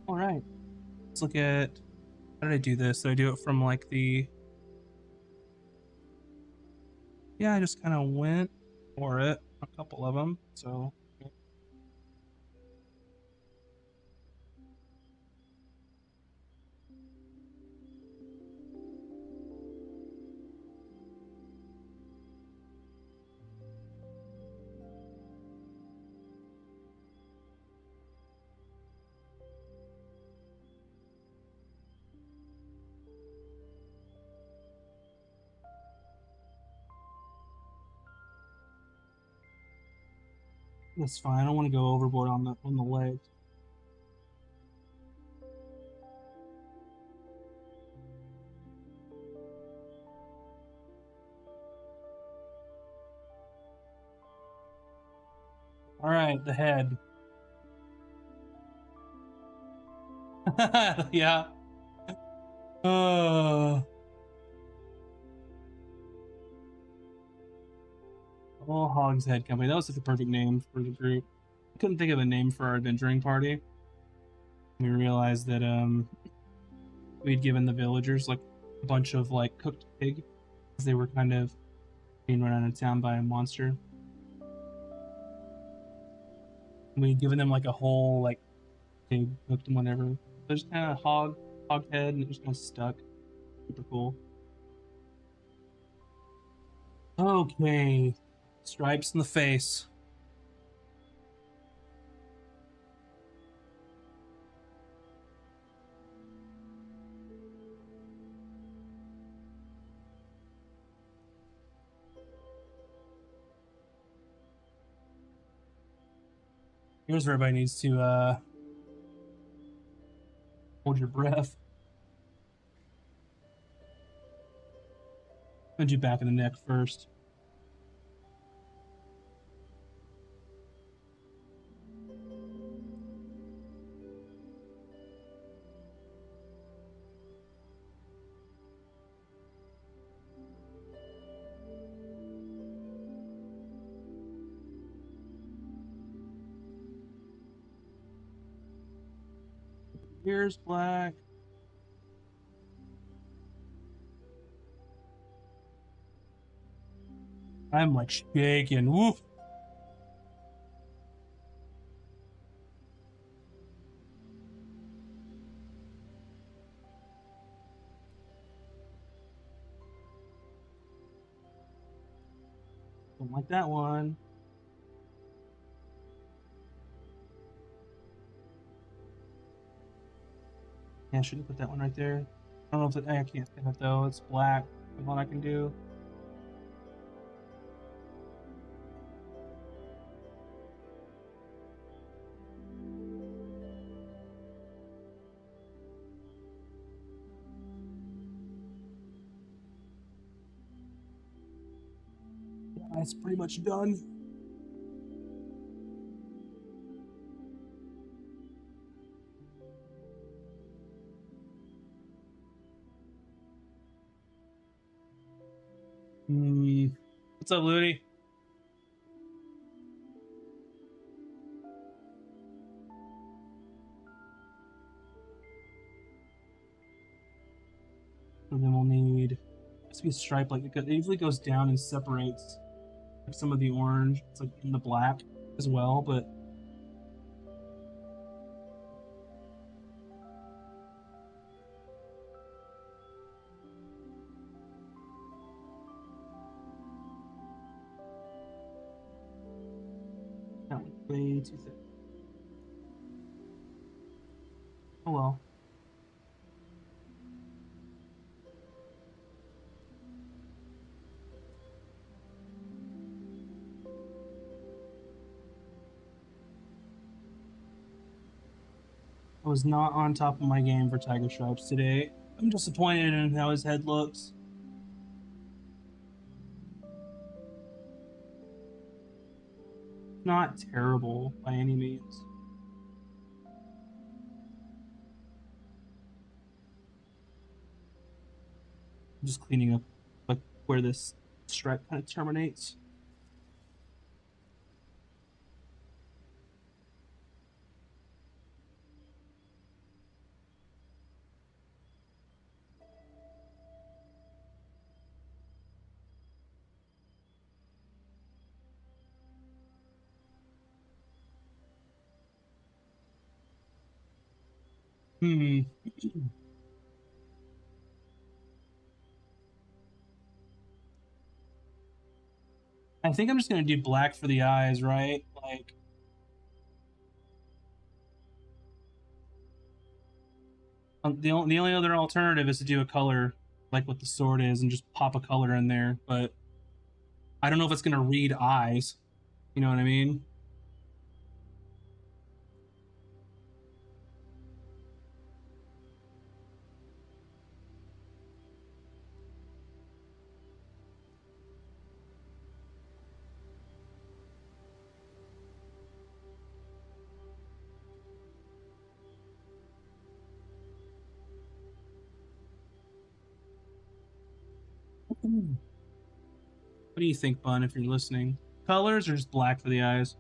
All right. Let's look at, how did I do this? Did I do it from like the, yeah, I just kind of went for it, a couple of them. So that's fine. I don't want to go overboard on the legs. All right, the head. Yeah. Oh, Hog's Head Company. That was the perfect name for the group. I couldn't think of a name for our adventuring party. We realized that we'd given the villagers like a bunch of like cooked pig because they were kind of being run out of town by a monster. And we'd given them like a whole like pig cooked and whatever. There's kind of hog head, and it just kind of stuck. Super cool. Okay, stripes in the face. Here's where everybody needs to hold your breath. I'm gonna do back of the neck first. Here's black. I'm like shaking. Woof. Don't like that one. Yeah, I shouldn't put that one right there. I don't know if it, I can't see that though. It's black. That's what I can do. Yeah, it's pretty much done. What's up, Ludi? And then we'll need this to be a stripe like it usually goes down and separates like some of the orange. It's like in the black as well, but that one's way too thick. Oh well. I was not on top of my game for tiger stripes today. I'm disappointed in how his head looks. Not terrible by any means. I'm just cleaning up like where this stripe kind of terminates. Hmm. I think I'm just gonna do black for the eyes, right? Like the only other alternative is to do a color like what the sword is and just pop a color in there, but I don't know if it's gonna read eyes. You know what I mean? What do you think, Bun, if you're listening? Colors or just black for the eyes?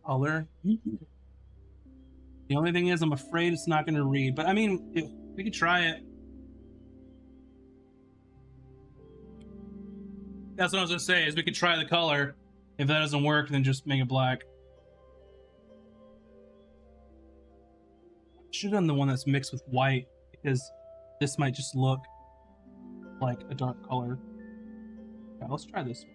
Color? The only thing is, I'm afraid it's not going to read. But I mean, we could try it. That's what I was going to say, is we could try the color. If that doesn't work, then just make it black. Should have done the one that's mixed with white, because this might just look like a dark color. Yeah, let's try this one.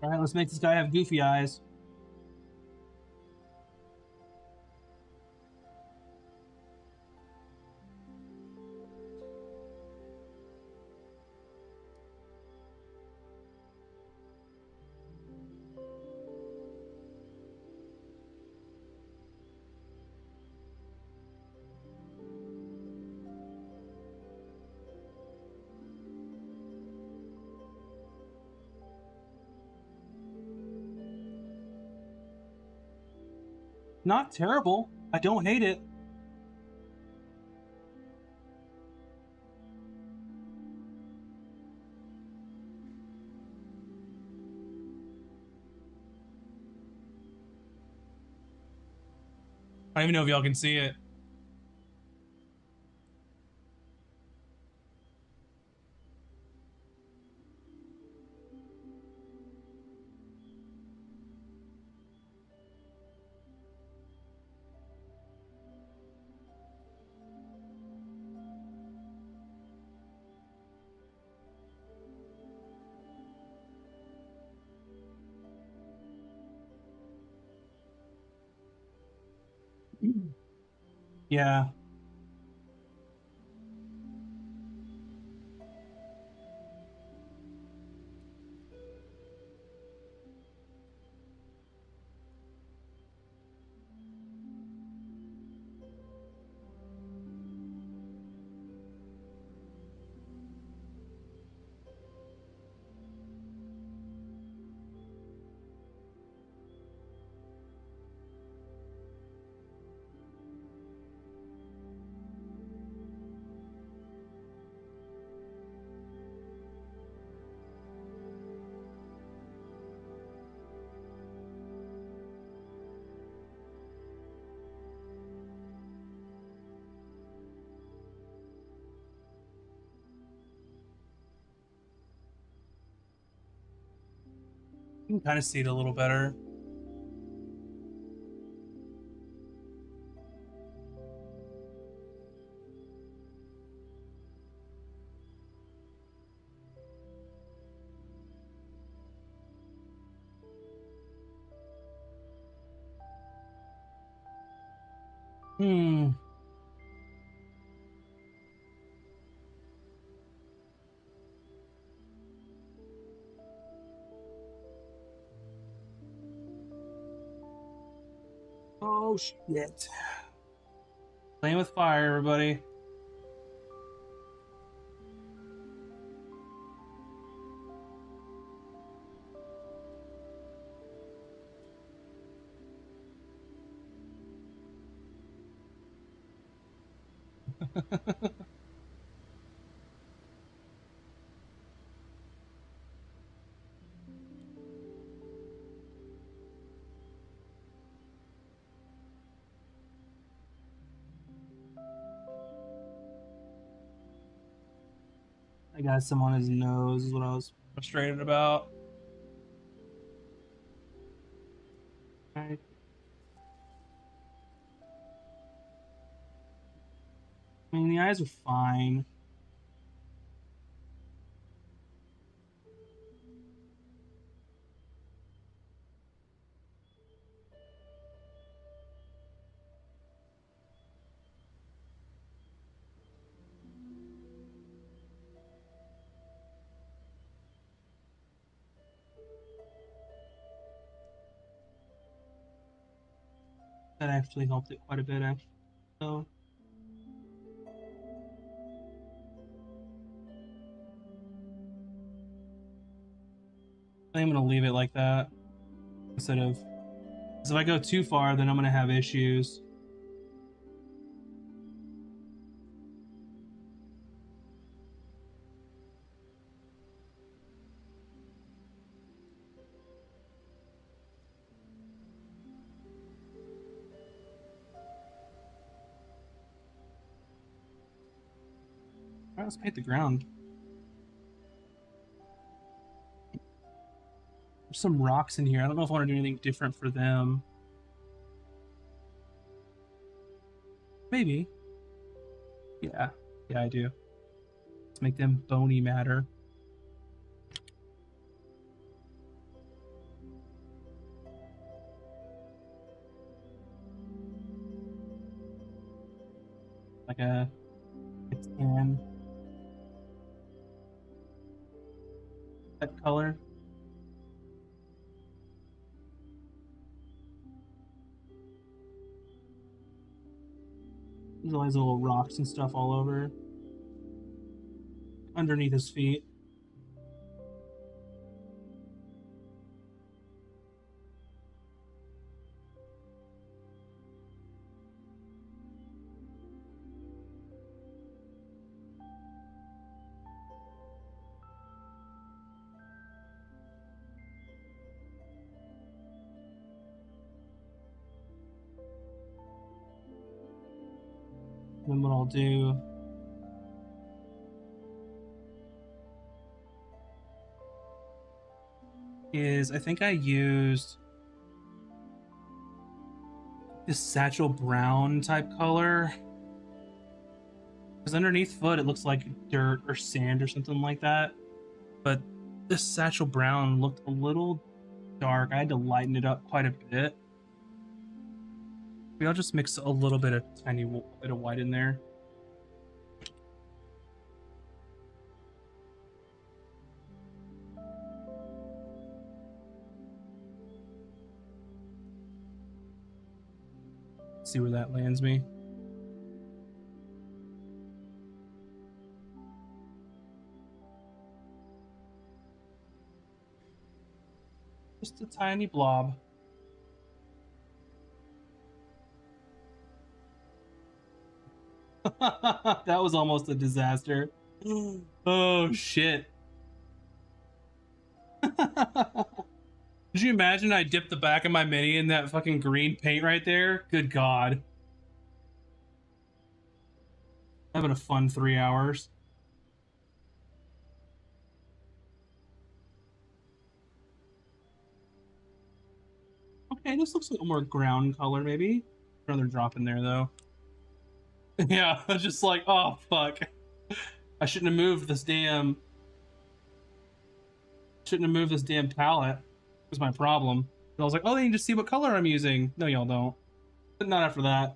All right, let's make this guy have goofy eyes. Not terrible. I don't hate it. I don't even know if y'all can see it. Yeah. You can kind of see it a little better. Hmm. Oh shit. Playing with fire, everybody. I got some on his nose, is what I was frustrated about. Right. I mean, the eyes are fine. That actually helped it quite a bit, actually. So, I think I'm gonna leave it like that instead of, because if I go too far, then I'm gonna have issues. All right, let's paint the ground. There's some rocks in here. I don't know if I want to do anything different for them. Maybe. Yeah. Yeah, I do. Let's make them bony matter. Like a tan type color. There's all these little rocks and stuff all over. Underneath his feet. And then what I'll do is, I think I used this satchel brown type color. Because underneath foot, it looks like dirt or sand or something like that. But this satchel brown looked a little dark. I had to lighten it up quite a bit. Maybe I'll just mix a little bit of tiny bit of white in there. See where that lands me. Just a tiny blob. That was almost a disaster. Oh shit. Did you imagine I dipped the back of my mini in that fucking green paint right there? Good god. Having a fun 3 hours. Okay, this looks like a more ground color, maybe. Another drop in there, though. Yeah, I was just like, oh, fuck. I shouldn't have moved this damn... Shouldn't have moved this damn palette. Was my problem. And I was like, oh, they need to see what color I'm using. No, y'all don't. But not after that.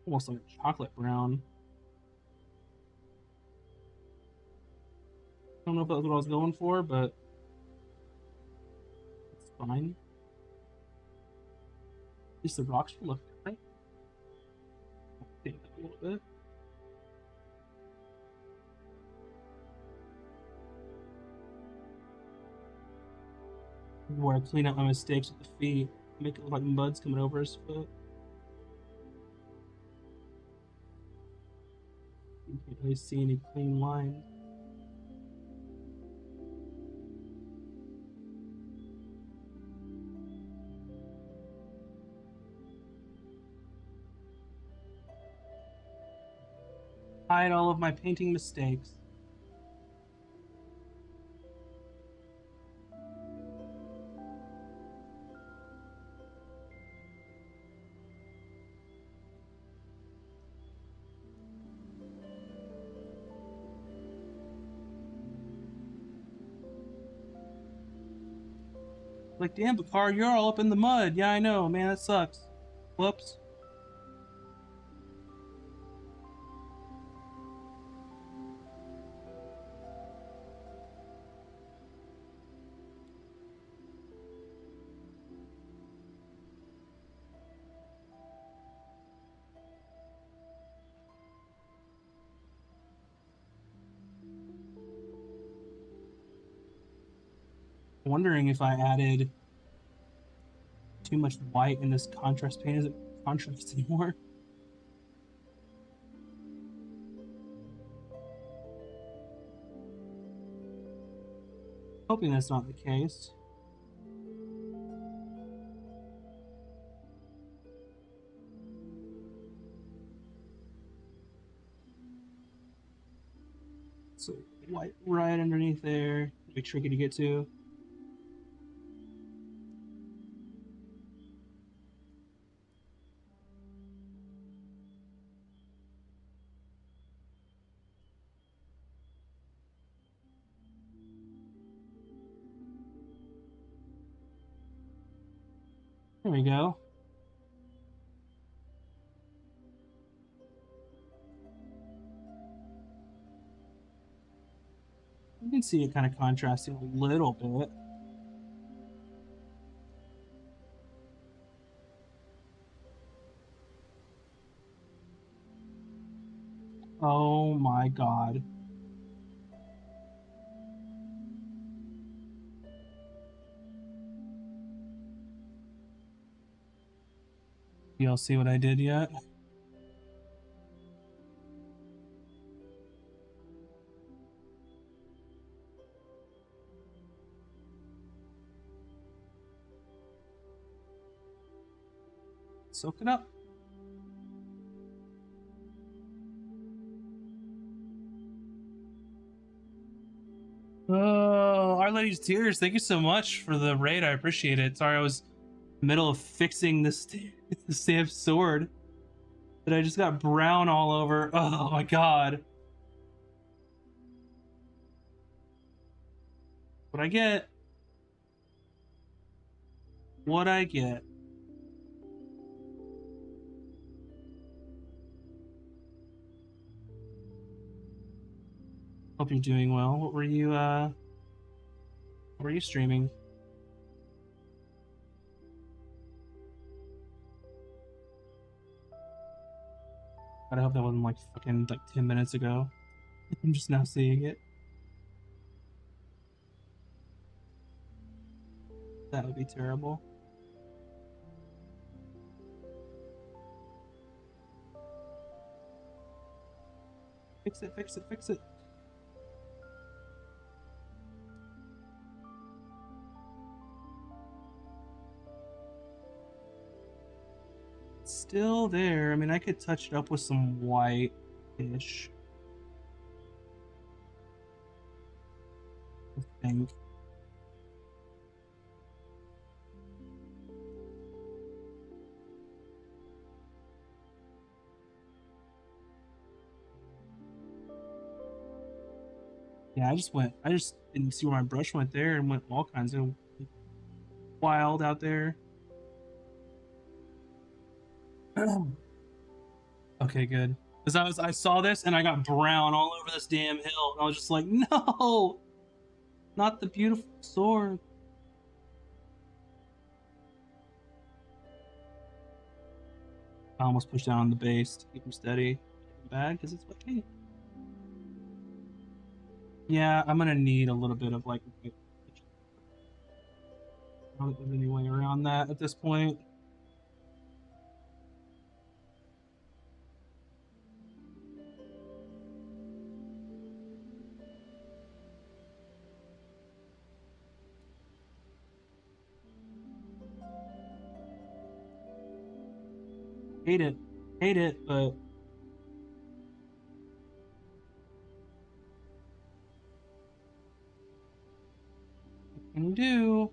Almost like a chocolate brown. I don't know if that was what I was going for, but it's fine. At least the rocks should look different. Take that a little bit. Where I clean up my mistakes with the feet, make it look like mud's coming over his foot. You can't really see any clean lines. Hide all of my painting mistakes. Like, damn, Bakar, you're all up in the mud. Yeah, I know, man, that sucks. Whoops. wondering if I added too much white in this contrast paint. Is it contrast anymore? Hoping that's not the case. So white right underneath there. Be tricky to get to. There we go. You can see it kind of contrasting a little bit. Oh my god. Y'all see what I did yet? Soak it up. Oh, Our Lady's Tears, thank you so much for the raid. I appreciate it. Sorry, I was in the middle of fixing this Sam's sword that I just got brown all over. Oh my god. What I get? What I get? Hope you're doing well. What were you streaming? God, I hope that wasn't like fucking like 10 minutes ago. I'm just now seeing it. That would be terrible. Fix it, fix it, fix it. It's still there. I mean, I could touch it up with some white-ish. I think. Yeah, I just didn't see where my brush went there and went all kinds of wild out there. Okay, good. Because I saw this and I got brown all over this damn hill. And I was just like, no! Not the beautiful sword. I almost pushed down on the base to keep him steady. Bad because it's okay. Yeah, I'm gonna need a little bit of like. I don't think there's any way around that at this point. Hate it, but what can you do?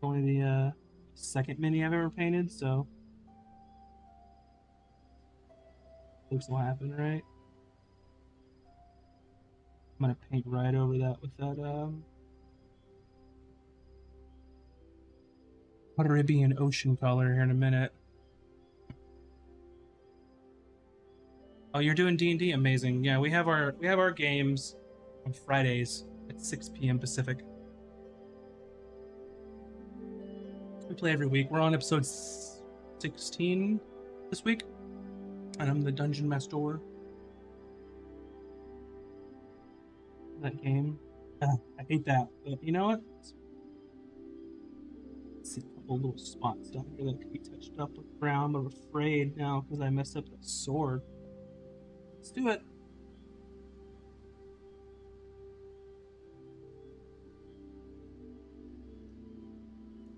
Only the second mini I've ever painted, so looks will happen, right? I'm gonna paint right over that with that Caribbean ocean color here in a minute. Oh, you're doing D&D? Amazing. Yeah, we have our games on Fridays at 6 p.m. Pacific. We play every week. We're on episode 16 this week. And I'm the dungeon master. That game. I hate that. But you know what? See a couple little spots down here that could be touched up with brown. I'm afraid now because I messed up that sword. Let's do it.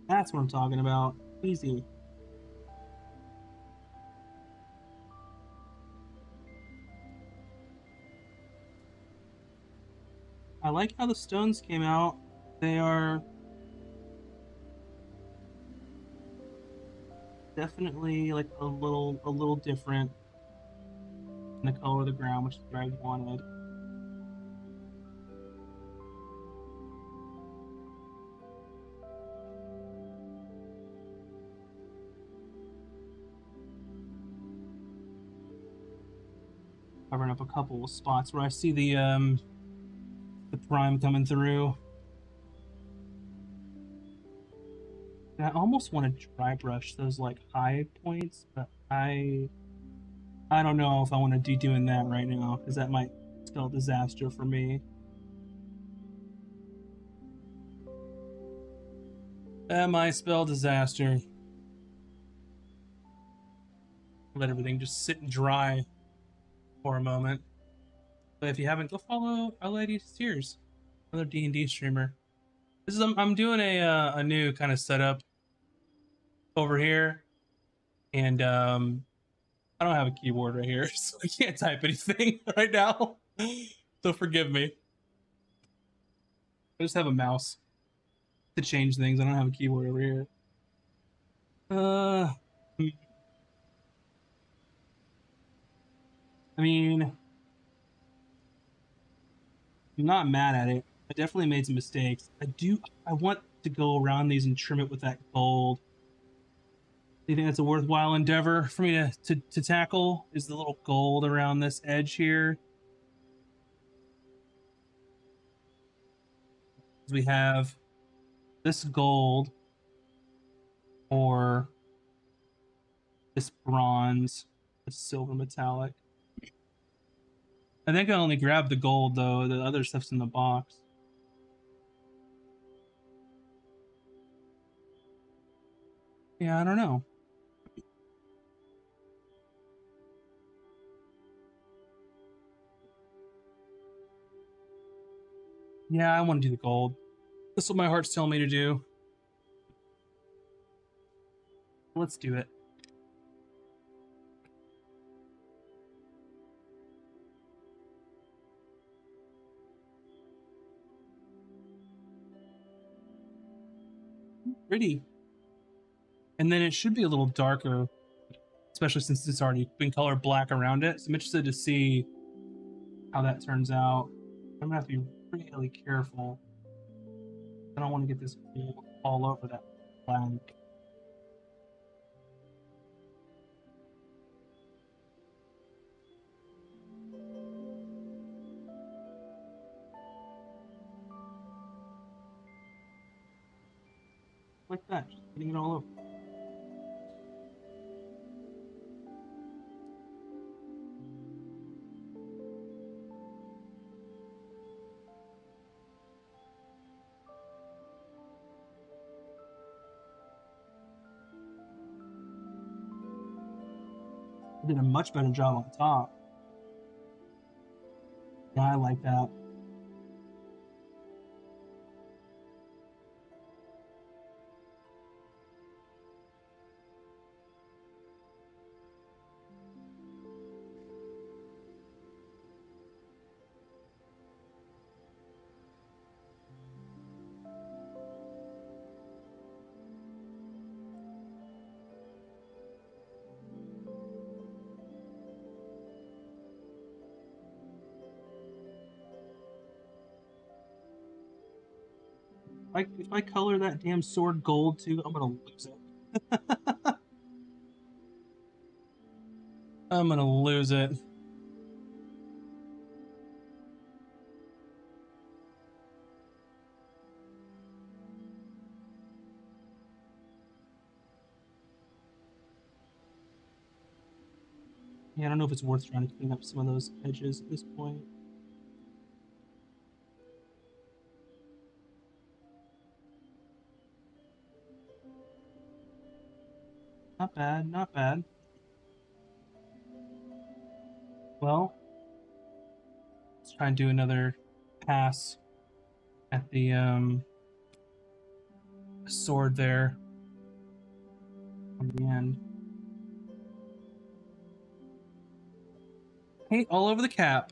That's what I'm talking about. Easy. I like how the stones came out. They are definitely like a little different in the color of the ground, which is what I wanted. Covering up a couple of spots where I see the prime coming through. And I almost want to dry brush those like high points, but I don't know if I want to be doing that right now because that might spell disaster for me. That might spell disaster. Let everything just sit and dry for a moment. But if you haven't, go follow Lady Tears, another D&D streamer. This is I'm doing a new kind of setup over here, and I don't have a keyboard right here, so I can't type anything right now. So forgive me. I just have a mouse to change things. I don't have a keyboard over here. Hmm. I mean, I'm not mad at it. I definitely made some mistakes. I want to go around these and trim it with that gold. Do you think that's a worthwhile endeavor for me to tackle? Is the little gold around this edge here? We have this gold or this bronze, this silver metallic. I think I only grabbed the gold though. The other stuff's in the box. Yeah, I don't know. Yeah, I want to do the gold. That's what my heart's telling me to do. Let's do it. Pretty. And then it should be a little darker, especially since it's already been colored black around it. So I'm interested to see how that turns out. I'm gonna have to be really careful. I don't want to get this gold all over that black. Like that, just getting it all over. I did a much better job on top. Yeah, I like that. Like if I color that damn sword gold too, I'm gonna lose it. I'm gonna lose it. Yeah, I don't know if it's worth trying to clean up some of those edges at this point. Not bad, not bad. Well, let's try and do another pass at the sword there on the end. Paint all over the cap.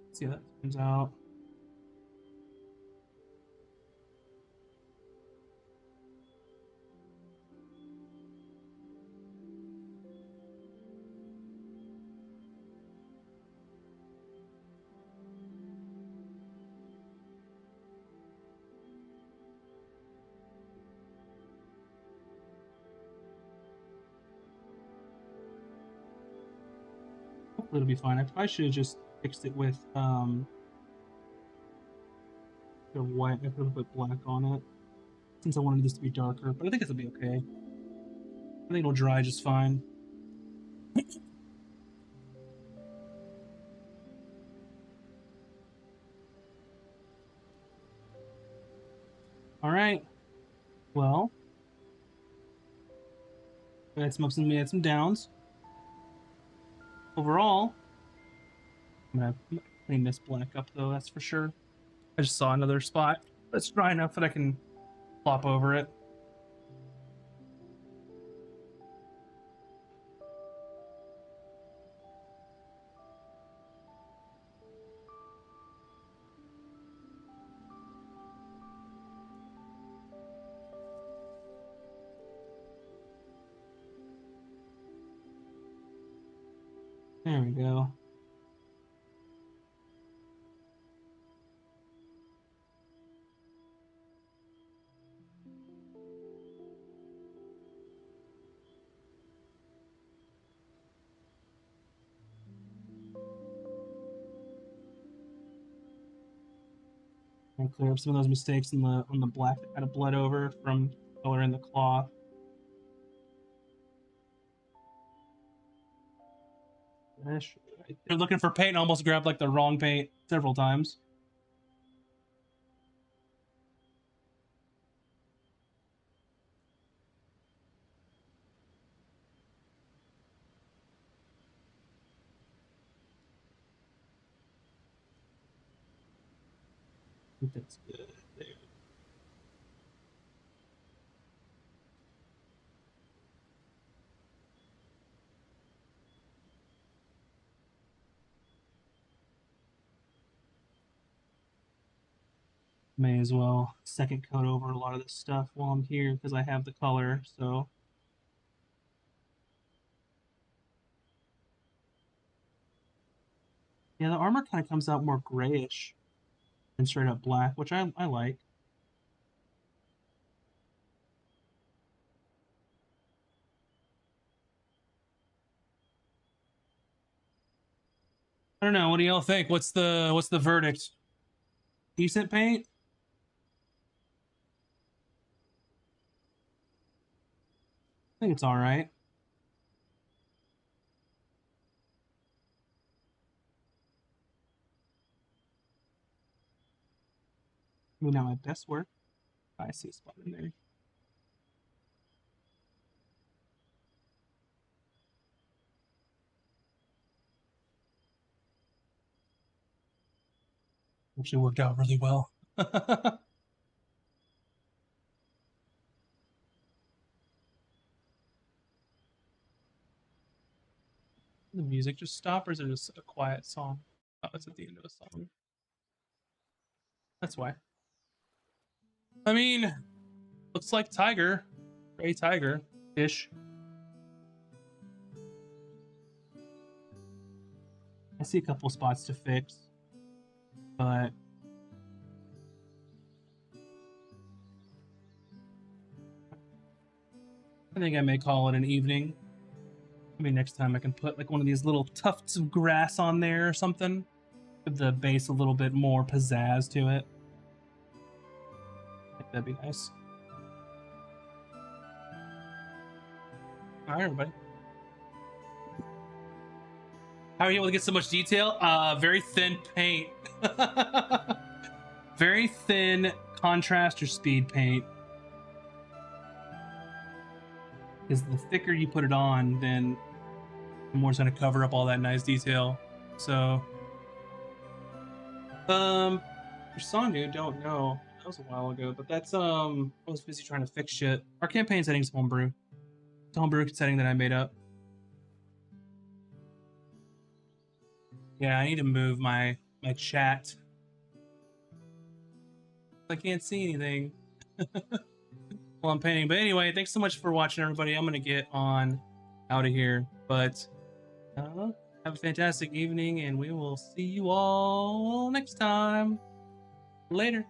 Let's see how that turns out. Hopefully it'll be fine. I probably should have just fixed it with the white. I could have put black on it since I wanted this to be darker, but I think it'll be okay. I think it'll dry just fine. All right. Well, we had some ups and we had some downs. Overall, I'm gonna clean this black up though, that's for sure. I just saw another spot that's dry enough that I can flop over it. There we go. And clear up some of those mistakes on the black that kind of bled over from coloring the cloth. They're looking for paint and almost grabbed like the wrong paint several times. I think that's good. There. May as well second coat over a lot of this stuff while I'm here because I have the color. So yeah, the armor kind of comes out more grayish than straight up black, which I like. I don't know. What do y'all think? What's the verdict? Decent paint? I think it's all right. Maybe not my best work. I see a spot in there. Actually worked out really well. The music just stopped, or is it just a quiet song? Oh, it's at the end of a song. That's why. I mean, looks like tiger, gray tiger ish. I see a couple spots to fix, but I think I may call it an evening. Maybe next time I can put like one of these little tufts of grass on there or something. Give the base a little bit more pizzazz to it. I think that'd be nice. All right, everybody. How are you able to get so much detail? Very thin paint. Very thin contrast or speed paint. Because the thicker you put it on, then the more it's going to cover up all that nice detail. So, your song, dude, don't know. That was a while ago, but that's I was busy trying to fix shit. Our campaign setting's homebrew. It's a homebrew setting that I made up. Yeah, I need to move my chat. I can't see anything while I'm painting. But anyway, thanks so much for watching, everybody. I'm gonna get on out of here. But have a fantastic evening, and we will see you all next time. Later.